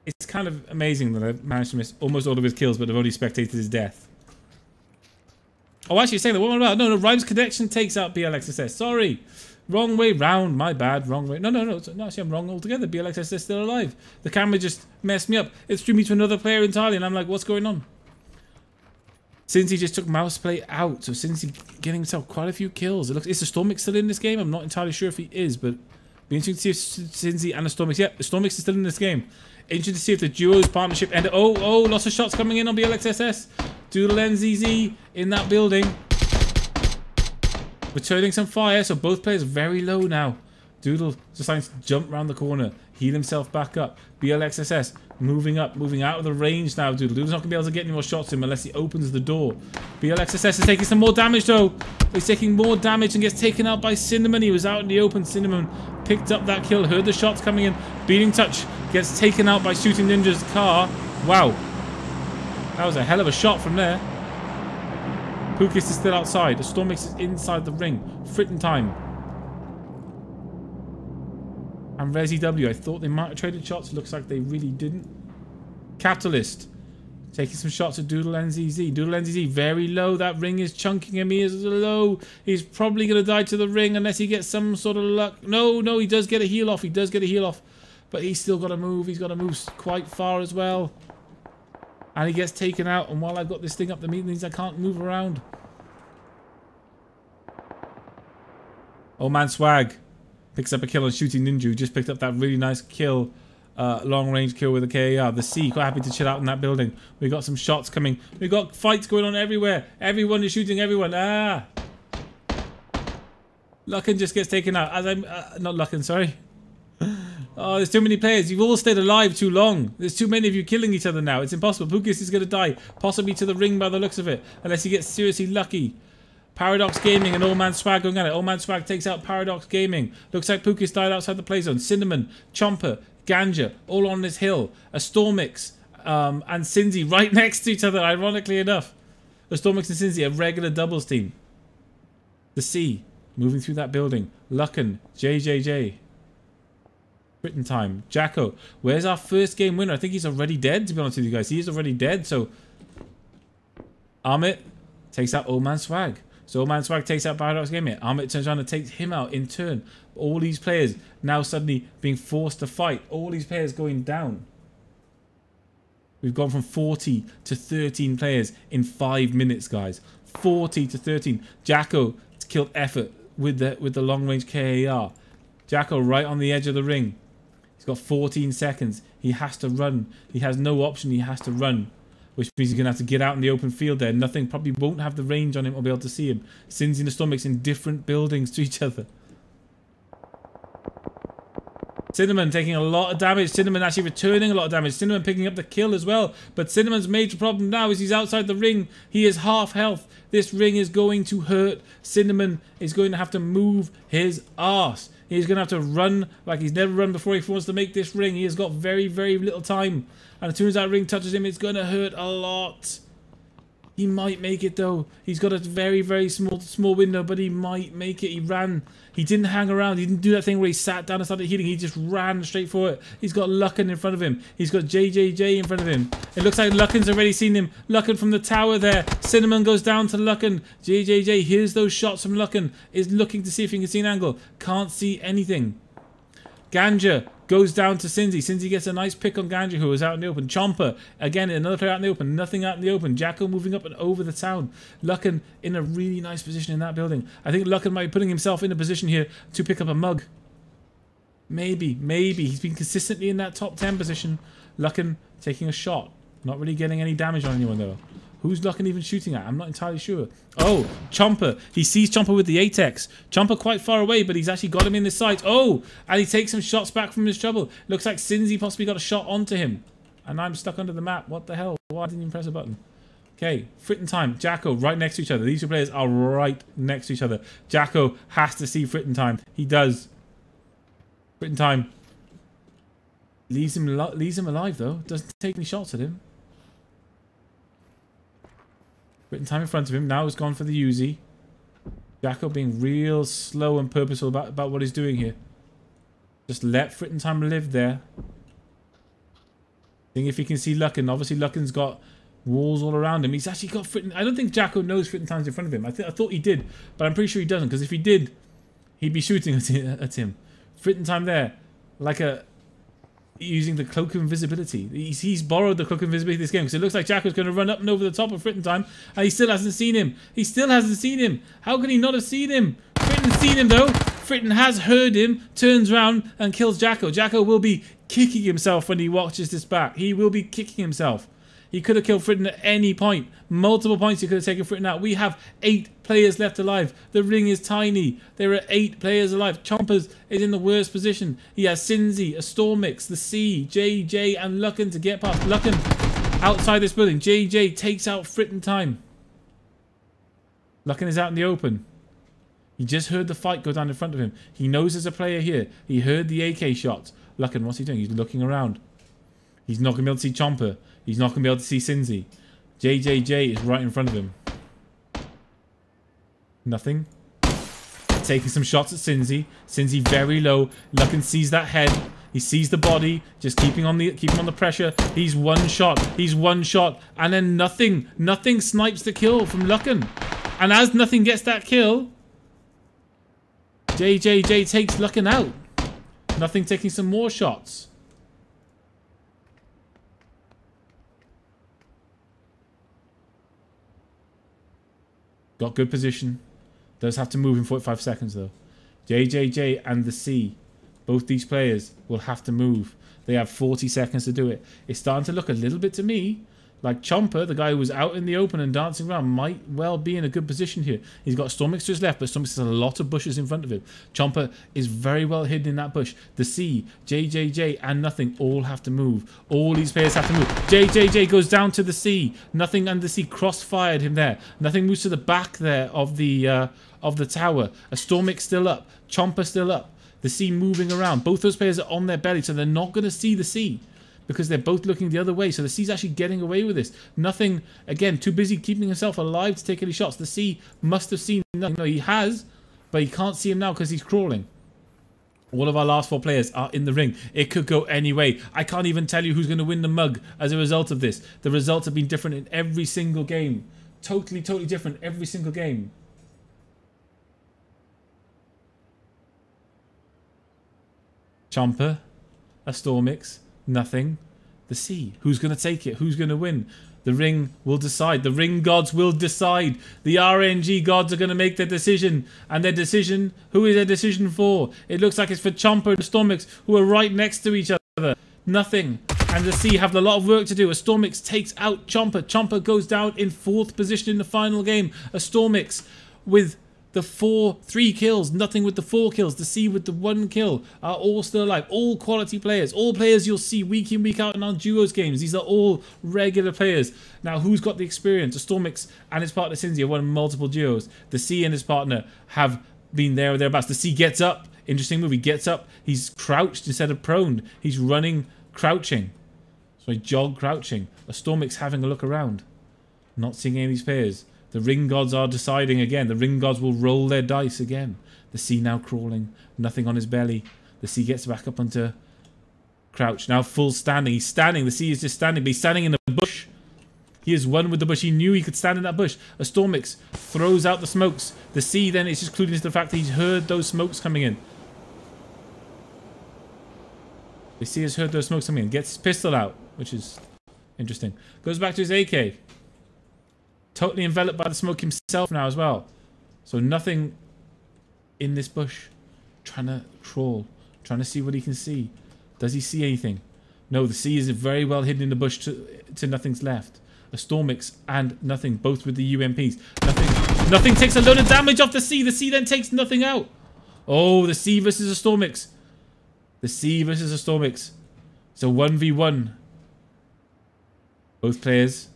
it's kind of amazing that I've managed to miss almost all of his kills, but I've only spectated his death. Oh, actually, saying that, what about? No, Rhymes Connection takes out BLXSS. Sorry. Wrong way round, my bad, wrong way. No, actually I'm wrong altogether. BLXS is still alive. The camera just messed me up. It threw me to another player entirely, and I'm like, what's going on? Cincy just took Mouse Play out, so Cincy getting himself quite a few kills. It looks, is the Stormix still in this game? I'm not entirely sure if he is, but be interesting to see if Cincy and the Stormix, yeah, the Stormix is still in this game. Interesting to see if the duo's partnership ended. Oh, lots of shots coming in on BLXSS. Doodle NZZ in that building. Returning some fire, so both players very low now. Doodle decides to jump around the corner, heal himself back up. BLXSS moving up, moving out of the range now. Doodle's not going to be able to get any more shots in him unless he opens the door. BLXSS is taking some more damage though. He's taking more damage and gets taken out by Cinnamon. He was out in the open. Cinnamon picked up that kill, heard the shots coming in. Beating Touch gets taken out by Shooting Ninja's car. Wow. That was a hell of a shot from there. Pukis is still outside. The Stormix is inside the ring. Fritten time. And Resi W. I thought they might have traded shots. Looks like they really didn't. Catalyst. Taking some shots at Doodle NZZ. Doodle NZZ very low. That ring is chunking him. He is low. He's probably going to die to the ring unless he gets some sort of luck. No, he does get a heal off. He does get a heal off. But he's still got to move. He's got to move quite far as well. And he gets taken out, and while I've got this thing up, the means I can't move around. Old Man Swag picks up a kill on Shooting Ninja. Just picked up that really nice kill, long range kill with a KAR. The C, quite happy to chill out in that building. We got some shots coming. We got fights going on everywhere. Everyone is shooting everyone. Ah! Luckin just gets taken out. As I'm not Luckin, sorry. Oh, there's too many players. You've all stayed alive too long. There's too many of you killing each other now. It's impossible. Pukis is going to die. Possibly to the ring by the looks of it. Unless he gets seriously lucky. Paradox Gaming and Old Man Swag going at it. Old Man Swag takes out Paradox Gaming. Looks like Pukis died outside the play zone. Cinnamon, Chomper, Ganja, all on this hill. A Stormix and Cinzy right next to each other, ironically enough. A Stormix and Cinzy, a regular doubles team. The C, moving through that building. Luckin, JJJ. Britain time. Jacko. Where's our first game winner? I think he's already dead, to be honest with you guys. He is already dead, so... Amit takes out Old Man Swag. So Old Man Swag takes out Paradox Gaming. Amit turns around and takes him out in turn. All these players now suddenly being forced to fight. All these players going down. We've gone from 40 to 13 players in 5 minutes, guys. 40 to 13. Jacko killed Effort with the long-range KAR. Jacko right on the edge of the ring. He's got 14 seconds. He has to run. He has no option. He has to run. Which means he's going to have to get out in the open field there. Nothing, probably won't have the range on him or be able to see him. Cincy and the Stormix in different buildings to each other. Cinnamon taking a lot of damage. Cinnamon actually returning a lot of damage. Cinnamon picking up the kill as well. But Cinnamon's major problem now is he's outside the ring. He is half health. This ring is going to hurt. Cinnamon is going to have to move his arse. He's going to have to run like he's never run before if he wants to make this ring. He has got very, very little time. And as soon as that ring touches him, it's going to hurt a lot. He might make it though. He's got a very, very small window, but he might make it. He ran. He didn't hang around. He didn't do that thing where he sat down and started healing. He just ran straight for it. He's got Lucken in front of him. He's got JJJ in front of him. It looks like Lucken's already seen him. Lucken from the tower there. Cinnamon goes down to Lucken. JJJ hears those shots from Lucken. Is looking to see if he can see an angle. Can't see anything. Ganja goes down to Cincy. Cincy gets a nice pick on Ganja, who was out in the open. Chomper, again, another player out in the open. Nothing out in the open. Jacko moving up and over the town. Lucken in a really nice position in that building. I think Lucken might be putting himself in a position here to pick up a mug. Maybe. He's been consistently in that top 10 position. Lucken taking a shot. Not really getting any damage on anyone, though. Who's Lucken even shooting at? I'm not entirely sure. Oh, Chomper. He sees Chomper with the Atex. Chomper quite far away, but he's actually got him in the sights. Oh, and he takes some shots back from his trouble. Looks like Cincy possibly got a shot onto him. And I'm stuck under the map. What the hell? Why didn't you press a button? Okay, Fritton Time. Jacko right next to each other. These two players are right next to each other. Jacko has to see Fritton Time. He does. Fritton Time. Leaves him alive, though. Doesn't take any shots at him. Fritton Time in front of him. Now he's gone for the Uzi. Jacko being real slow and purposeful about what he's doing here. Just let Fritton Time live there. Seeing if he can see Lucken. Obviously, Lucken's got walls all around him. He's actually got Fritton. I don't think Jacko knows Fritton Time's in front of him. I thought he did, but I'm pretty sure he doesn't. Because if he did, he'd be shooting at him. Fritton Time there, like using the cloak of invisibility. He's borrowed the cloak of invisibility this game because it looks like Jacko's going to run up and over the top of Fritton Time, and he still hasn't seen him. He still hasn't seen him. How can he not have seen him? Fritton's seen him though. Fritton has heard him, turns around and kills Jacko. Jacko will be kicking himself when he watches this back. He will be kicking himself. He could have killed Fritton at any point. Multiple points he could have taken Fritton out. We have 8 players left alive. The ring is tiny. There are 8 players alive. Chompers is in the worst position. He has Cincy, a Stormix, the C, JJ, and Lucken to get past. Lucken outside this building. JJ takes out Fritton Time. Lucken is out in the open. He just heard the fight go down in front of him. He knows there's a player here. He heard the AK shots. Lucken, what's he doing? He's looking around. He's not going to be able to see Chomper. He's not going to be able to see Cincy. JJJ is right in front of him. Nothing. Taking some shots at Cincy. Cincy very low. Lucken sees that head. He sees the body. Just keeping on the pressure. He's one shot. He's one shot. And then nothing. Nothing snipes the kill from Lucken. And as nothing gets that kill, JJJ takes Lucken out. Nothing taking some more shots. Got good position. Does have to move in 45 seconds though. JJJ and the C, both these players will have to move. They have 40 seconds to do it. It's starting to look a little bit to me like Chomper, the guy who was out in the open and dancing around, might well be in a good position here. He's got Stormix to his left, but Stormix has a lot of bushes in front of him. Chomper is very well hidden in that bush. The C, JJJ, and Nothing all have to move. All these players have to move. JJJ goes down to the C. Nothing and the C cross-fired him there. Nothing moves to the back there of the tower. A Stormix still up. Chomper still up. The C moving around. Both those players are on their belly, so they're not going to see the C, because they're both looking the other way. So the C's actually getting away with this. Nothing, again, too busy keeping himself alive to take any shots. The C must have seen Nothing. No, he has, but he can't see him now because he's crawling. All of our last 4 players are in the ring. It could go any way. I can't even tell you who's going to win the mug as a result of this. The results have been different in every single game. Totally different every single game. Chomper, a Stormix, Nothing, The sea. Who's going to take it? Who's going to win? The ring will decide. The ring gods will decide. The RNG gods are going to make their decision. And their decision, who is their decision for? It looks like it's for Chomper and Stormix, who are right next to each other. Nothing. And the sea have a lot of work to do. A Stormix takes out Chomper. Chomper goes down in 4th position in the final game. A Stormix with the 3 kills, nothing with the 4 kills. The sea with the 1 kill are all still alive. All quality players. All players you'll see week in, week out in our duos games. These are all regular players. Now, who's got the experience? A Stormix and his partner Cinzia have won multiple duos. The sea and his partner have been there or thereabouts. The sea gets up. Interesting move. He gets up. He's crouched instead of prone. He's running crouching. So he jog crouching. A Stormix having a look around. Not seeing any of these players. The ring gods are deciding again. The ring gods will roll their dice again. The sea now crawling. Nothing on his belly. The sea gets back up onto crouch. Now full standing. He's standing. The sea is just standing. But he's standing in the bush. He is one with the bush. He knew he could stand in that bush. A Stormix throws out the smokes. The sea then is just clued into the fact that he's heard those smokes coming in. The sea has heard those smokes coming in. Gets his pistol out, which is interesting. Goes back to his AK. Totally enveloped by the smoke himself now as well. So nothing in this bush. Trying to crawl. Trying to see what he can see. Does he see anything? No, the sea is very well hidden in the bush to nothing's left. A Stormix and nothing. Both with the UMPs. Nothing takes a load of damage off the sea. The sea then takes nothing out. Oh, the sea versus a Stormix. The sea versus a Stormix. It's a 1v1. Both players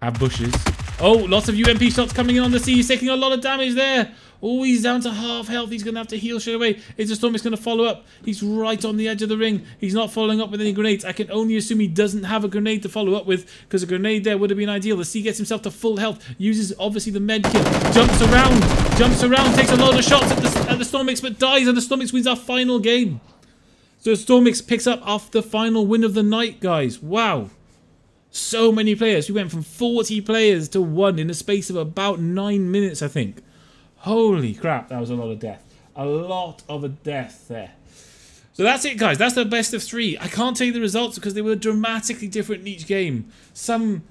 have bushes. Oh, lots of UMP shots coming in on the sea. He's taking a lot of damage there. Oh, he's down to half health. He's going to have to heal straight away. Is the Stormix going to follow up? He's right on the edge of the ring. He's not following up with any grenades. I can only assume he doesn't have a grenade to follow up with, because a grenade there would have been ideal. The sea gets himself to full health. Uses, obviously, the med kit. Jumps around. Takes a load of shots at the Stormix, but dies, and the Stormix wins our final game. So Stormix picks up off the final win of the night, guys. Wow. So many players. We went from 40 players to 1 in the space of about 9 minutes, I think. Holy crap, that was a lot of death. A lot of a death there. So that's it, guys. That's the best of 3. I can't tell you the results because they were dramatically different in each game. Someone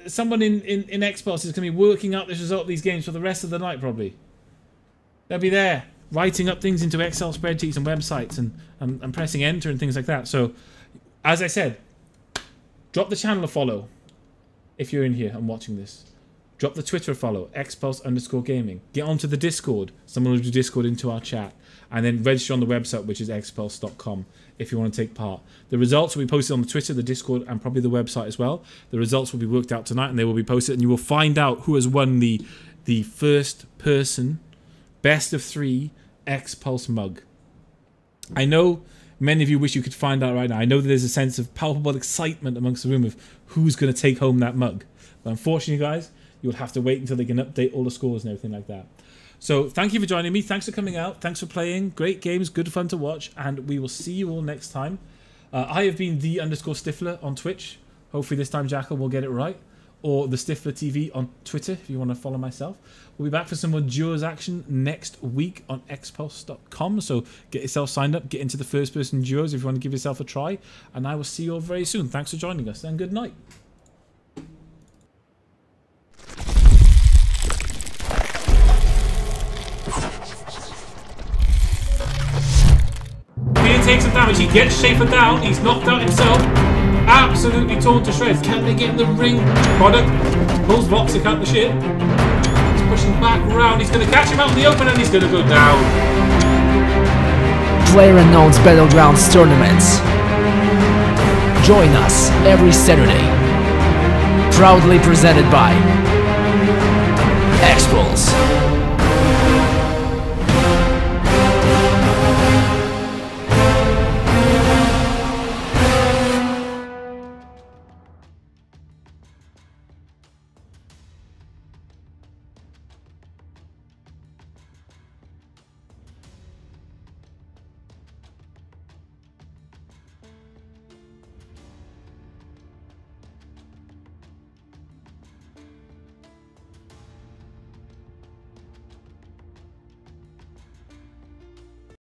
in Xbox is going to be working out this result of these games for the rest of the night, probably. They'll be there, writing up things into Excel spreadsheets and websites and pressing enter and things like that. So, as I said, drop the channel a follow if you're in here and watching this. Drop the Twitter a follow, xpulse_gaming. Get onto the Discord. Someone will do Discord into our chat. And then register on the website, which is xpulse.com, if you want to take part. The results will be posted on the Twitter, the Discord, and probably the website as well. The results will be worked out tonight, and they will be posted. And you will find out who has won the first person, best of 3 Xpulse mug. I know many of you wish you could find out right now. I know that there's a sense of palpable excitement amongst the room of who's going to take home that mug. But unfortunately, guys, you'll have to wait until they can update all the scores and everything like that. So thank you for joining me. Thanks for coming out. Thanks for playing. Great games. Good fun to watch. And we will see you all next time. I have been _Stifler on Twitch. Hopefully this time Jackal will get it right. Or the Stifler TV on Twitter if you want to follow myself. We'll be back for some more duos action next week on xpulse.com. So get yourself signed up. Get into the first person duos if you want to give yourself a try. And I will see you all very soon. Thanks for joining us and good night. He takes some damage. He gets Schaefer down. He's knocked out himself. Absolutely torn to shreds. Can they get in the ring? Product pulls Voxic out the ship. He's pushing back around. He's going to catch him out in the open and he's going to go down. Playerunknown's Battlegrounds tournaments. Join us every Saturday. Proudly presented by